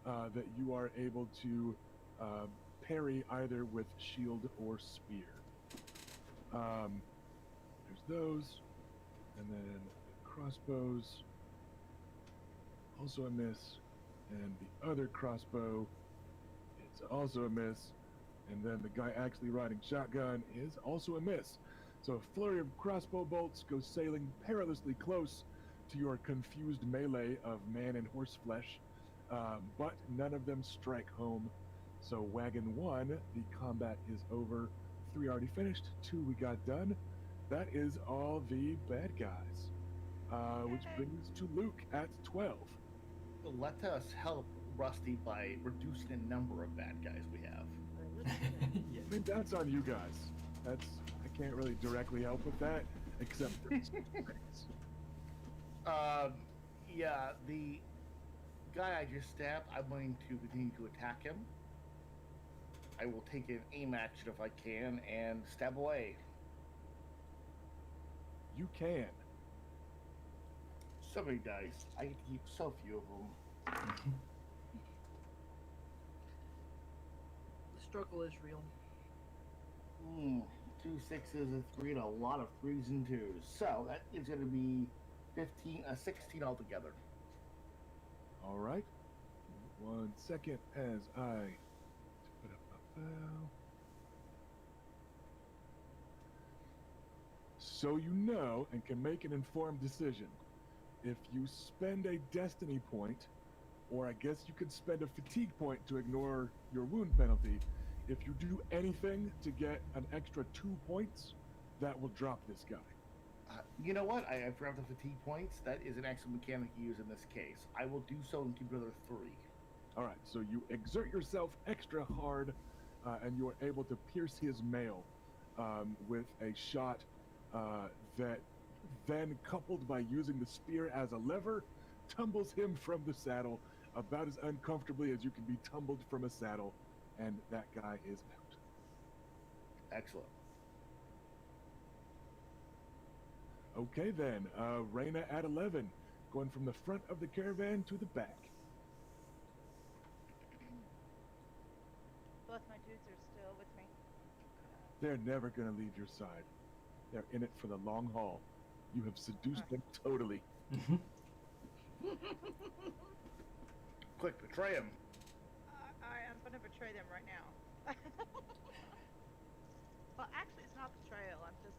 that you are able to parry either with shield or spear. There's those, and then the crossbows, also a miss, and the other crossbow, it's also a miss, and then the guy actually riding shotgun is also a miss. So a flurry of crossbow bolts go sailing perilously close to your confused melee of man and horse flesh, but none of them strike home. So Wagon 1, the combat is over. 3 already finished, 2 we got done. That is all the bad guys, which brings us to Luke at 12. Let us help Rusty by reducing the number of bad guys we have. Yeah. I mean, that's on you guys. I can't really directly help with that, except for Yeah, the guy I just stabbed, I'm going to continue to attack him. I will take an aim action if I can and stab away. You can. So many dice. I get to keep so few of them. the struggle is real. 2 6s, a 3, and a lot of 3s and 2s. So that is going to be 16 altogether. All right. 1 second as I put up my bow. So you know and can make an informed decision. If you spend a destiny point, or I guess you could spend a fatigue point to ignore your wound penalty, if you do anything to get an extra 2 points, that will drop this guy. You know what? I forgot the fatigue points. That is an extra mechanic you use in this case. I will do so and keep another 3. All right, so you exert yourself extra hard, and you are able to pierce his mail with a shot that then, coupled by using the spear as a lever, tumbles him from the saddle about as uncomfortably as you can be tumbled from a saddle, and that guy is out. Excellent. Okay then, Reyna at 11, going from the front of the caravan to the back. Both my dudes are still with me. They're never going to leave your side. They're in it for the long haul. You have seduced them totally. Quick, betray him. I'm going to betray them right now. Well, actually, it's not betrayal. I'm just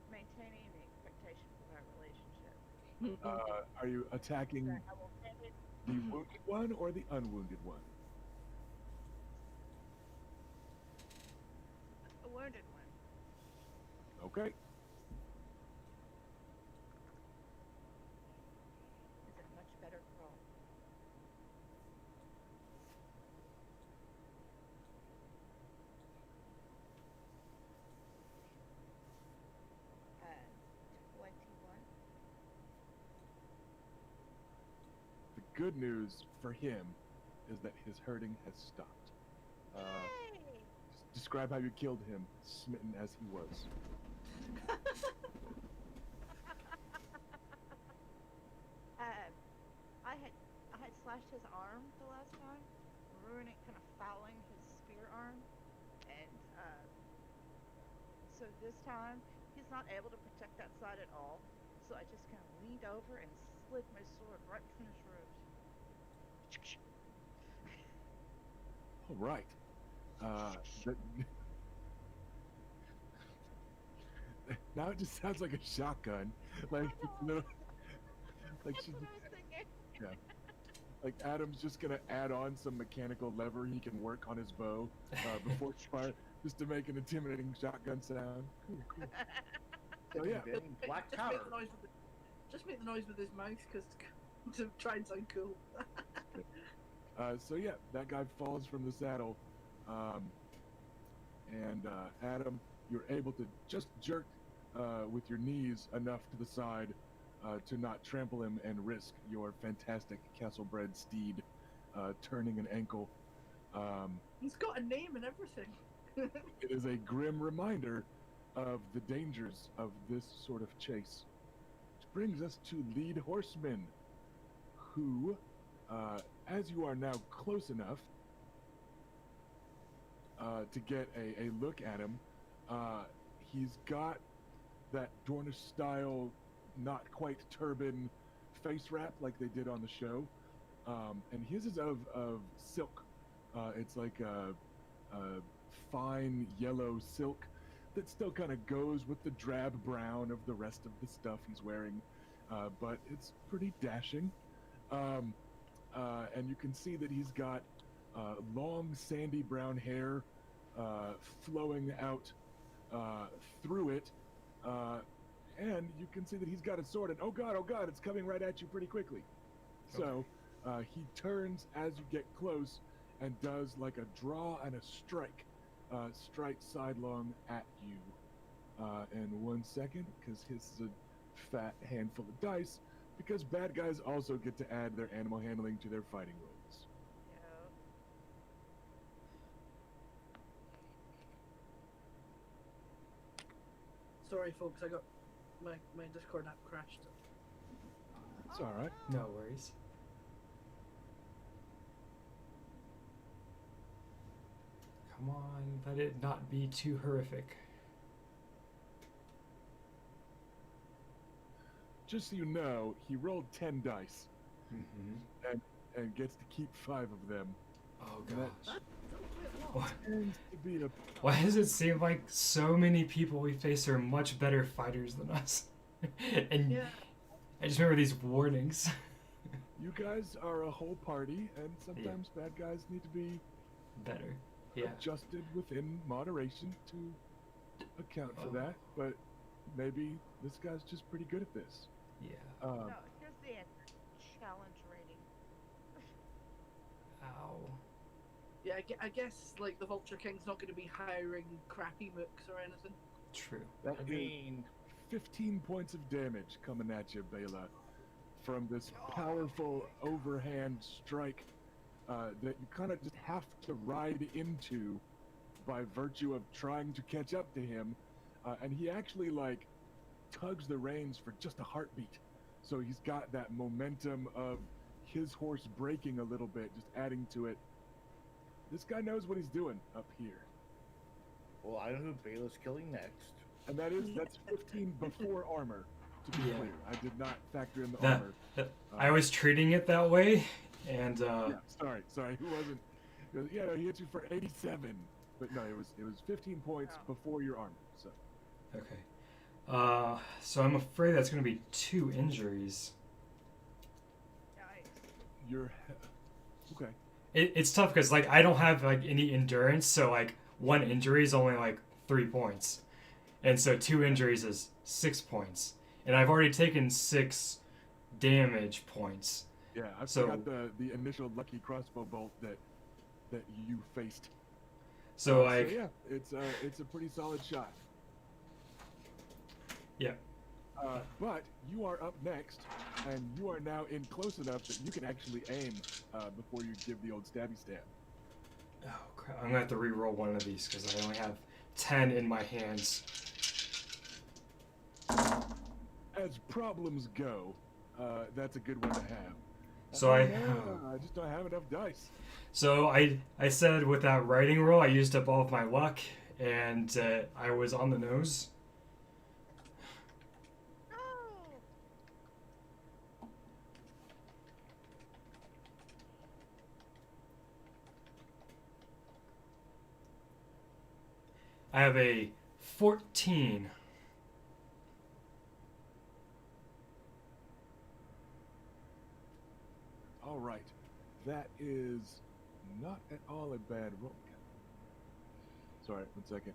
maintaining the expectations of our relationship. Are you attacking That I will end it. the wounded one or the unwounded one? A wounded one. Okay. Is it much better roll? Uh, 21. good news for him is that his hurting has stopped. Yay! Describe how you killed him, smitten as he was. I had slashed his arm the last time, ruining, kind of fouling his spear arm, and so this time he's not able to protect that side at all. So I just kind of leaned over and slid my sword right between his ribs. All right. That, now it just sounds like a shotgun. Like, like That's she, what I was thinking. yeah. Like Adam's just gonna add on some mechanical lever he can work on his bow before fire, just to make an intimidating shotgun sound. Cool. So yeah, Black Just powder. make the noise with just make the noise with his mouth, because to try and sound cool. so yeah, that guy falls from the saddle, and Adam, you're able to just jerk with your knees enough to the side to not trample him and risk your fantastic castle-bred steed turning an ankle. He's got a name and everything. It is a grim reminder of the dangers of this sort of chase. Which brings us to Lead Horseman, who, as you are now close enough to get a look at him, he's got that Dornish-style, not quite turban face wrap like they did on the show, and his is of silk. It's like a fine yellow silk that still kind of goes with the drab brown of the rest of the stuff he's wearing, but it's pretty dashing. And you can see that he's got long sandy brown hair flowing out through it, and you can see that he's got a sword, and oh god, it's coming right at you pretty quickly. So he turns as you get close and does like a draw and a strike, strike sidelong at you. And 1 second, because his is a fat handful of dice, because bad guys also get to add their animal handling to their fighting rolls. Yeah. Sorry, folks, I got my Discord app crashed. It's all right. No worries. Come on, let it not be too horrific. Just so you know, he rolled 10 dice Mm-hmm. and gets to keep 5 of them. Oh That- gosh. What? Tends to be a Why does it seem like so many people we face are much better fighters than us? And Yeah. I just remember these warnings. you guys are a whole party, and sometimes bad guys need to be Better. Yeah. adjusted within moderation to account for Oh. that. But maybe this guy's just pretty good at this. Yeah. No, here's the answer. Challenge rating. Ow. Yeah, I guess like the Vulture King's not going to be hiring crappy mooks or anything. True. That I is mean, 15 points of damage coming at you, Bela, from this powerful overhand strike that you kind of just have to ride into by virtue of trying to catch up to him. And he actually like tugs the reins for just a heartbeat. So he's got that momentum of his horse breaking a little bit, just adding to it. This guy knows what he's doing up here. well, I know who Bela's killing next. And that's 15 before armor, to be Yeah. clear. I did not factor in the That- armor. I was treating it that way, and Yeah, sorry, who wasn't? Yeah, no, he hit you for 87, but no, it was 15 points Oh. before your armor. So okay. So I'm afraid that's going to be 2 injuries. Yikes. you're okay. It's tough because like I don't have like any endurance, so like 1 injury is only like 3 points, and so 2 injuries is 6 points, and I've already taken 6 damage points. Yeah, I So- forgot the initial lucky crossbow bolt that you faced. So Uh, like yeah, it's a pretty solid shot. Yeah. But you are up next, and you are now in close enough that you can actually aim before you give the old stabby stab. Oh crap! I'm gonna have to re-roll one of these because I only have 10 in my hands. As problems go, that's a good one to have. So I just don't have enough dice. So I said with that writing roll, I used up all of my luck, and I was on the nose. No. I have a 14. All right, that is not at all a bad roll. Sorry, 1 second.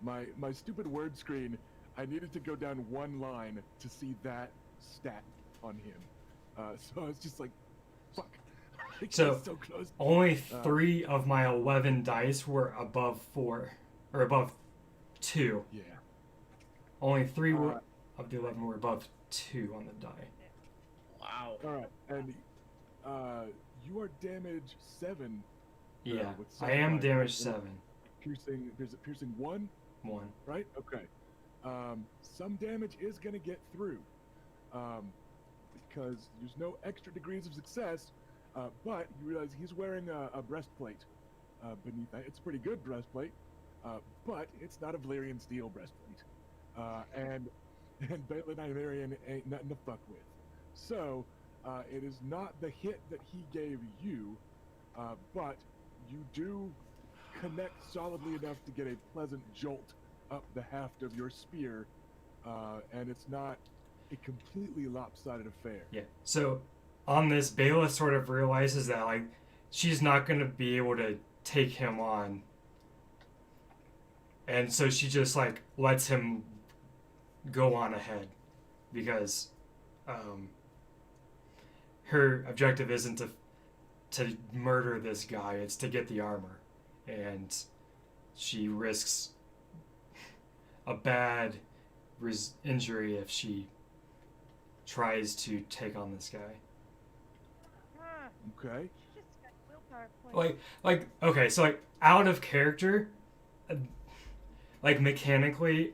my stupid word screen. I needed to go down one line to see that stat on him. So I was just like, fuck. So, so close. Only 3 of my 11 dice were above 4, or above 2. Yeah. Only 3 of the 11 were above 2 on the die. Wow. All right, and you are damage 7. Yeah, with I am sunlight. damage 7. Piercing 1, 1. right? Okay. Some damage is gonna get through, because there's no extra degrees of success. But you realize he's wearing a breastplate beneath that. It's a pretty good breastplate, but it's not a Valyrian steel breastplate. And Balin Ivarian ain't nothing to fuck with. So it is not the hit that he gave you, but you do connect solidly enough to get a pleasant jolt up the haft of your spear, and it's not a completely lopsided affair. Yeah. So on this, Bela sort of realizes that like she's not gonna be able to take him on, and so she just like lets him go on ahead because her objective isn't to murder this guy; it's to get the armor, and she risks a bad injury if she tries to take on this guy. Okay. She just got willpower points. Like okay, so like out of character, like mechanically,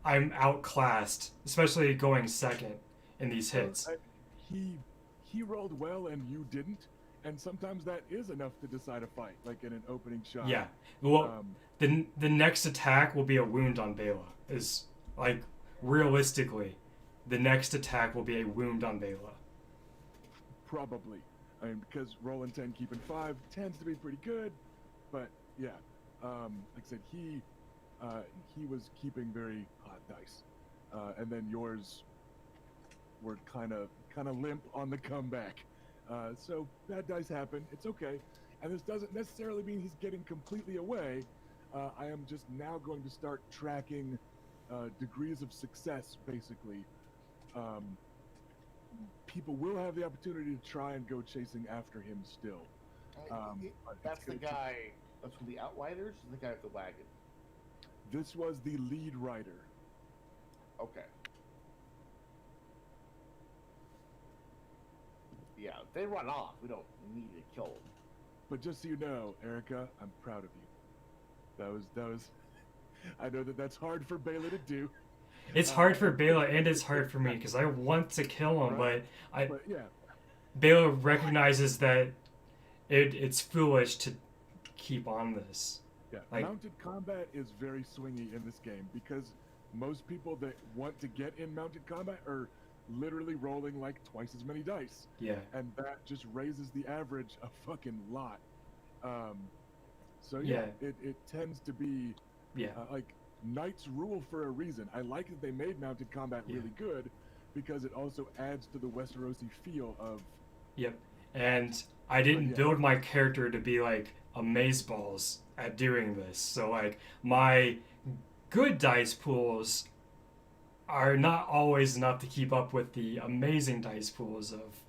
I'm outclassed, especially going second in these hits. He rolled well and you didn't, and sometimes that is enough to decide a fight, like in an opening shot. Yeah. Well, the next attack will be a wound on Bela. Is like realistically, the next attack will be a wound on Bela. Probably. I mean, because rolling 10, keeping 5 tends to be pretty good, but yeah. Like I said, he was keeping very hot dice, and then yours were kind of limp on the comeback. So bad dice happen. It's okay, and this doesn't necessarily mean he's getting completely away. I am just now going to start tracking degrees of success, basically. People will have the opportunity to try and go chasing after him still. That's the guy. That's from the Outriders. Or the guy with the wagon. This was the lead rider. Okay. Yeah, if they run off, we don't need to kill them. But just so you know, Erica, I'm proud of you. That was. I know that's hard for Bela to do. It's hard for Bela and it's hard for me because I want to kill him, Right. but yeah. Bela recognizes that it's foolish to keep on this. Yeah, Like- mounted combat is very swingy in this game because most people that want to get in mounted combat are literally rolling like twice as many dice, Yeah. and that just raises the average a fucking lot. So yeah, it tends to be Yeah. like knights rule for a reason. I like that they made mounted combat Yeah. really good because it also adds to the Westerosi feel of Yep. And I didn't yeah. build my character to be like amazeballs at doing this. So like my good dice pools are not always enough to keep up with the amazing dice pools of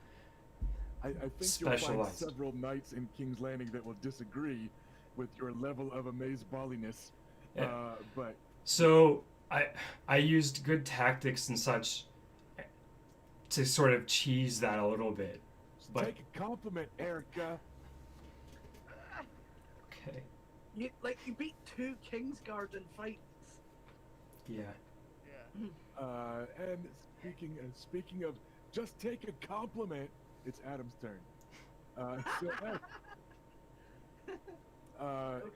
I think you'll find Specialized. several knights in King's Landing that will disagree with your level of amazeballiness. Yeah. But So I used good tactics and such to sort of cheese that a little bit. Just But take a compliment, Erica. okay, You beat 2 Kingsguard in fights. yeah. Yeah. And speaking of just take a compliment, it's Adam's turn.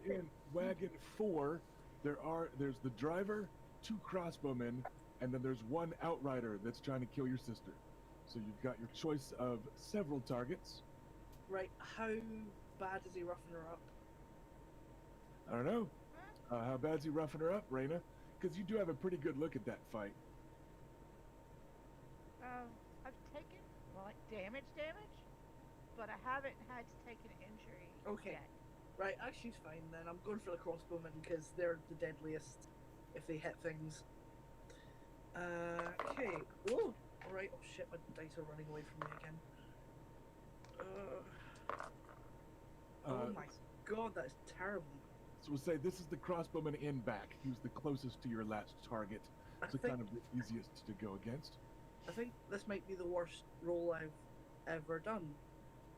In wagon 4, there's the driver, 2 crossbowmen, and then there's 1 outrider that's trying to kill your sister. So you've got your choice of several targets. Right, how bad is he roughing her up? I don't know. How bad's he roughing her up, Raina? Because you do have a pretty good look at that fight. I've taken damage, but I haven't had to take an injury. Okay. Yet. Right, she's fine then. I'm going for the crossbowmen because they're the deadliest if they hit things. Okay. Whoa! Alright, oh shit, my dice are running away from me again. Oh my god, that's terrible. So we'll say this is the crossbowman in back. He was the closest to your last target, so kind of the easiest to go against. I think this might be the worst roll I've ever done.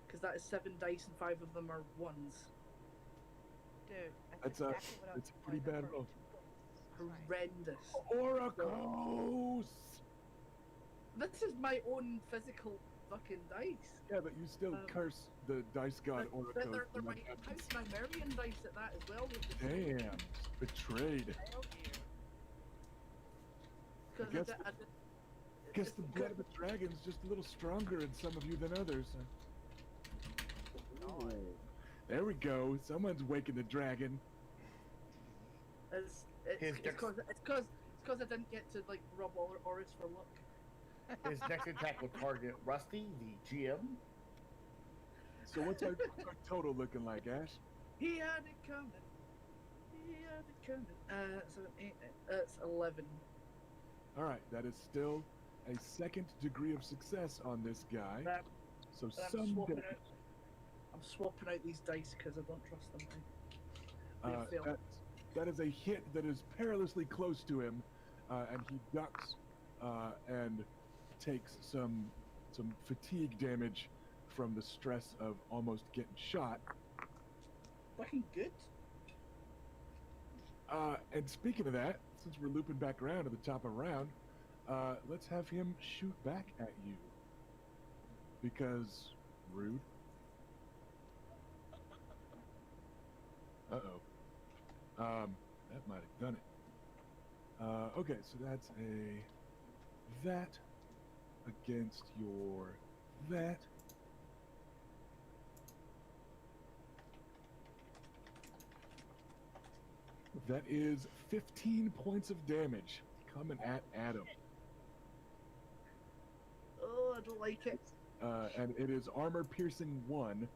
Because that is 7 dice and 5 of them are 1s. Dude, That's exactly what I was it's a pretty going bad for. roll. 2 points. It's fine. Oracles! This is my own physical fucking dice. Yeah, but you still curse the dice god But Oracles. they're my house Nymerian dice at that as well. Which is Damn, betrayed. Hell yeah. Because Guess Guess the blood of the dragon's just a little stronger in some of you than others. Oh. There we go. Someone's waking the dragon. It's His because I didn't get to like rub Oris for luck. His next attack will target Rusty, the GM. So what's our total looking like, Ash? He had it coming. He had it coming. So 8, it's 11. All right, that is still a 2nd degree of success on this guy. That, So I'm some swapping damage. I'm swapping out these dice because I don't trust them. They fail. That is a hit that is perilously close to him, and he ducks and takes some fatigue damage from the stress of almost getting shot. Fucking good. And speaking of that, since we're looping back around to the top of the round, let's have him shoot back at you. Because rude. Uh-oh. That might have done it. Okay, so that's that against your that. That is 15 points of damage coming at Adam. Oh, I don't like it. And it is armor piercing 1,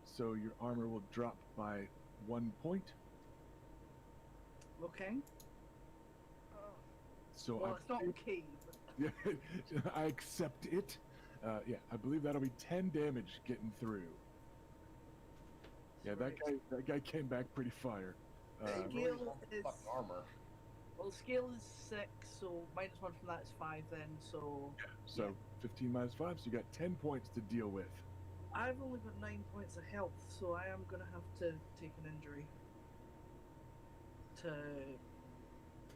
so your armor will drop by 1 point. Okay. Oh. So Well, it's not okay. But I accept it. Yeah, I believe that'll be 10 damage getting through. Yeah, that guy came back pretty fire. Scale is Fucking armor. well, scale is 6, so -1 from that is 5. Then, so So yeah. 15 minus 5, so you got 10 points to deal with. I've only got 9 points of health, so I am gonna have to take an injury.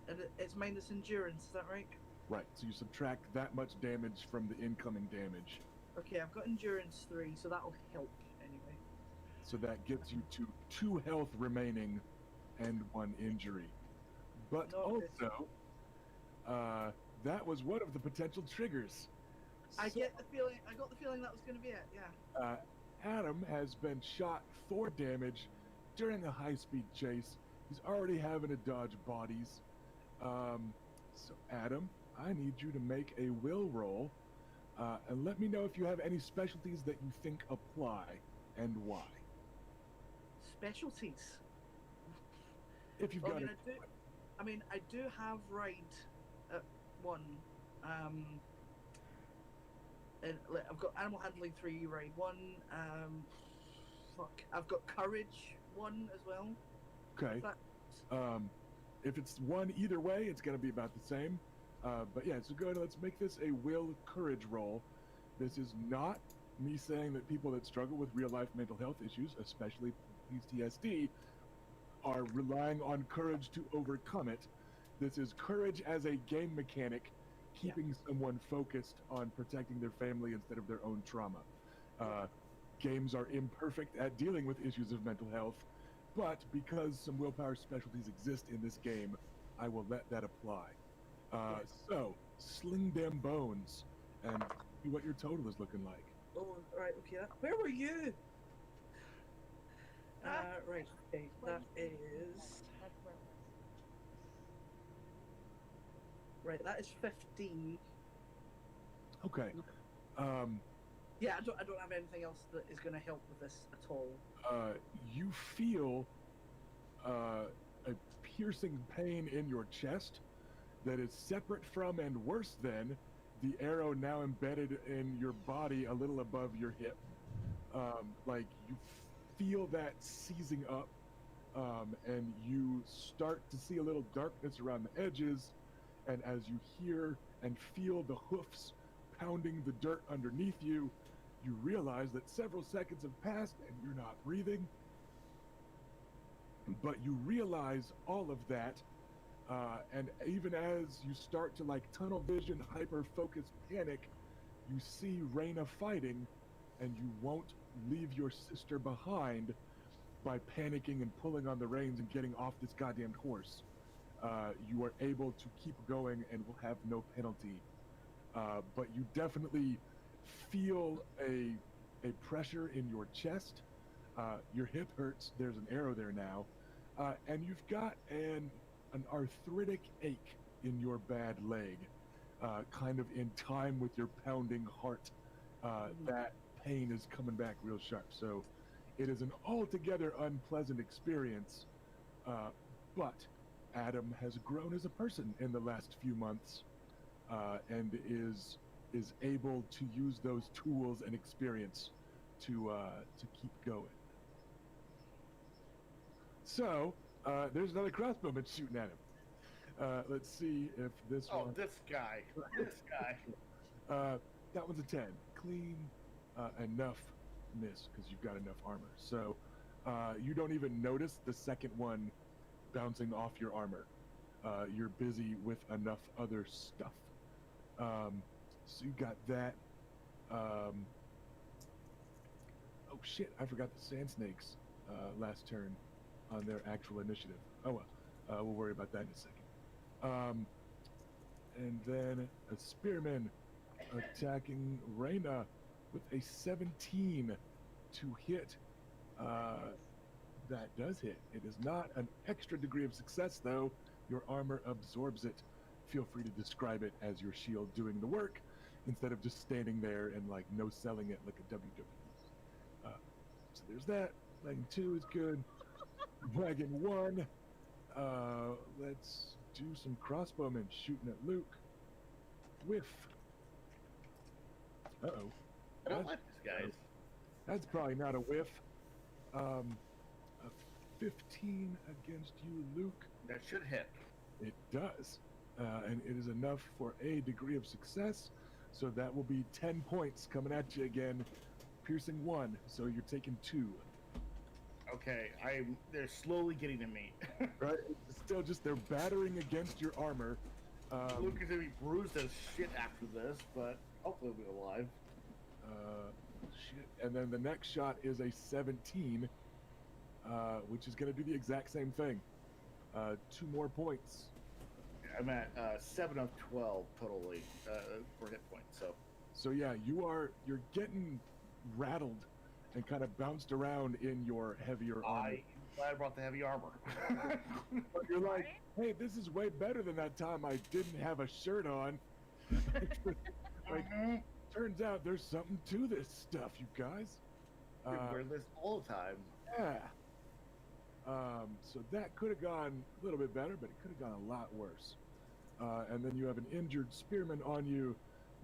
And it's minus endurance, is that right? Right, so you subtract that much damage from the incoming damage. Okay, I've got endurance 3, so that'll help anyway. So that gets you to 2 health remaining and 1 injury. But Okay. also, that was one of the potential triggers. I So, got the feeling that was gonna be it. Yeah. Adam has been shot for damage during a high-speed chase. He's already having to dodge bodies. So Adam, I need you to make a will roll, and let me know if you have any specialties that you think apply and why. Specialties. If you've Well, got I do have ride at 1. And I've got animal handling 3, ride 1. I've got courage 1 as well. Okay. That, If it's 1 either way, it's going to be about the same. But yeah, so go ahead and let's make this a will courage roll. This is not me saying that people that struggle with real life mental health issues, especially PTSD, are relying on courage to overcome it. This is courage as a game mechanic, keeping someone focused on protecting their family instead of their own trauma. Games are imperfect at dealing with issues of mental health, but because some willpower specialties exist in this game, I will let that apply. So, sling them bones and see what your total is looking like. Oh, right, okay. Where were you? Right, okay. What That do you think? is. That's where it was. Right, that is 15. Okay. Yeah, I don't have anything else that is going to help with this at all. You feel a piercing pain in your chest that is separate from and worse than the arrow now embedded in your body a little above your hip. Like you feel that seizing up, and you start to see a little darkness around the edges, and as you hear and feel the hoofs pounding the dirt underneath you, you realize that several seconds have passed and you're not breathing. But you realize all of that, and even as you start to like tunnel vision, hyper focus, panic, you see Reyna fighting, and you won't leave your sister behind by panicking and pulling on the reins and getting off this goddamn horse. You are able to keep going and will have no penalty. But you definitely feel a pressure in your chest. Your hip hurts. There's an arrow there now, and you've got an arthritic ache in your bad leg, kind of in time with your pounding heart. That pain is coming back real sharp. So it is an altogether unpleasant experience. But Adam has grown as a person in the last few months, and is able to use those tools and experience to keep going. So there's another crossbowman shooting at him. Let's see if this Oh, one. this guy. This guy. That one's a 10. Clean enough miss because you've got enough armor. So you don't even notice the second one bouncing off your armor. You're busy with enough other stuff. So you got that. Oh shit, I forgot the sand snakes last turn on their actual initiative. Oh well, we'll worry about that in a second. And then a spearman attacking Reyna with a 17 to hit. That does hit. It is not an extra degree of success though. Your armor absorbs it. Feel free to describe it as your shield doing the work instead of just standing there and like no selling it like a WWE. So there's that. Wagon 2 is good. Wagon 1. Let's do some crossbowmen shooting at Luke. Whiff. Uh-oh. I don't like this, guys. That's probably not a whiff. A 15 against you, Luke. That should hit. It does. And it is enough for a degree of success. So that will be 10 points coming at you again. Piercing 1, so you're taking 2. Okay, they're slowly getting to me. Right? It's still just they're battering against your armor. Luke is gonna be bruised as shit after this, but hopefully we'll be alive. Shit. And then the next shot is a 17, which is going to do the exact same thing. 2 more points. I'm at 7 of 12 totally for hit points. So yeah, you're getting rattled and kind of bounced around in your heavier armor. I'm glad I brought the heavy armor. But you're like, hey, this is way better than that time I didn't have a shirt on. Like, turns out there's something to this stuff, you guys. You wear this all the time. Yeah. So that could have gone a little bit better, but it could have gone a lot worse. And then you have an injured spearman on you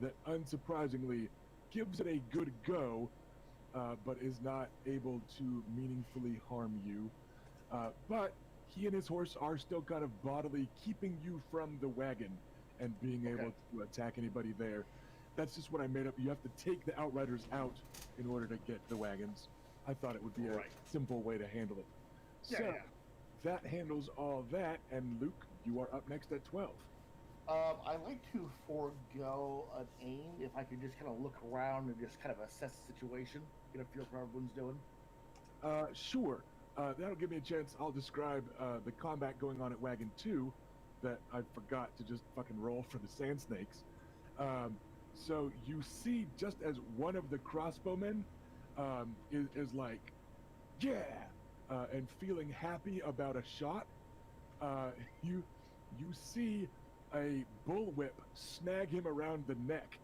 that unsurprisingly gives it a good go, but is not able to meaningfully harm you. But he and his horse are still kind of bodily keeping you from the wagon and being able to attack anybody there. That's just what I made up. You have to take the outriders out in order to get the wagons. I thought it would be a Right. simple way to handle it. Yeah, So yeah. that handles all that, and Luke, you are up next at 12. I like to forego an aim if I can just kind of look around and just kind of assess the situation, get a feel for how everyone's doing. Sure. That'll give me a chance. I'll describe the combat going on at Wagon 2 that I forgot to just fucking roll for the Sand Snakes. So you see, just as one of the crossbowmen is like, yeah, and feeling happy about a shot, you see a bullwhip snag him around the neck,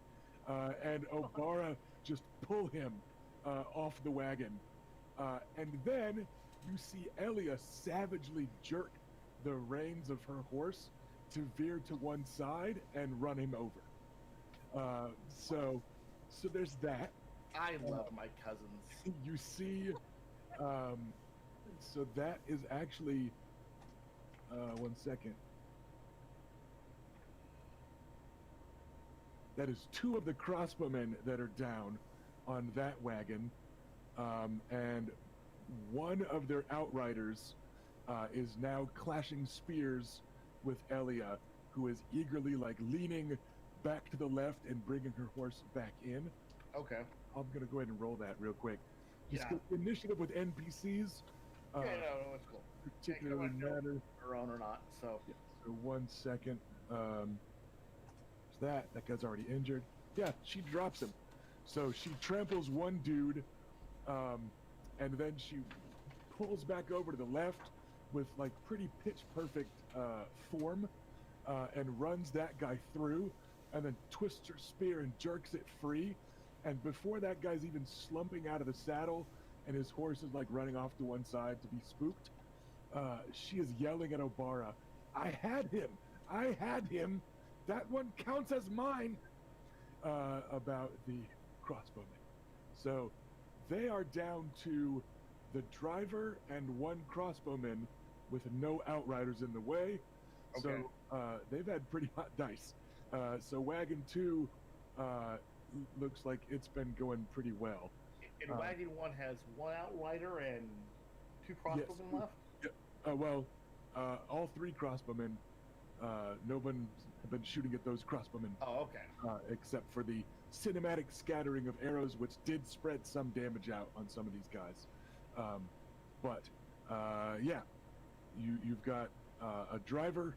and Obara just pull him off the wagon. And then you see Elia savagely jerk the reins of her horse to veer to one side and run him over. So there's that. I love my cousins. You see, so that is actually, 1 second. That is 2 of the crossbowmen that are down on that wagon, and one of their outriders is now clashing spears with Elia, who is eagerly like leaning back to the left and bringing her horse back in. Okay. I'm gonna go ahead and roll that real quick. Just Yeah. 'cause initiative with NPCs Yeah, no, that's cool. particularly matter. Or own or not, so. Yeah, so 1 second. That guy's already injured. Yeah, she drops him. So she tramples one dude, and then she pulls back over to the left with like pretty pitch perfect form, and runs that guy through, and then twists her spear and jerks it free. And before that guy's even slumping out of the saddle, and his horse is like running off to one side to be spooked, she is yelling at Obara, I had him! That one counts as mine!" About the crossbowmen. So they are down to the driver and one crossbowman with no outriders in the way. Okay. So they've had pretty hot dice. So Wagon 2 looks like it's been going pretty well. And Wagon 1 has 1 outrider and 2 crossbowmen left? All 3 crossbowmen, no one have been shooting at those crossbowmen, Oh, okay. except for the cinematic scattering of arrows, which did spread some damage out on some of these guys. Yeah, you've got a driver,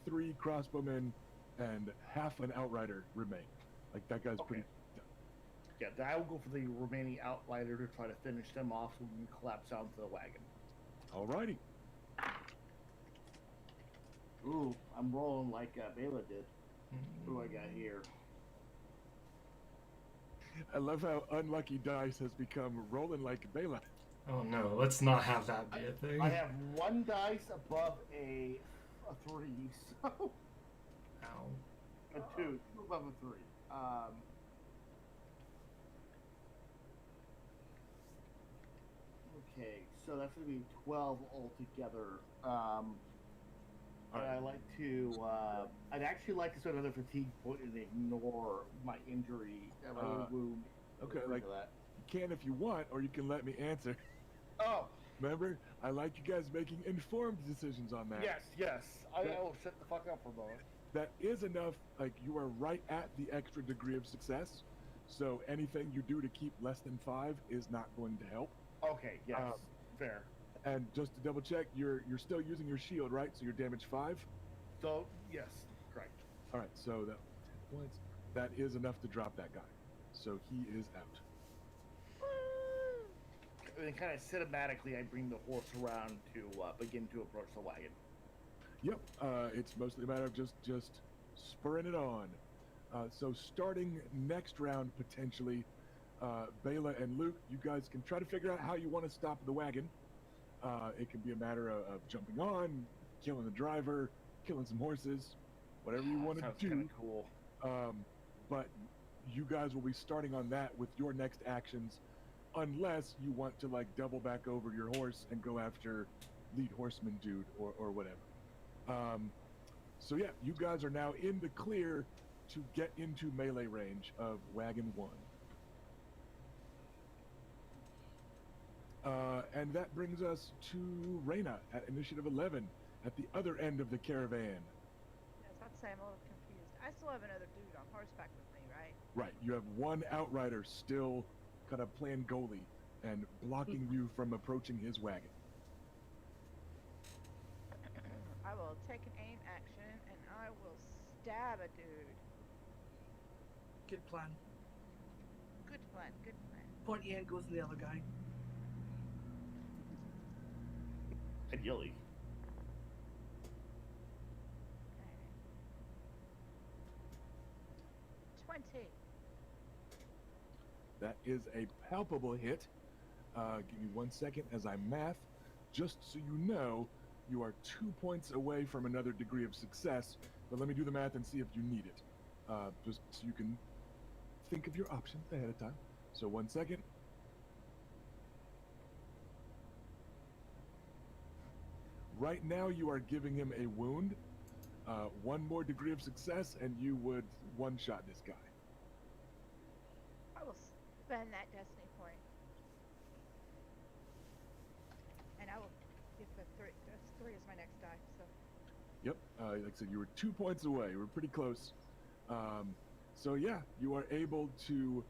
3 crossbowmen, and half an outrider remain. Like that guy's Okay. pretty. Yeah, I will go for the remaining outrider to try to finish them off so we can collapse onto the wagon. Alrighty. Ooh, I'm rolling like Bela did. Who I got here? I love how unlucky dice has become rolling like Bela. Oh no, let's not have that be a thing. I have 1 dice above a 3, so Ow. a 2 above a 3. Okay, so that's gonna be 12 altogether. And I like to. I'd actually like to spend another fatigue point and ignore my injury, my wound. Okay, Get rid like of that. you can if you want, or you can let me answer. Oh, Remember, I like you guys making informed decisions on that. yes. I will shut the fuck up for a moment. That is enough. Like you are right at the extra degree of success. So anything you do to keep less than 5 is not going to help. Okay, yes, fair. And just to double check, you're still using your shield, right? So you're damage 5. So yes, correct. All right. So that is enough to drop that guy. So he is out. And then kind of cinematically, I bring the horse around to begin to approach the wagon. Yep. It's mostly a matter of just spurring it on. So starting next round potentially, Bela and Luke, you guys can try to figure out how you want to stop the wagon. It can be a matter of jumping on, killing the driver, killing some horses, whatever you want to Sounds do. kind of cool. But you guys will be starting on that with your next actions, unless you want to like double back over your horse and go after lead horseman dude or whatever. So yeah, you guys are now in the clear to get into melee range of wagon 1. And that brings us to Reyna at initiative 11 at the other end of the caravan. Yes, I'd say I'm a little confused. I still have another dude on horseback with me, right? Right, you have one outrider still kind of playing goalie and blocking you from approaching his wagon. I will take an aim action and I will stab a dude. Good plan. Good plan, good plan. Pointy end goes to the other guy. Ideally. Okay. 20. That is a palpable hit. Give me 1 second as I math. Just so you know, you are 2 points away from another degree of success, but let me do the math and see if you need it. Just so you can think of your options ahead of time. So 1 second. Right now you are giving him a wound. 1 more degree of success and you would one-shot this guy. I will spend that destiny point. And I will give the 3. That's 3 is my next die, so. Yep, like I said, you were 2 points away. You were pretty close. So yeah, you are able to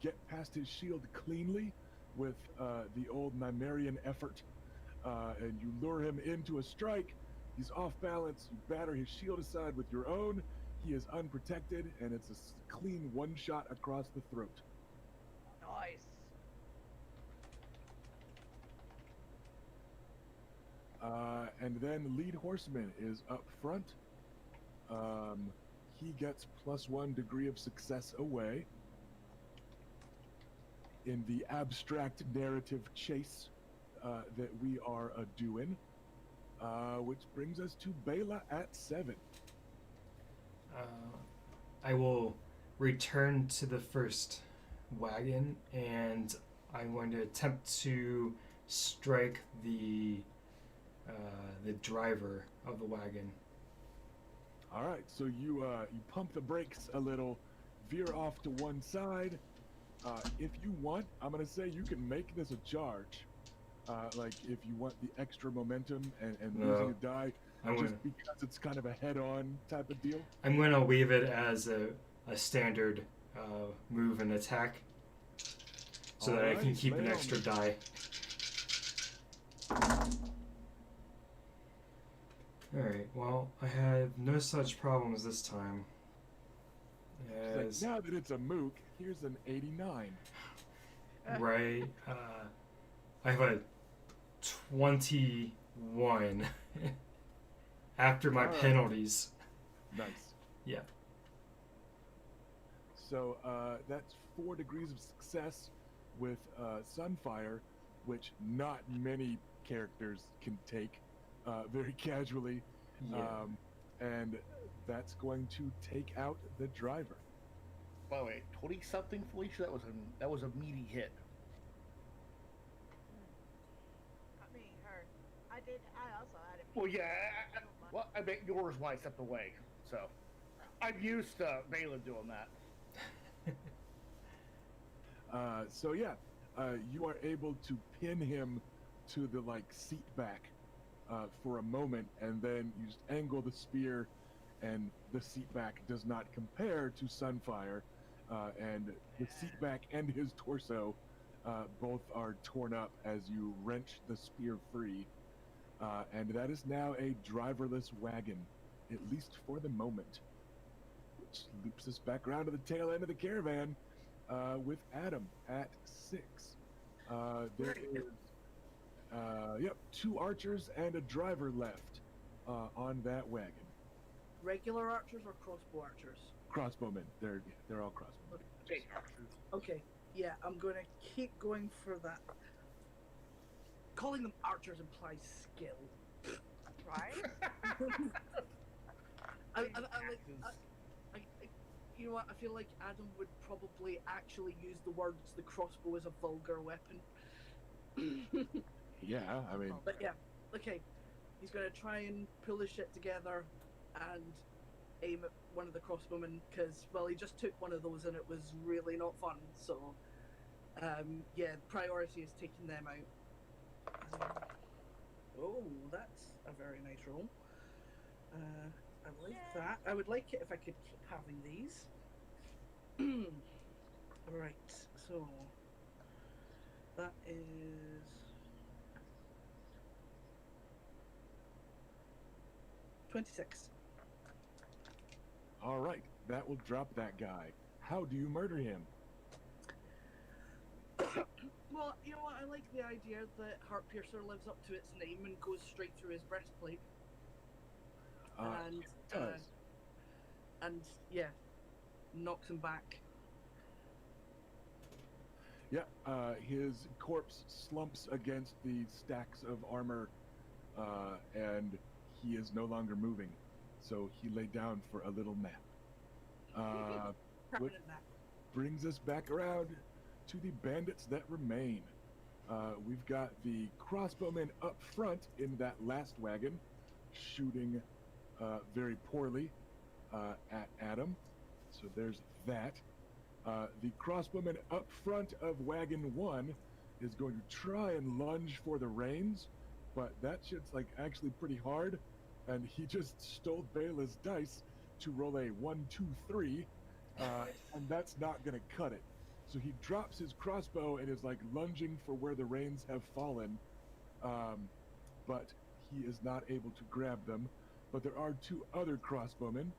get past his shield cleanly with the old Nymerian effort, and you lure him into a strike. He's off balance. You batter his shield aside with your own. He is unprotected, and it's a clean one shot across the throat. Nice. And then lead horseman is up front. He gets +1 degree of success away in the abstract narrative chase that we are doing, which brings us to Bela at 7. I will return to the first wagon, and I'm going to attempt to strike the driver of the wagon. All right, so you pump the brakes a little, veer off to one side. If you want, I'm gonna say you can make this a charge. Like if you want the extra momentum and No, losing a die, I'm just gonna, because it's kind of a head-on type of deal. I'm going to leave it as a standard move and attack, so that I can Alright, keep an lay on extra me. die. Alright, well, I had no such problems this time. It's like, now that it's a mook, here's an 89. Right, I have a 21 after my Alright. penalties. Nice. Yeah. So that's 4 degrees of success with Sunfire, which not many characters can take very casually. Yeah. And that's going to take out the driver. By the way, 20-something, Felicia. That was a meaty hit. Not me, her. I also had it. Well, yeah. Well, I bet yours when I stepped away. So I'm used to Bela doing that. So yeah, you are able to pin him to the seat back for a moment, and then you just angle the spear, and the seat back does not compare to Sunfire, and the seat back and his torso both are torn up as you wrench the spear free, and that is now a driverless wagon, at least for the moment, which loops us back around to the tail end of the caravan. With Adam at 6. There is 2 archers and a driver left on that wagon. Regular archers or crossbow archers? Crossbowmen. They're all crossbowmen. Okay. Okay, yeah, I'm going to keep going for that. Calling them archers implies skill. Right? You know what? I feel like Adam would probably actually use the words "the crossbow is a vulgar weapon." Yeah, I mean, But yeah, okay. He's gonna try and pull his shit together and aim at one of the crossbowmen because, well, he just took one of those and it was really not fun. So, yeah, priority is taking them out. Oh, that's a very nice roll. I like that. I would like it if I could keep having these. Right, so that is 26. All right, that will drop that guy. How do you murder him? Well, you know what? I like the idea that Heartpiercer lives up to its name and goes straight through his breastplate. And It does. and yeah, knocks him back. Yeah, his corpse slumps against the stacks of armor, and he is no longer moving. So he lay down for a little nap. Permanent nap. Brings us back around to the bandits that remain. We've got the crossbowmen up front in that last wagon, shooting very poorly at Adam. So there's that. The crossbowman up front of wagon 1 is going to try and lunge for the reins, but that shit's like actually pretty hard, and he just stole Bela's dice to roll a 1, 2, 3, and that's not gonna cut it. So he drops his crossbow and is like lunging for where the reins have fallen, but he is not able to grab them. But there are 2 other crossbowmen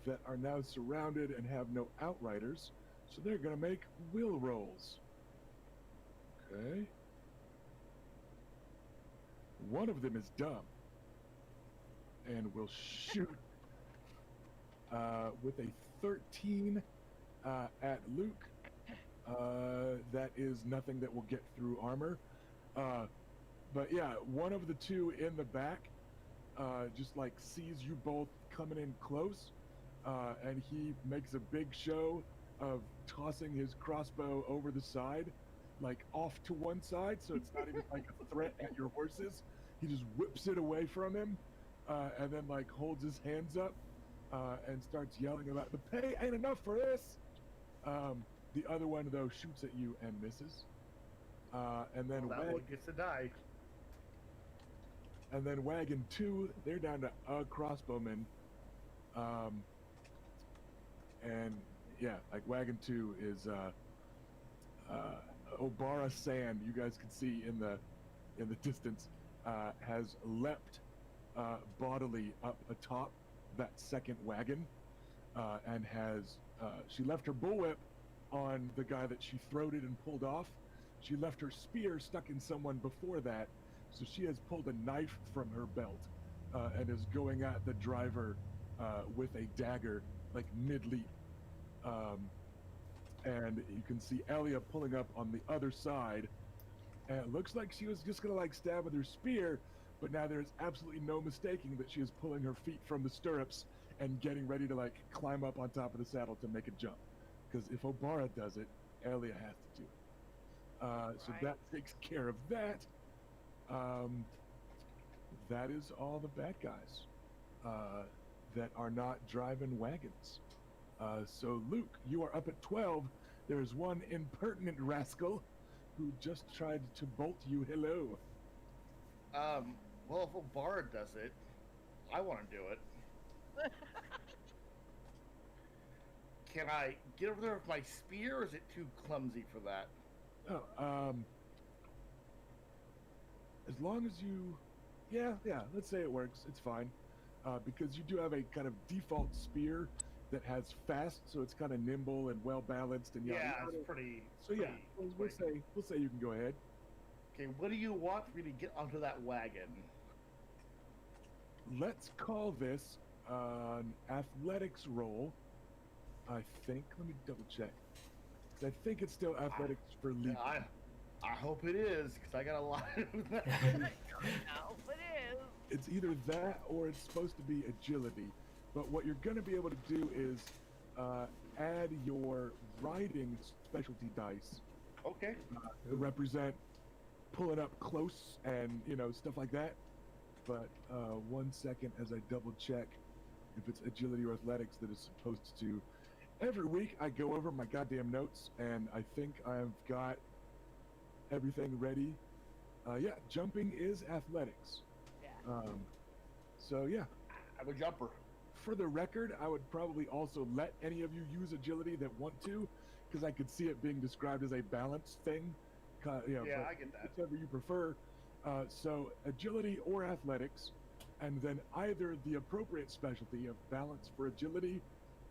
that are now surrounded and have no outriders, so they're gonna make will rolls. Okay. One of them is dumb and will shoot with a 13 at Luke. That is nothing that will get through armor. But yeah, one of the 2 in the back just like sees you both coming in close, and he makes a big show of tossing his crossbow over the side, like off to one side, so it's not even like a threat at your horses. He just whips it away from him, and then like holds his hands up and starts yelling about the pay ain't enough for this. The other one though shoots at you and misses, and then Well, that one gets to die. And then wagon 2, they're down to a crossbowman. And yeah, like wagon 2 is Obara Sand. You guys can see in the distance has leapt bodily up atop that second wagon, and has she left her bullwhip on the guy that she throated and pulled off. She left her spear stuck in someone before that, so she has pulled a knife from her belt and is going at the driver with a dagger, like mid-leap. And you can see Elia pulling up on the other side, and it looks like she was just gonna like stab with her spear, but now there's absolutely no mistaking that she is pulling her feet from the stirrups and getting ready to like climb up on top of the saddle to make a jump. Because if Obara does it, Elia has to do it. So Right. that takes care of that. That is all the bad guys that are not driving wagons. So Luke, you are up at 12. There's one impertinent rascal who just tried to bolt you hello. Well, if Obara does it, I want to do it. Can I get over there with my spear, or is it too clumsy for that? Oh, as long as you, yeah, let's say it works. It's fine, because you do have a kind of default spear that has fast, so it's kind of nimble and well balanced and Yeah, it's pretty. So yeah, pretty we'll quick. say you can go ahead. Okay, what do you want me to get onto that wagon? Let's call this an athletics roll. I think. Let me double check. I think it's still athletics for leap. I hope it is, because I got a lot of that. No, it is. It's either that or it's supposed to be agility. But what you're going to be able to do is add your riding specialty dice Okay. to represent pulling up close and, you know, stuff like that. But 1 second as I double check. if it's agility or athletics that is supposed to. Every week I go over my goddamn notes, and I think I've got everything ready. Yeah, jumping is athletics. Yeah. So yeah, I'm a jumper. for the record, I would probably also let any of you use agility that want to, because I could see it being described as a balance thing. Yeah, but I get that. whichever you prefer. So agility or athletics, and then either the appropriate specialty of balance for agility,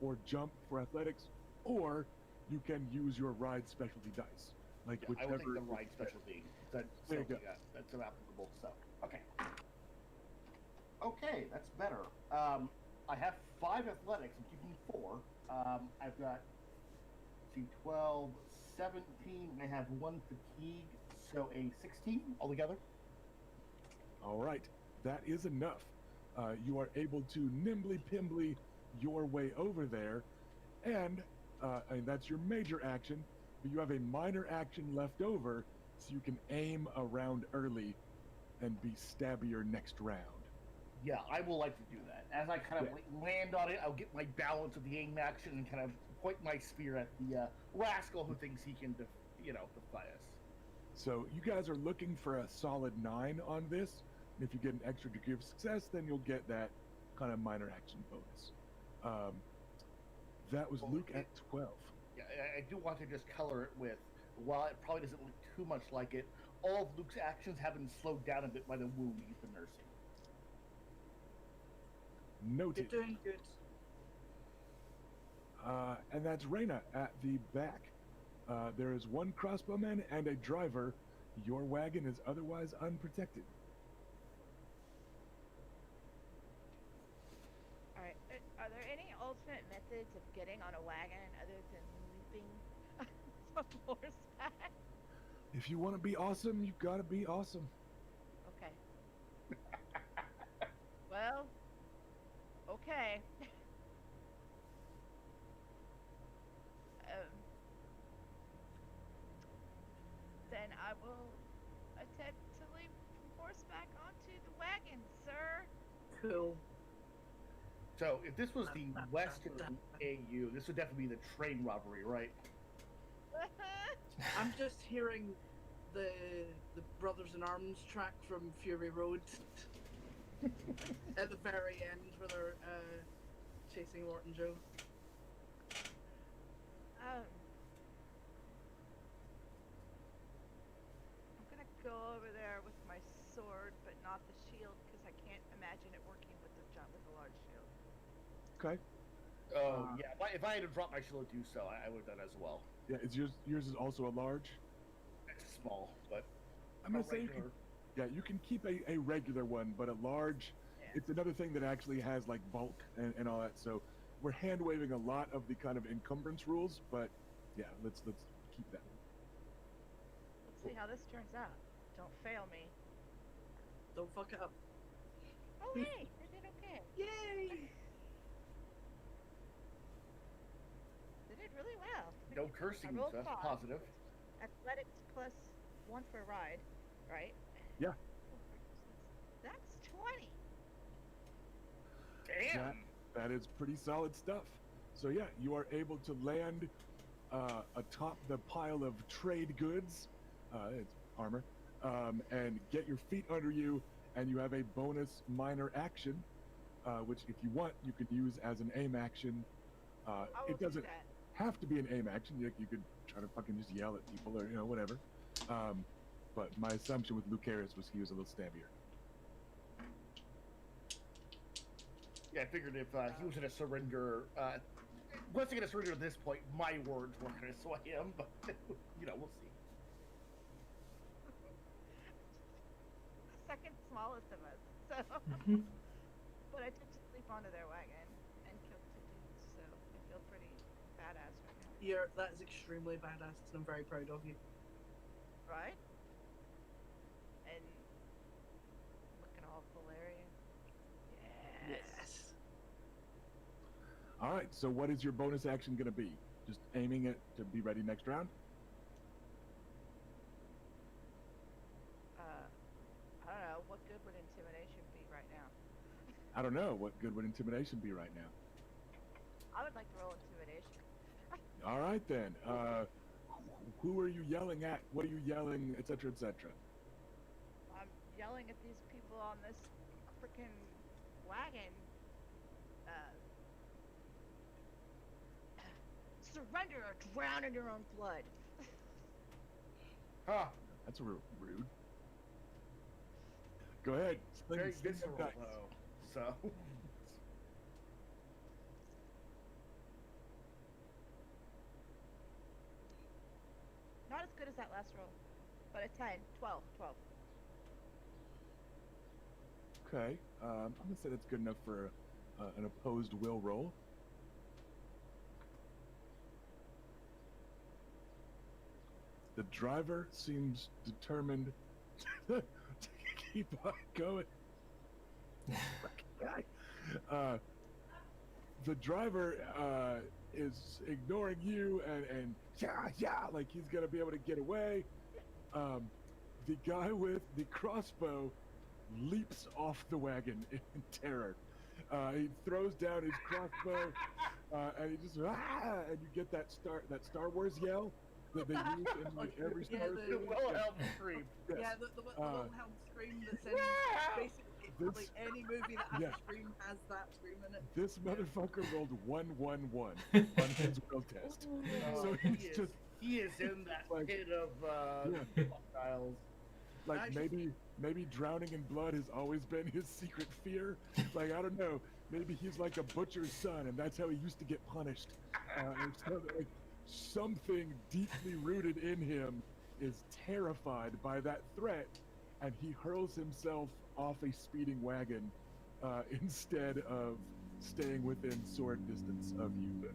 or jump for athletics, or you can use your ride specialty dice. Like Yeah, I will take whichever. the ride specialty. That's There you so, go. yeah, that's applicable. So okay. Okay, that's better. I have 5 athletics. I'm keeping 4. I've got, let's see, 12, 17, and I have 1 fatigue, so a 16 altogether. All right, that is enough. You are able to nimbly pimbly your way over there, and that's your major action, but you have a minor action left over, so you can aim around early and be stabbier next round. Yeah, I will like to do that. As I kind of land on it, I'll get my balance of the aim action and kind of point my spear at the rascal who thinks he can, defy us. So you guys are looking for a solid 9 on this. And if you get an extra degree of success, then you'll get that kind of minor action bonus. That was Well, Luke at 12. Yeah, I do want to just color it with, while it probably doesn't look too much like it, all of Luke's actions have been slowed down a bit by the wound he's been nursing. Noted. You're doing good. And that's Reyna at the back. There is 1 crossbowman and a driver. Your wagon is otherwise unprotected. All right. Are there any alternate methods of getting on a wagon other than leaping from horseback? If you want to be awesome, you gotta be awesome. Okay. Well. Okay. Then I will attempt to leap from horseback onto the wagon, sir. Cool. So, if this was the Western AU, this would definitely be the train robbery, right? I'm just hearing the Brothers in Arms track from Fury Road at the very end where they're chasing Morton Joe. I'm gonna go over there with my sword, but not the shield, because I can't imagine it working with the large shield. Okay. Oh, yeah. If I had to drop my shield to do so, I would have done as well. Yeah, yours is also a large. It's small, but I'm gonna say you can keep a regular one, but a large. Yeah. It's another thing that actually has like bulk and all that. So we're hand waving a lot of the kind of encumbrance rules, but yeah, let's keep that. Let's see how this turns out. Don't fail me. Don't fuck it up. Oh, hey, I did okay. Yay! They did really well. no cursing, I so rolled that's 5. positive. Athletics plus 1 for a ride, right? Yeah. That's 20. Damn! That is pretty solid stuff. So yeah, you are able to land atop the pile of trade goods, it's armor, and get your feet under you, and you have a bonus minor action, which if you want, you could use as an aim action. I will It doesn't do that. have to be an aim action. You could try to fucking just yell at people or whatever. But my assumption with Lucaris was he was a little stabbier. Yeah, I figured if he was going to surrender, once he going to surrender at this point, my words weren't going to sway him, but, we'll see. Second smallest of us, so. But I did just leap onto their wagon and kill 2 dudes, so I feel pretty badass right now. That is extremely badass, and I'm very proud of you. Right? And looking all Valerian. Yes. All right. So what is your bonus action going to be? Just aiming it to be ready next round? I don't know. What good would intimidation be right now? I don't know. What good would intimidation be right now? I would like to roll intimidation. All right then. Who are you yelling at? What are you yelling, etc., etc.? I'm yelling at these people on this freaking wagon. Surrender or drown in your own blood. Huh. That's rude. Go ahead. Very sling visceral, them dice. though. So. Not as good as that last roll, but a 10, 12. Okay. I'm gonna say that's good enough for an opposed will roll. The driver seems determined to keep on going. Fucking guy. The driver is ignoring you and like he's gonna be able to get away. The guy with the crossbow leaps off the wagon in terror. He throws down his crossbow and he just and you get that Star Wars yell that they use in like every Yeah, Star the- Wars. Wilhelm scream. Yes. Yeah, the Wilhelm scream that's in basically This- like any movie that has yeah. a scream has that scream in it. This motherfucker rolled 111 on his will test. So he he's is, just he is in that like- pit of Yeah. styles. like Actually- maybe drowning in blood has always been his secret fear. Like I don't know, maybe he's like a butcher's son, and that's how he used to get punished. And so, like, something deeply rooted in him is terrified by that threat, and he hurls himself off a speeding wagon instead of staying within sword distance of you.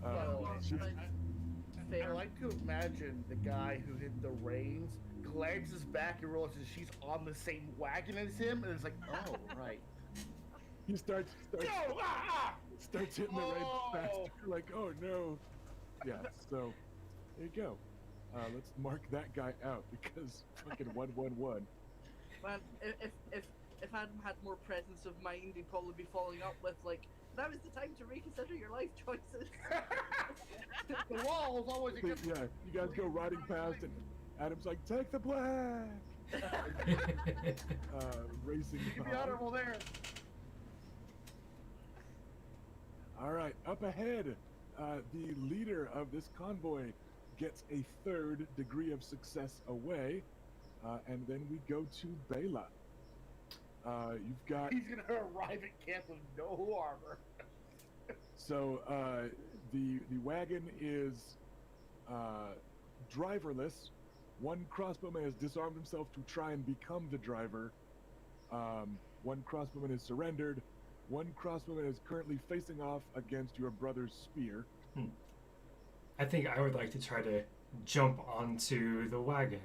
Well, just- I Fair. like to imagine the guy who hit the reins glances back and realizes she's on the same wagon as him, and it's like, oh, right. he starts Go! starts hitting the reins Oh! faster. Like, oh no. Yeah, so there you go. Let's mark that guy out because fucking 111. Man, if Adam had more presence of mind, he'd probably be following up with like, "Now is the time to reconsider your life choices." The wall is always a good. Yeah, you guys go riding past and Adam's like, take the black! Racing Keep the behind. honorable there. All right, up ahead, the leader of this convoy gets a third degree of success away, and then we go to Bela. You've got He's gonna arrive at camp with no armor. so the wagon is driverless. One crossbowman has disarmed himself to try and become the driver. One crossbowman has surrendered. One crossbowman is currently facing off against your brother's spear. I think I would like to try to jump onto the wagon.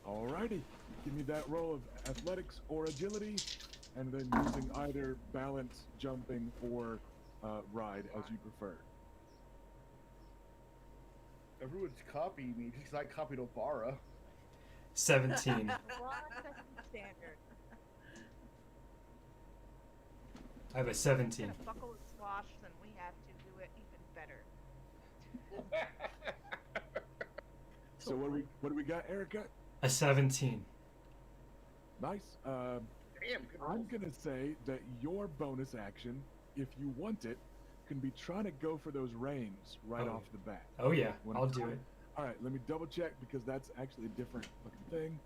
Alrighty, give me that roll of athletics or agility, and then using either balance, jumping, or ride as you prefer. Everyone's copying me because I copied Obara. 17. Well, that's standard. I have a He's 17. gonna buckle and swash, then we have to do it even better. So what do we got, Erica? A 17. Nice. Damn. good I'm rolls. gonna say that your bonus action, if you want it, can be trying to go for those reins right Oh. off the bat. Oh yeah, When- I'll do it. All right, let me double check because that's actually a different fucking thing.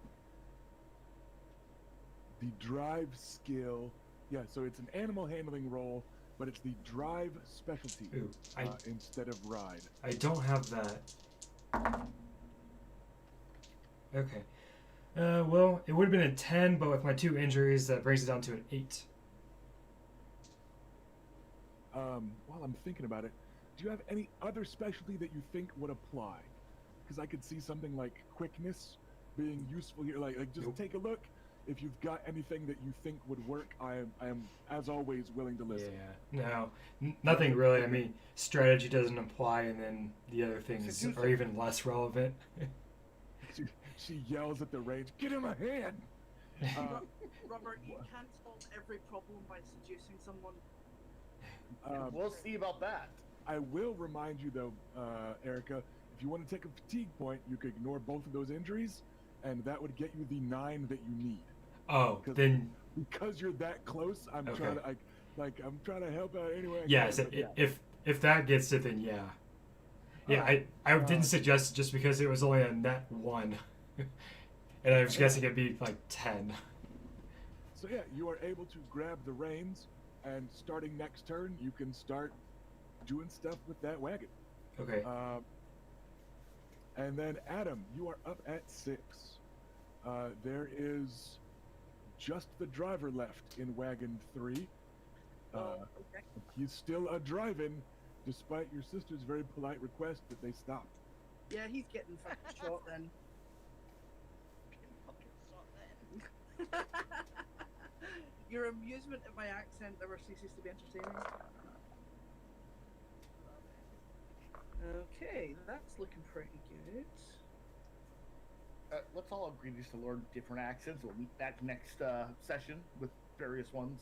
The drive skill, yeah. So it's an animal handling roll, but it's the drive specialty Ooh, I instead of ride. I don't have that. Okay. Well, it would have been a 10, but with my 2 injuries, that brings it down to an 8. While I'm thinking about it, do you have any other specialty that you think would apply? Because I could see something like quickness being useful here. Like just Nope. take a look. If you've got anything that you think would work, I am as always willing to listen. Yeah, no, nothing really. I mean, strategy doesn't apply, and then the other things Seduce are it. even less relevant. She yells at the range, "Get him a hand!" Robert, you can't solve every problem by seducing someone. We'll see about that. I will remind you though, Erica, if you want to take a fatigue point, you could ignore both of those injuries, and that would get you the 9 that you need. Oh, then Because you're that close, I'm Okay. trying to I'm trying to help out anyway. I yeah. can, So but yeah. if that gets it, then yeah. Yeah, Alright, I didn't suggest it just because it was only a net 1, and I was guessing it'd be like 10. So yeah, you are able to grab the reins, and starting next turn, you can start doing stuff with that wagon. Okay. And then Adam, you are up at 6. There is just the driver left in wagon 3. Okay. He's still a driving, despite your sister's very polite request that they stop. Yeah, he's getting fucking shot then. Getting fucking shot then. Your amusement at my accent never ceases to be entertaining. Okay, that's looking pretty good. Let's all agree just to learn different accents. We'll meet back next session with various ones.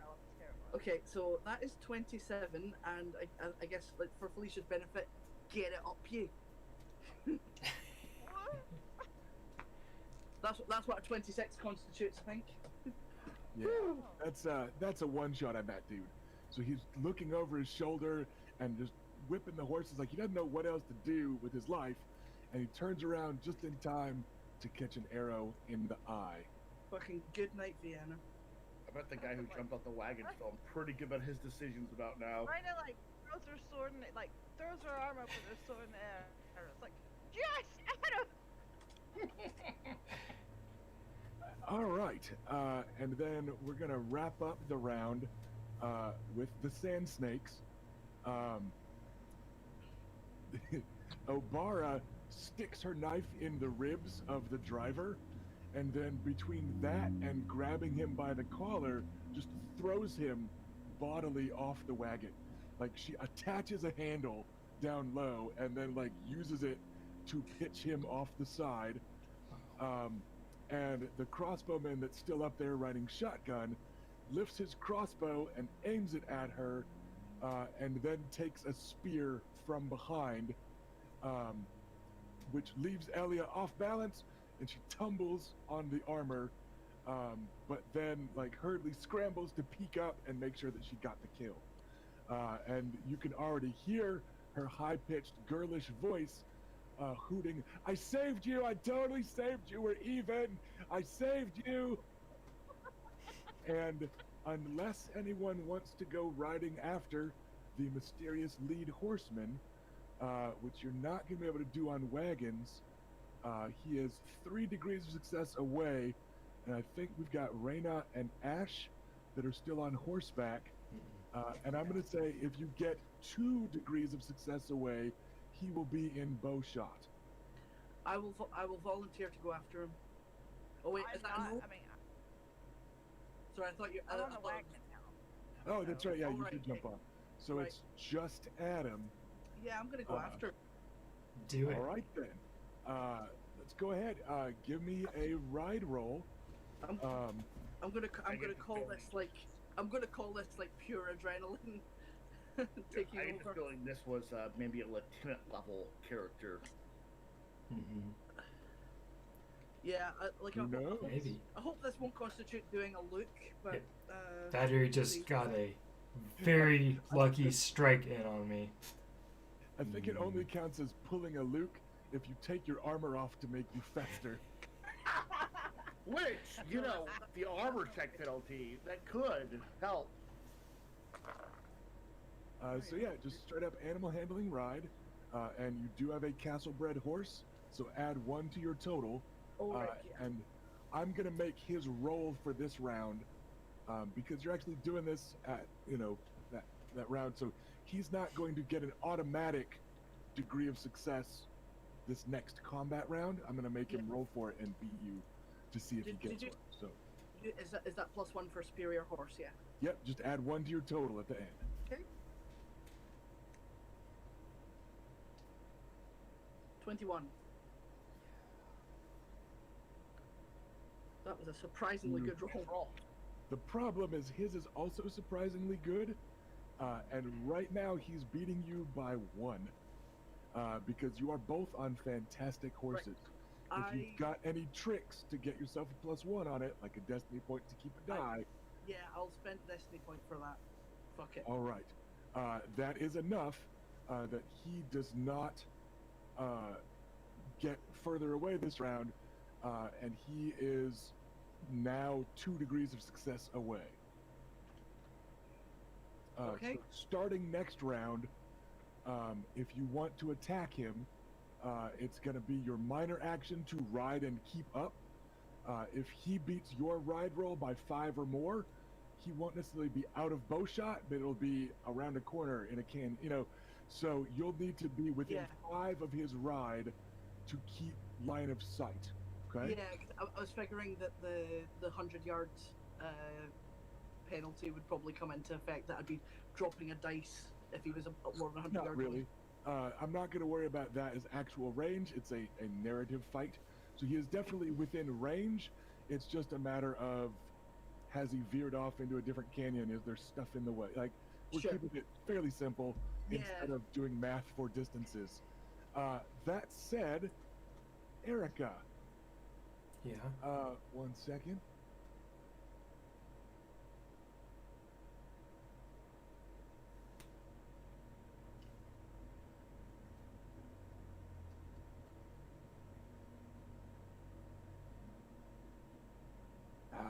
Oh, terrible. Okay, so that is 27, and I guess like for Felicia's benefit, get it up you. What? That's what a 26 constitutes, I think. Yeah, that's a one shot at that dude. So he's looking over his shoulder and just whipping the horses like he doesn't know what else to do with his life, and he turns around just in time to catch an arrow in the eye. Fucking good night, Vienna. I bet the guy who jumped out the wagon feeling pretty good about his decisions about now. Rhina like throws her sword and like throws her arm up with her sword in the air. It's like, yes, Adam. All right, and then we're gonna wrap up the round with the sand snakes. Obara sticks her knife in the ribs of the driver, and then between that and grabbing him by the collar, just throws him bodily off the wagon. Like she attaches a handle down low and then like uses it to pitch him off the side. And the crossbowman that's still up there riding shotgun lifts his crossbow and aims it at her, and then takes a spear from behind, which leaves Elia off balance, and she tumbles on the armor, but then like hurriedly scrambles to peek up and make sure that she got the kill. And you can already hear her high-pitched, girlish voice hooting, "I saved you! I totally saved you! We're even! I saved you!" And unless anyone wants to go riding after the mysterious lead horseman, which you're not going to be able to do on wagons, he is 3 degrees of success away, and I think we've got Reyna and Ash that are still on horseback. And I'm going to say if you get 2 degrees of success away, he will be in bow shot. I will volunteer to go after him. Oh wait, I'm is that not. a no? I mean, Sorry, I thought you. I'm on I the thought- wagon now. Oh, that's right. Yeah, you Alright, did jump okay. on. So Right. it's just Adam. Yeah, I'm gonna go after him. Do it. All right then. Let's go ahead. Give me a ride roll. I'm I gonna get the call feeling- this like pure adrenaline taking I get the over. feeling this was maybe a lieutenant level character. Mm-hmm. Yeah, like Who knows? Maybe. I hope this won't constitute doing a look, but That or he just got a very lucky strike in on me. I think it only counts as pulling a Luke if you take your armor off to make you faster. Which, you know, the armor check penalty, that could help. So yeah, just straight up animal handling ride, and you do have a castle-bred horse, so add 1 to your total. oh right, yeah. And I'm gonna make his roll for this round, because you're actually doing this at that round, so he's not going to get an automatic degree of success this next combat round. I'm gonna make him roll for it and beat you to see if he Did gets you- one. So Is that +1 for superior horse? Yeah. yep, just add 1 to your total at the end. Okay. 21. That was a surprisingly good roll. The problem is his is also surprisingly good, and right now he's beating you by 1, because you are both on fantastic horses. If you've got any tricks to get yourself a +1 on it, like a destiny point to keep a die, Yeah, I'll spend a destiny point for that. Fuck it. all right. That is enough that he does not get further away this round, and he is now 2 degrees of success away. Okay. So starting next round, if you want to attack him, it's going to be your minor action to ride and keep up. If he beats your ride roll by 5 or more, he won't necessarily be out of bow shot, but it'll be around a corner in a can, so you'll need to be within 5 of his ride to keep line of sight. Okay? Yeah, I was figuring that the 100 yards penalty would probably come into effect. That I'd be dropping a dice if he was more than 100 Not yards really. away. I'm not going to worry about that as actual range. It's a narrative fight. So he is definitely within range. It's just a matter of, has he veered off into a different canyon? Is there stuff in the way? Like, we're Sure. keeping it fairly simple instead of doing math for distances. That said, Erica. Yeah. 1 second.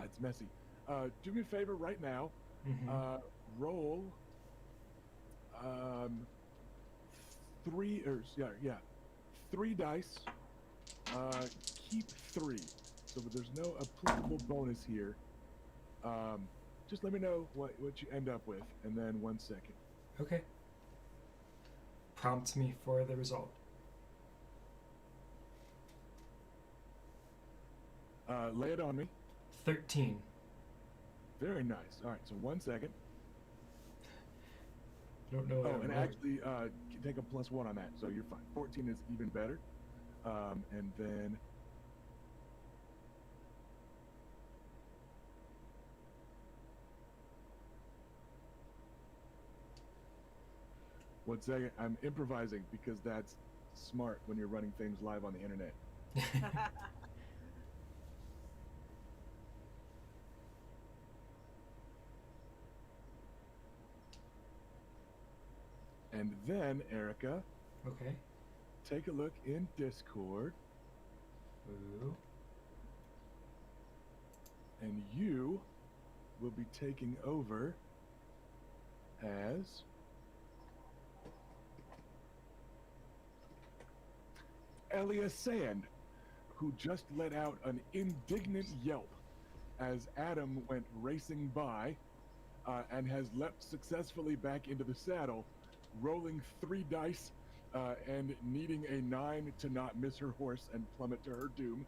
It's messy. Do me a favor right now. Mm-hmm. Roll 3 dice. Keep 3. So there's no applicable bonus here. Just let me know what you end up with, and then 1 second. Okay. Prompt me for the result. Lay it on me. 13. Very nice. All right, so 1 second. Don't know. Oh, and actually, take a +1 on that, so you're fine. 14 is even better. And then one second. I'm improvising because that's smart when you're running things live on the internet. And then, Erica, Okay. take a look in Discord, Ooh. and you will be taking over as Elia Sand, who just let out an indignant yelp as Adam went racing by and has leapt successfully back into the saddle, rolling 3 dice and needing a 9 to not miss her horse and plummet to her doom.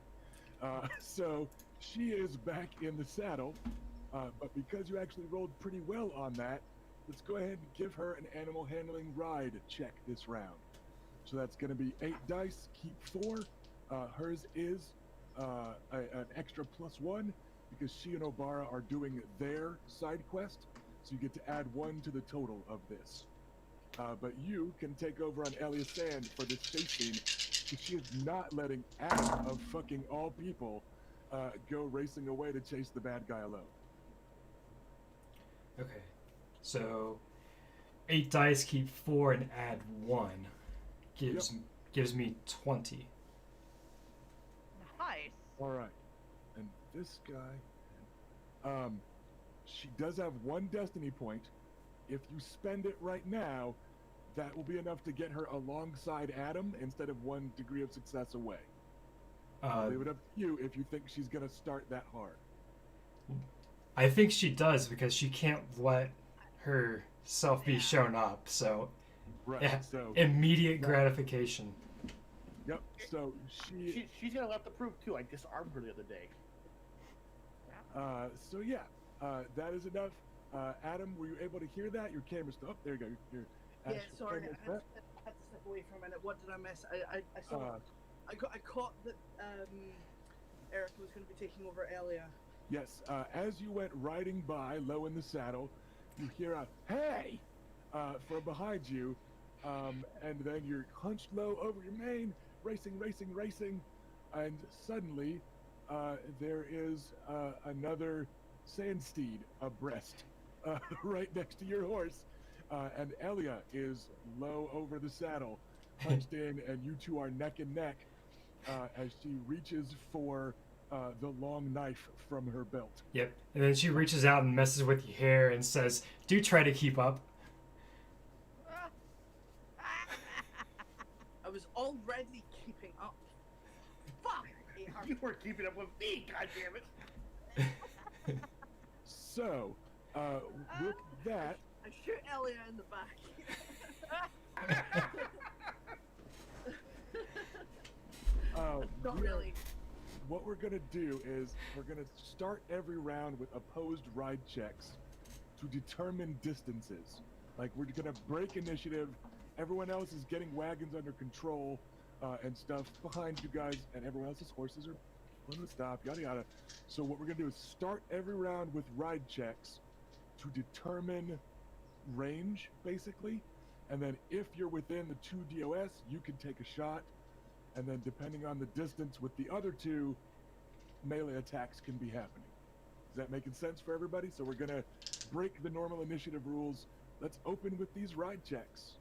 So she is back in the saddle, but because you actually rolled pretty well on that, let's go ahead and give her an animal handling ride check this round. So that's going to be 8 dice, keep 4. Hers is an extra +1 because she and Obara are doing their side quest, so you get to add 1 to the total of this. But you can take over on Elia Sand for this chase scene, because she is not letting Adam of fucking all people go racing away to chase the bad guy alone. Okay. So 8 dice, keep 4, and add 1 gives me 20. Nice. All right, and this guy, she does have 1 destiny point. If you spend it right now, that will be enough to get her alongside Adam instead of 1 degree of success away. Leave it up to you if you think she's gonna start that hard. I think she does because she can't let herself be shown up. So Right. yeah, So immediate gratification. yep. So She's gonna have to prove too. I disarmed her the other day. So yeah, that is enough. Adam, were you able to hear that? Your camera's still up. There you go. Your Yeah, astral sorry, camera's I had up. to step away for a minute. What did I miss? I saw. I caught that Erica was going to be taking over Elia. Yes, as you went riding by, low in the saddle, you hear a "Hey!" From behind you, and then you're hunched low over your mane, racing, and suddenly there is another sand steed abreast, right next to your horse, and Elia is low over the saddle, hunched in, and you two are neck and neck as she reaches for the long knife from her belt. Yep. And then she reaches out and messes with your hair and says, "Do try to keep up." I was already keeping up. Fuck! I hate her. You were keeping up with me, goddammit. So, with that, I shoot Elia in the back. Not we are- really. what we're gonna do is we're gonna start every round with opposed ride checks to determine distances. Like, we're gonna break initiative. Everyone else is getting wagons under control and stuff behind you guys, and everyone else's horses are going to stop, yada yada. So what we're gonna do is start every round with ride checks to determine range, basically, and then if you're within the 2 DOS, you can take a shot, and then depending on the distance with the other two, melee attacks can be happening. Is that making sense for everybody? So we're gonna break the normal initiative rules. Let's open with these ride checks.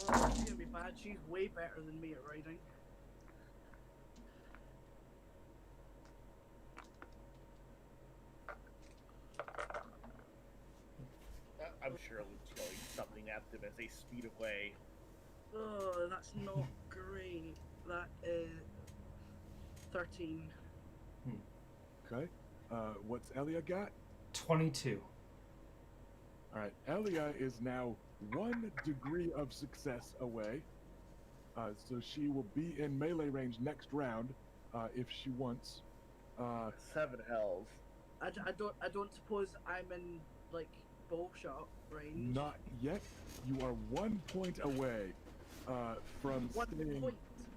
Oh, she's gonna be bad. She's way better than me at riding. I'm sure Luke's throwing something at them as they speed away. Oh, that's not great. That is 13. Okay. What's Elia got? 22. All right. Elia is now 1 degree of success away. So she will be in melee range next round if she wants. 7 hells. I don't suppose I'm in like bow shot range. Not yet. You are 1 point away from 1 staying. point.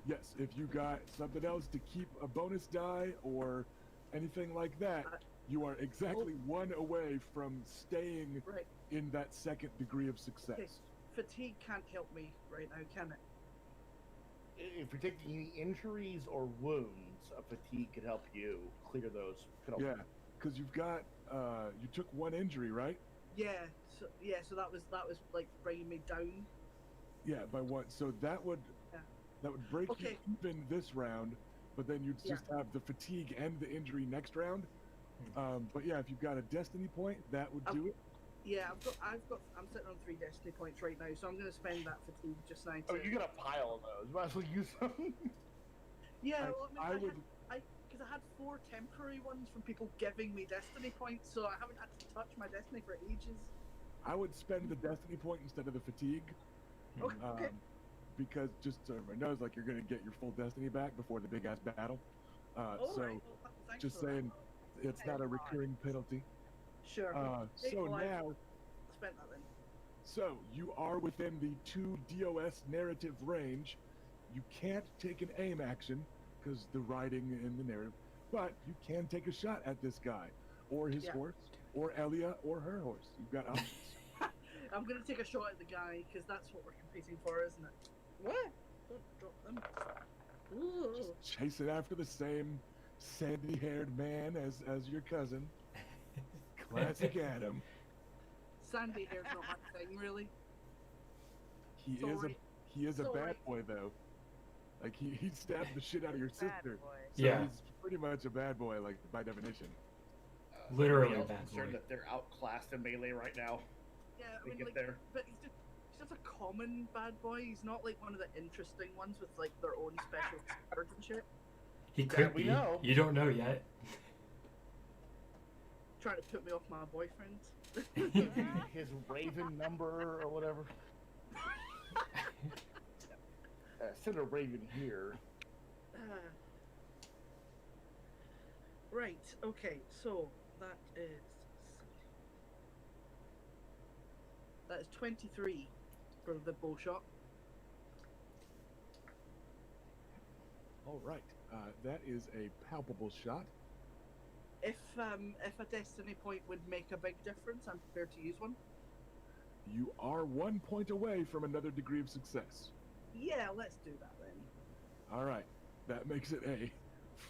Yes, if you got something else to keep a bonus die or anything like that, you are exactly 1 away from staying Right. in that 2nd degree of success. Okay. Fatigue can't help me right now, can it? If you're taking any injuries or wounds, a fatigue could help you clear those. Could help Yeah, you. because you've got you took 1 injury, right? Yeah. So that was like bringing me down. Yeah, by 1. So that would Yeah. break Okay. you even this round, but then you'd Yeah. just have the fatigue and the injury next round. But yeah, if you've got a destiny point, that would do it. Yeah, I'm sitting on 3 destiny points right now, so I'm gonna spend that fatigue just now. Oh, to- you got a pile of those. Might as well use them. Yeah, I- well, I would- because I had 4 temporary ones from people giving me destiny points, so I haven't had to touch my destiny for ages. I would spend the destiny point instead of the fatigue. Okay. Because just so everyone knows, like, you're gonna get your full destiny back before the big ass battle. All So right, well, thanks just for that. saying, it's not a recurring penalty. Sure. So Well, I now, spent that then. so you are within the 2 DOS narrative range. You can't take an aim action because the writing in the narrative, but you can take a shot at this guy, or his Yeah. horse, or Elia, or her horse. You've got options. I'm gonna take a shot at the guy because that's what we're competing for, isn't it? What? Don't drop them. Ooh. Chasing after the same sandy-haired man as your cousin. Classic Adam. Sandy hair's not my thing, really. He Sorry. is a Sorry. bad boy though. Like he stabbed the shit out of your Bad sister. boy. So Yeah. he's pretty much a bad boy, like by definition. Literally I'm bad concerned boy. that they're outclassed in melee right now. Yeah, I They mean, get like, there. but he's just a common bad boy. He's not like one of the interesting ones with like their own special cards and shit. He That could we be. know. You don't know yet. Trying to put me off my boyfriend. His Raven number or whatever. Send a Raven here. Right. Okay. So that is 23 for the bow shot. All right. That is a palpable shot. If a destiny point would make a big difference, I'm prepared to use one. You are 1 point away from another degree of success. Yeah, let's do that then. All right, that makes it a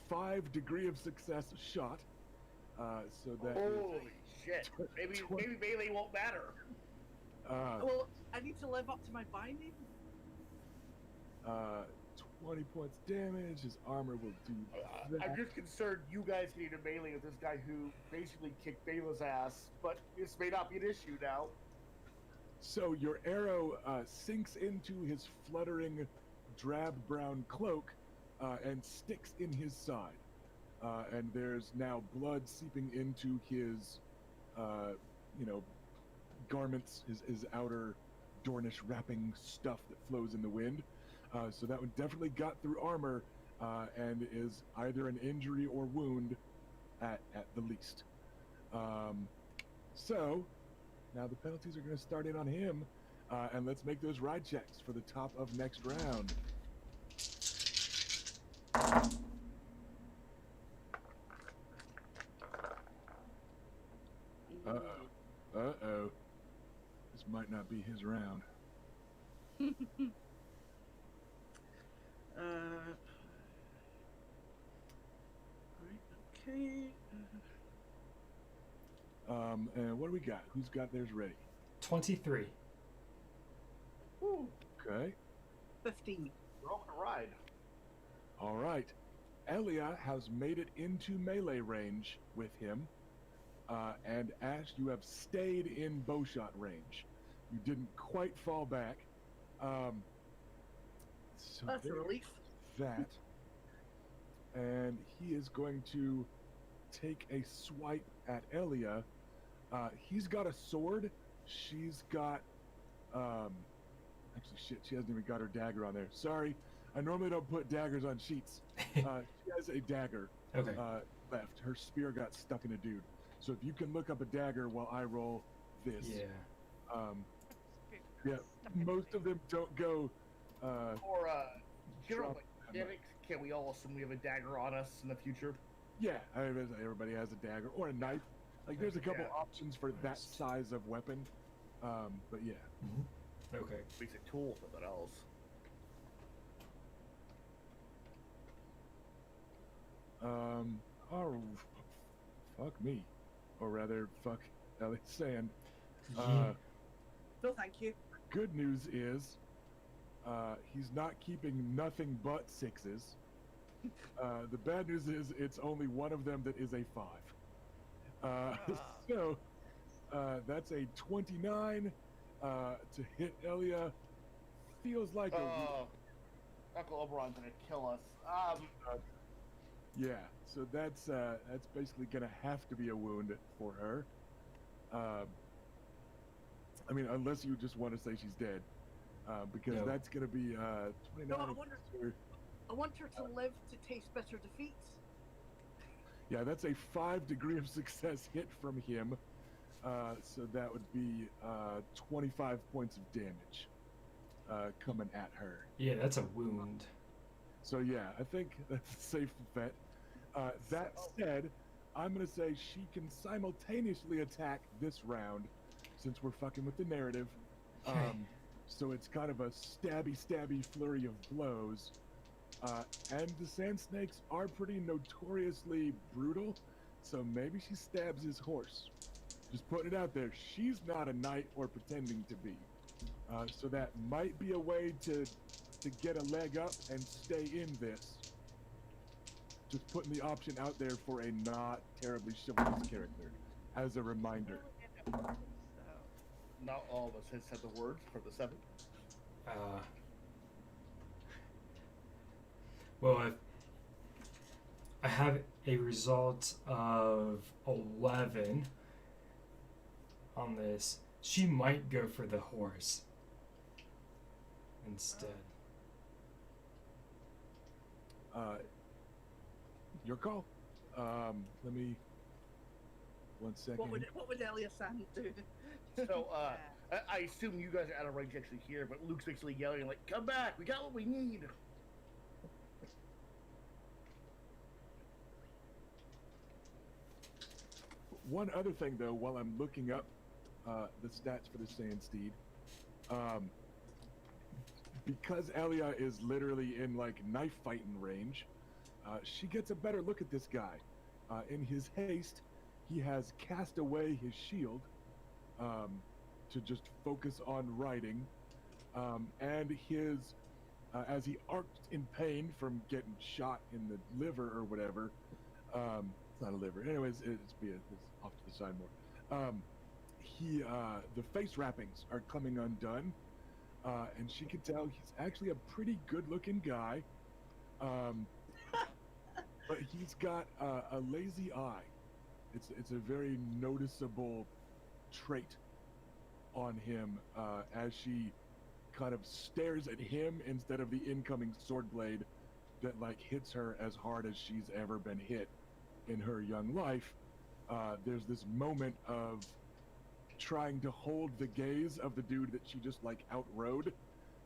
5 degree of success shot. So that Holy shit! Maybe tw- melee won't matter. Well, I need to live up to my binding. 20 points damage. His armor will do that. I'm just concerned you guys need a melee with this guy who basically kicked Bela's ass, but this may not be an issue now. So your arrow sinks into his fluttering drab brown cloak and sticks in his side. And there's now blood seeping into his, garments, his outer Dornish wrapping stuff that flows in the wind. So that one definitely got through armor and is either an injury or wound at the least. So now the penalties are going to start in on him, and let's make those ride checks for the top of next round. Uh-oh. This might not be his round. Right, okay. And what do we got? Who's got theirs ready? 23. Woo, Okay. 15. we're on a ride. All right. Elia has made it into melee range with him. And Ash, you have stayed in bowshot range. You didn't quite fall back. So That's a there's relief. that. And he is going to take a swipe at Elia. He's got a sword. She's got actually shit, she hasn't even got her dagger on there. Sorry. I normally don't put daggers on sheets. She has a dagger Okay. left. Her spear got stuck in a dude. So if you can look up a dagger while I roll this. Yeah. Yeah, most of them don't go Or, general Drop- mechanics, can we all assume we have a dagger on us in the future? yeah, I mean, everybody has a dagger or a knife. Like there's a couple Yeah. options for that size of weapon. But yeah. Okay. Basic tool, something else. Oh, fuck me. Or rather, fuck Ellie Sand. Yeah. No, thank you. Good news is, he's not keeping nothing but 6s. The bad news is it's only one of them that is a 5. So, that's a 29 to hit Elia. Feels like a Uncle Oberon's gonna kill us. yeah. So that's basically gonna have to be a wound for her. I mean, unless you just want to say she's dead, because No. that's gonna be 29. No, I want her to live to taste bitter defeats. Yeah, that's a 5 degree of success hit from him. So that would be 25 points of damage coming at her. Yeah, that's a wound. So yeah, I think that's a safe bet. That said, I'm gonna say she can simultaneously attack this round, since we're fucking with the narrative. Okay. So it's kind of a stabby flurry of blows. And the sand snakes are pretty notoriously brutal, so maybe she stabs his horse. Just putting it out there. She's not a knight or pretending to be. So that might be a way to get a leg up and stay in this. Just putting the option out there for a not terribly chivalrous character, as a reminder. Not all of us has said the words for the 7. Well, I have a result of 11 on this. She might go for the horse instead. Your call. Let me. 1 second. What would Elia Sand do? So, I assume you guys are out of range actually here, but Luke's basically yelling like, "Come back! We got what we need." One other thing, though, while I'm looking up the stats for the Sand Steed, because Elia is literally in like knife fighting range, she gets a better look at this guy. In his haste, he has cast away his shield to just focus on riding, and his as he arced in pain from getting shot in the liver or whatever. It's not a liver. Anyways, it's off to the side more. The face wrappings are coming undone, and she can tell he's actually a pretty good-looking guy. But he's got a lazy eye. It's a very noticeable trait on him as she kind of stares at him instead of the incoming sword blade that like hits her as hard as she's ever been hit in her young life. There's this moment of trying to hold the gaze of the dude that she just like outrode,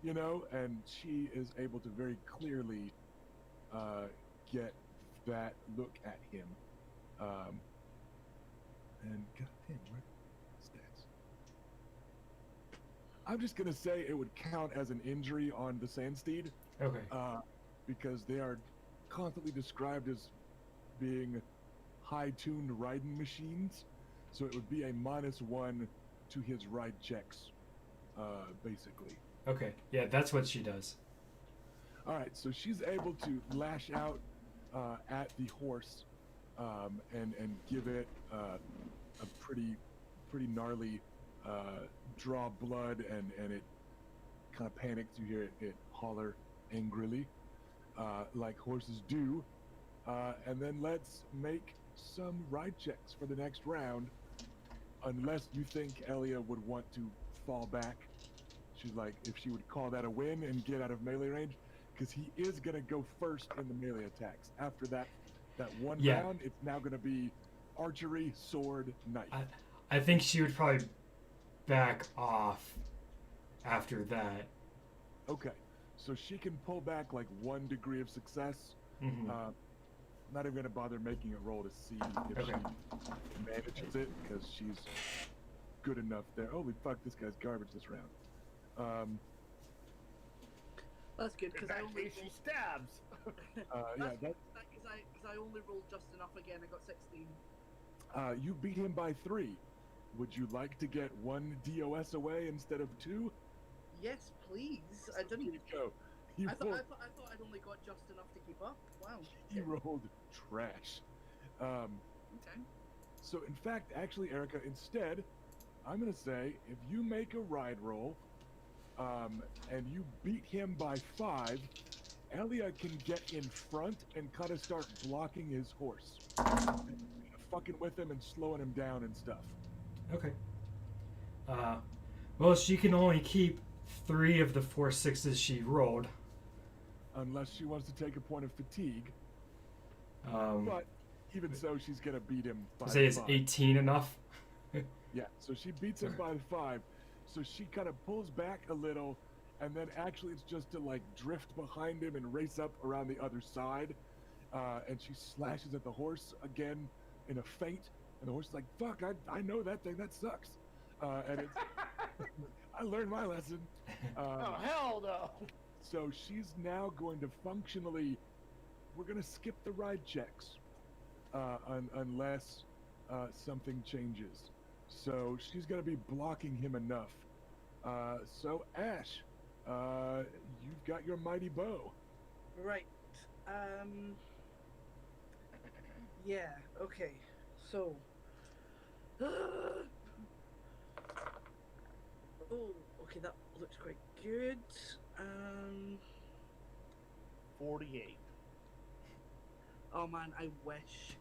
you know, and she is able to very clearly get that look at him. And goddamn, where stats? I'm just gonna say it would count as an injury on the Sand Steed. Okay. Because they are constantly described as being high-tuned riding machines, so it would be a -1 to his ride checks, basically. Okay. Yeah, that's what she does. All right, so she's able to lash out at the horse and give it a pretty gnarly draw blood, and it kind of panics. You hear it holler angrily, like horses do. And then let's make some ride checks for the next round, unless you think Elia would want to fall back. She's like, if she would call that a win and get out of melee range, because he is going to go first in the melee attacks. After that one round, it's now going to be archery, sword, knife. I think she would probably back off after that. Okay, so she can pull back like 1 degree of success. Mm-hmm. Not even going to bother making a roll to see if she manages it, because she's good enough there. Holy fuck, this guy's garbage this round. That's good because I only she stabs. Yeah, that. Because I only rolled just enough again. I got 16. You beat him by 3. Would you like to get 1 DOS away instead of 2? Yes, please. I didn't. Here you go. I thought I'd only got just enough to keep up. Wow. He rolled trash. Okay. So in fact, actually, Erica, instead, I'm gonna say if you make a ride roll, and you beat him by 5, Elia can get in front and kind of start blocking his horse, fucking with him and slowing him down and stuff. Okay. Well, she can only keep 3 of the 4 6s she rolled. Unless she wants to take a point of fatigue. But even so, she's gonna beat him by 5. Say is 18 enough? Yeah, so she beats him by 5. So she kind of pulls back a little, and then actually it's just to like drift behind him and race up around the other side. And she slashes at the horse again in a feint, and the horse is like, fuck, I know that thing, that sucks. And it's, I learned my lesson. Oh, hell no. So she's now going to functionally, we're going to skip the ride checks unless something changes. So she's going to be blocking him enough. So Ash, you've got your mighty bow. Right. Yeah. Okay. So. Oh, okay. That looks quite good. 48. Oh man, I wish.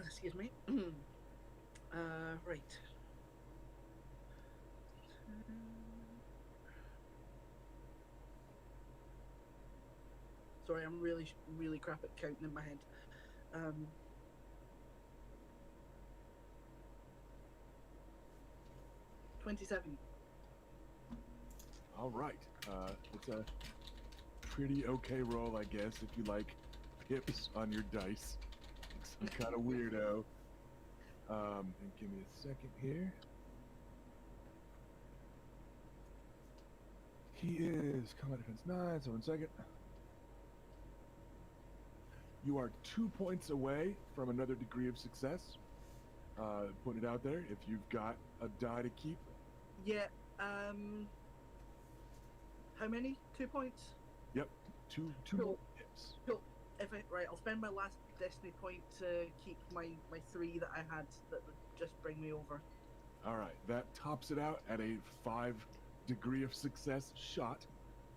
Excuse me. Right. Sorry, I'm really crap at counting in my head. 27. All right. It's a pretty okay roll, I guess, if you like pips on your dice. kind of weirdo. And give me a second here. He is combat defense 9, so 1 second. You are 2 points away from another degree of success. Put it out there if you've got a die to keep. Yeah. How many? 2 points? Yep, two Cool. more hits. Cool. Right, I'll spend my last destiny point to keep my 3 that I had that would just bring me over. All right, that tops it out at a 5 degree of success shot.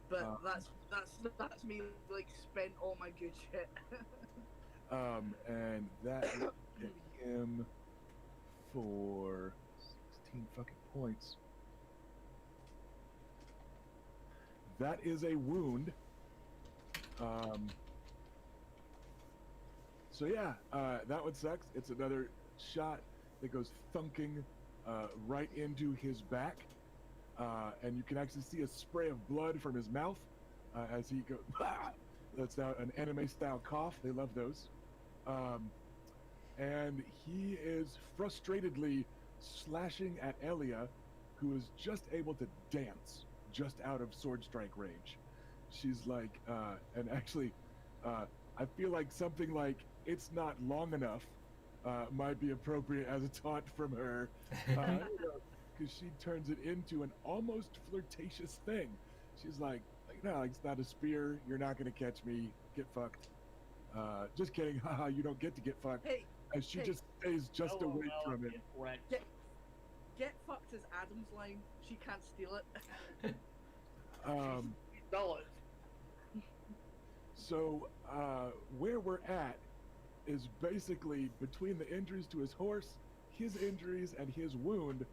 But that's me like spent all my good shit. And that will hit him for 16 fucking points. That is a wound. So yeah, that one sucks. It's another shot that goes thunking right into his back. And you can actually see a spray of blood from his mouth as he goes. That's now an anime-style cough. They love those. And he is frustratedly slashing at Elia, who is just able to dance just out of sword strike range. She's like, and actually, I feel like something like "it's not long enough" might be appropriate as a taunt from her, because she turns it into an almost flirtatious thing. She's like, no, it's not a spear. You're not gonna catch me. Get fucked. Just kidding. Haha, you don't get to get fucked. Hey, And she hey. just stays just LOL, away from him. get wrecked. get fucked is Adam's line. She can't steal it. She stole it. So where we're at is basically between the injuries to his horse, his injuries, and his wound.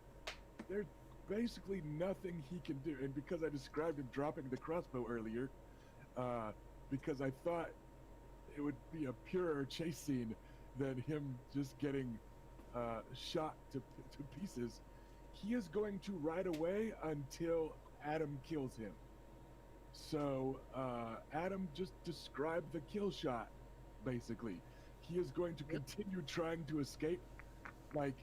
There's basically nothing he can do. And because I described him dropping the crossbow earlier, because I thought it would be a purer chase scene than him just getting shot to pieces, he is going to ride away until Adam kills him. So Adam just described the kill shot, basically. He is going to continue trying to escape. Like,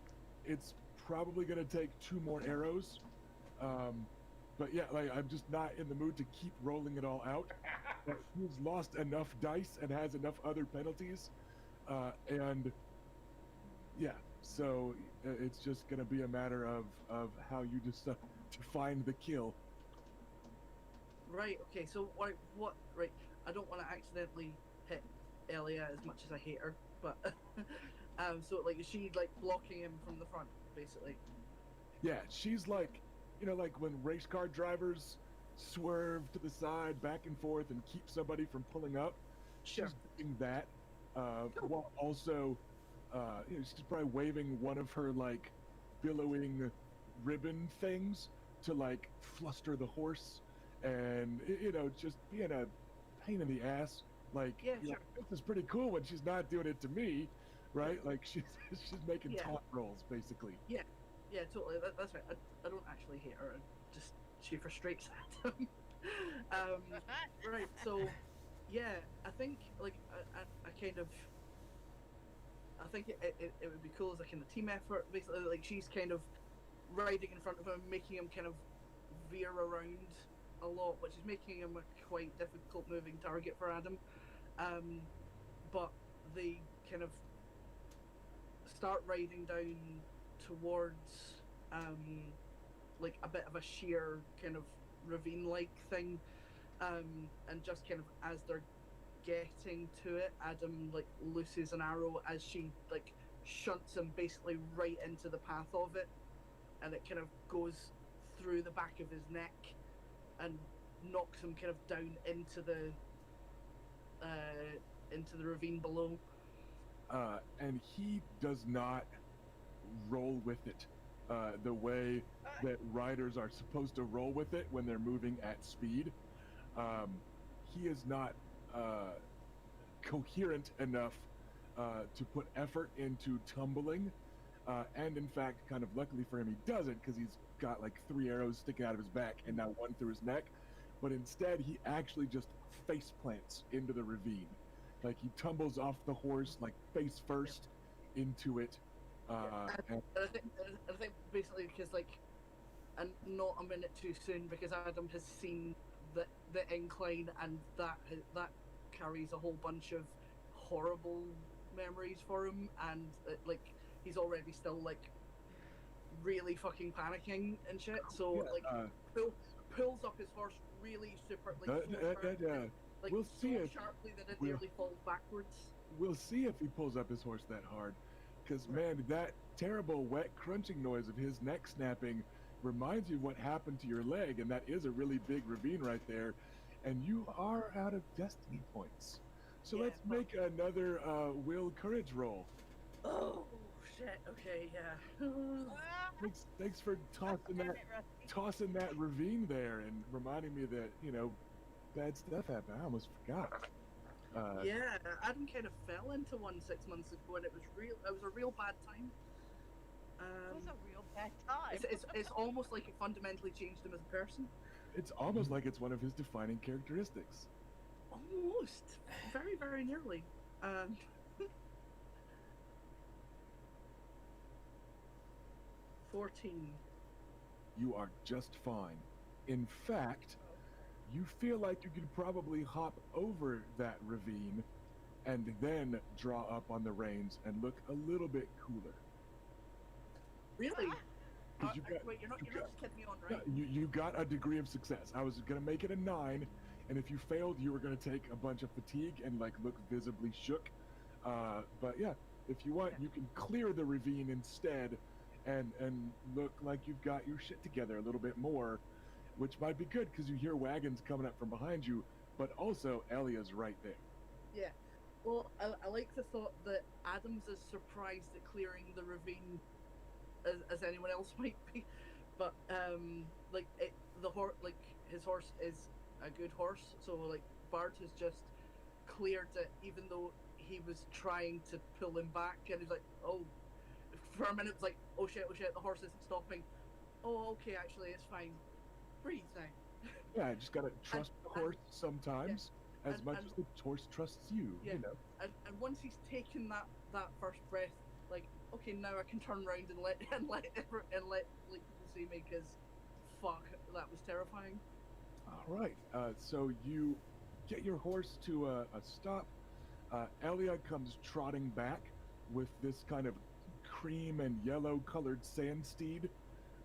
it's probably going to take 2 more arrows. But yeah, like, I'm just not in the mood to keep rolling it all out. But he's lost enough dice and has enough other penalties. And yeah, so it's just going to be a matter of how you just to find the kill. Right. Okay. So what? Right. I don't want to accidentally hit Elia as much as I hate her, but so like is she like blocking him from the front, basically? Yeah, she's like, you know, like when race car drivers swerve to the side, back and forth, and keep somebody from pulling up. Sure. She's doing that, while also, you know, she's probably waving one of her like billowing ribbon things to like fluster the horse, and you know, just being a pain in the ass. Like, Yeah, you know, sure. this is pretty cool when she's not doing it to me, right? Like she's making Yeah. taunt rolls basically. Yeah, totally. That's right. I don't actually hate her. Just she frustrates Adam. Right. So, yeah, I think like I kind of. I think it would be cool as a kind of team effort. Basically, like she's kind of riding in front of him, making him kind of veer around a lot, which is making him a quite difficult moving target for Adam. But they kind of start riding down towards like a bit of a sheer kind of ravine-like thing, and just kind of as they're getting to it, Adam like looses an arrow as she like shunts him basically right into the path of it, and it kind of goes through the back of his neck and knocks him kind of down into the ravine below. And he does not roll with it the way that riders are supposed to roll with it when they're moving at speed. He is not coherent enough to put effort into tumbling, and in fact, kind of luckily for him, he doesn't, because he's got like 3 arrows sticking out of his back and now 1 through his neck. But instead, he actually just face plants into the ravine. Like he tumbles off the horse, like face first into it. And I think basically because and not a minute too soon, because Adam has seen the incline, and that carries a whole bunch of horrible memories for him, and he's already still really fucking panicking and shit. So pulls up his horse really super we'll see so if sharply that it we'll- nearly falls backwards. we'll see if he pulls up his horse that hard. Because, man, that terrible wet crunching noise of his neck snapping reminds you what happened to your leg, and that is a really big ravine right there. And you are out of destiny points. So Yeah, let's but- make another will courage roll. Oh shit! Okay, yeah. Thanks for tossing that ravine there and reminding me that, bad stuff happened. I almost forgot. Yeah, Adam kind of fell into one 6 months ago, and it was a real bad time. It was a real bad time. It's almost like it fundamentally changed him as a person. It's almost like it's one of his defining characteristics. Almost, very, very nearly. 14. You are just fine. In fact, you feel like you could probably hop over that ravine and then draw up on the reins and look a little bit cooler. Really? 'Cause you got- Wait, you're not you got- just kidding me on, No, right? you got a degree of success. I was gonna make it a 9, and if you failed, you were gonna take a bunch of fatigue and look visibly shook. But yeah, if you want, you can clear the ravine instead, and look like you've got your shit together a little bit more, which might be good because you hear wagons coming up from behind you, but also Elia's right there. Yeah. Well, I like the thought that Adam's as surprised at clearing the ravine as anyone else might be, but his horse is a good horse, so Bart has just cleared it, even though he was trying to pull him back, and he's like, oh, for a minute it was like, oh shit, the horse isn't stopping. Oh, okay, actually it's fine. Breathe now. Yeah, just gotta trust the horse sometimes as much as the horse trusts you. Yeah. And once he's taken that first breath, okay, now I can turn around and let people see me, because fuck, that was terrifying. All right. So you get your horse to a stop. Elia comes trotting back with this kind of cream and yellow colored sand steed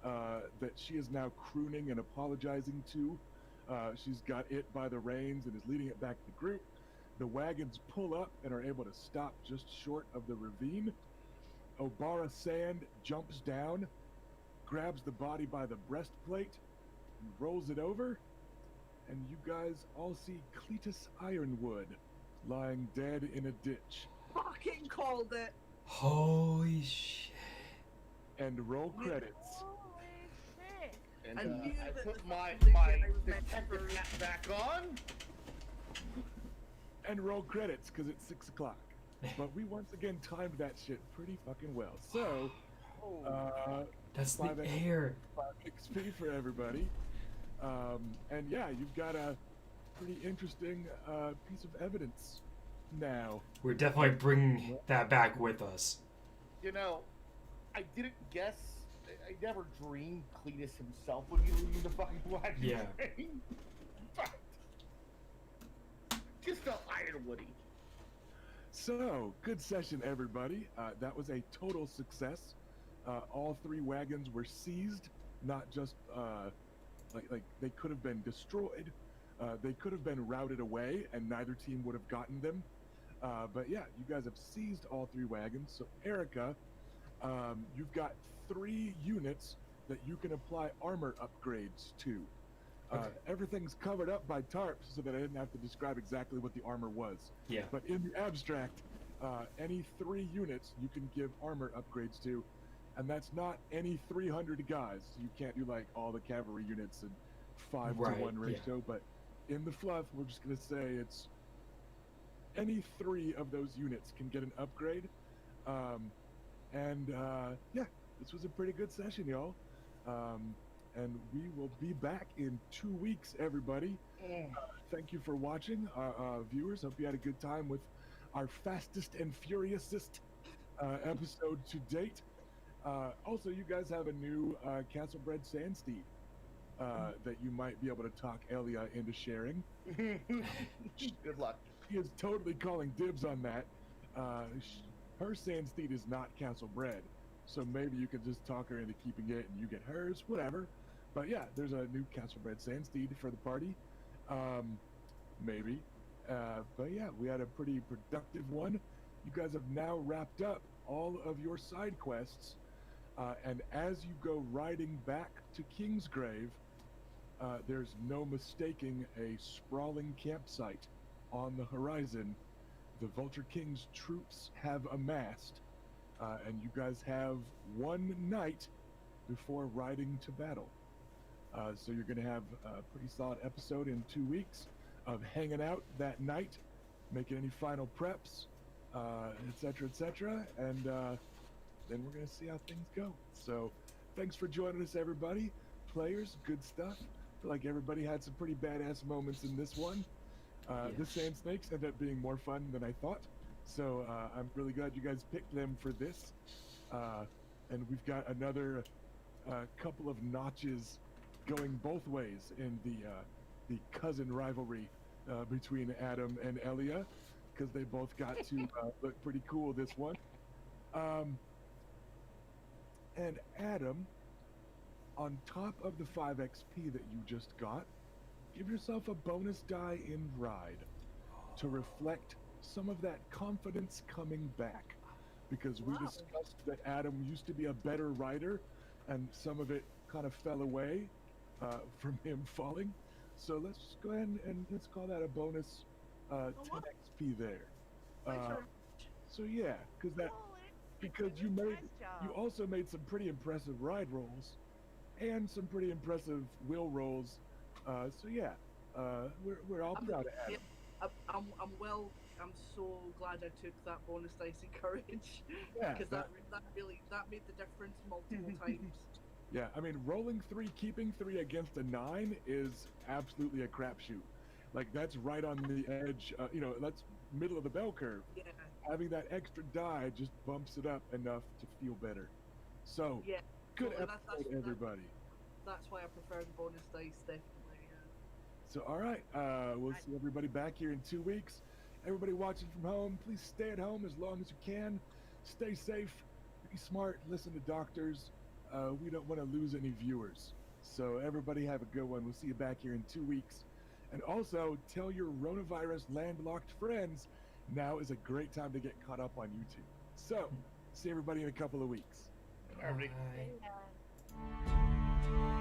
that she is now crooning and apologizing to. She's got it by the reins and is leading it back to the group. The wagons pull up and are able to stop just short of the ravine. Obara Sand jumps down, grabs the body by the breastplate, and rolls it over. And you guys all see Cletus Ironwood lying dead in a ditch. Fucking called it. Holy shit. And roll credits. Holy shit. And I knew I that put the my fucking my thing I was meant to detective do. hat back on. And roll credits, because it's 6 o'clock. But we once again timed that shit pretty fucking well. So, That's the 5 air. XP for everybody. And yeah, you've got a pretty interesting piece of evidence now. We're definitely bringing that back with us. I didn't guess. I never dreamed Cletus himself would be leading the fucking wagon Yeah. train. But just felt Ironwoody. So, good session, everybody. That was a total success. All 3 wagons were seized, not just like they could have been destroyed. They could have been routed away, and neither team would have gotten them. But yeah, you guys have seized all 3 wagons. So, Erica, you've got 3 units that you can apply armor upgrades to. Okay. Everything's covered up by tarps so that I didn't have to describe exactly what the armor was. Yeah. But in the abstract, any 3 units you can give armor upgrades to, and that's not any 300 guys. You can't do all the cavalry units and 5-to-1 Right, ratio. But in the fluff, we're just gonna say it's any 3 of those units can get an upgrade. Yeah, this was a pretty good session, y'all. And we will be back in 2 weeks, everybody. Thank you for watching, viewers. Hope you had a good time with our fastest and furiousest episode to date. Also, you guys have a new castle-bred sandsteed that you might be able to talk Elia into sharing. Good luck. She is totally calling dibs on that. Her sandsteed is not castle-bred, so maybe you could just talk her into keeping it and you get hers, whatever. But yeah, there's a new castle-bred sandsteed for the party. Maybe. But yeah, we had a pretty productive one. You guys have now wrapped up all of your side quests. And as you go riding back to Kingsgrave, there's no mistaking a sprawling campsite on the horizon. The Vulture King's troops have amassed, and you guys have one night before riding to battle. So you're going to have a pretty solid episode in 2 weeks of hanging out that night, making any final preps, etc., and then we're going to see how things go. So thanks for joining us, everybody. Players, good stuff. I feel like everybody had some pretty badass moments in this one. The Sand Snakes ended up being more fun than I thought. So I'm really glad you guys picked them for this. And we've got another couple of notches going both ways in the cousin rivalry between Adam and Elia, because they both got to look pretty cool this one. And Adam, on top of the 5 XP that you just got, give yourself a bonus die in Ride to reflect some of that confidence coming back. Because we discussed that Adam used to be a better rider, and some of it kind of fell away from him falling. So let's just go ahead and let's call that a bonus 10 XP there. So yeah, because you also made some pretty impressive ride rolls and some pretty impressive will rolls. So yeah, we're all proud of Adam. I'm so glad I took that bonus dice in courage. Yeah, because that made the difference multiple times. Yeah, I mean, rolling 3, keeping 3 against a 9 is absolutely a crapshoot. Like, that's right on the edge. That's middle of the bell curve. Yeah. Having that extra die just bumps it up enough to feel better. So, yeah. Good well, episode, everybody. That's why I prefer the bonus dice, definitely. So, all right, we'll see everybody back here in 2 weeks. Everybody watching from home, please stay at home as long as you can. Stay safe, be smart, listen to doctors. We don't want to lose any viewers. So everybody have a good one. We'll see you back here in 2 weeks. And also, tell your coronavirus landlocked friends now is a great time to get caught up on YouTube. So, see everybody in a couple of weeks. Bye. Yeah.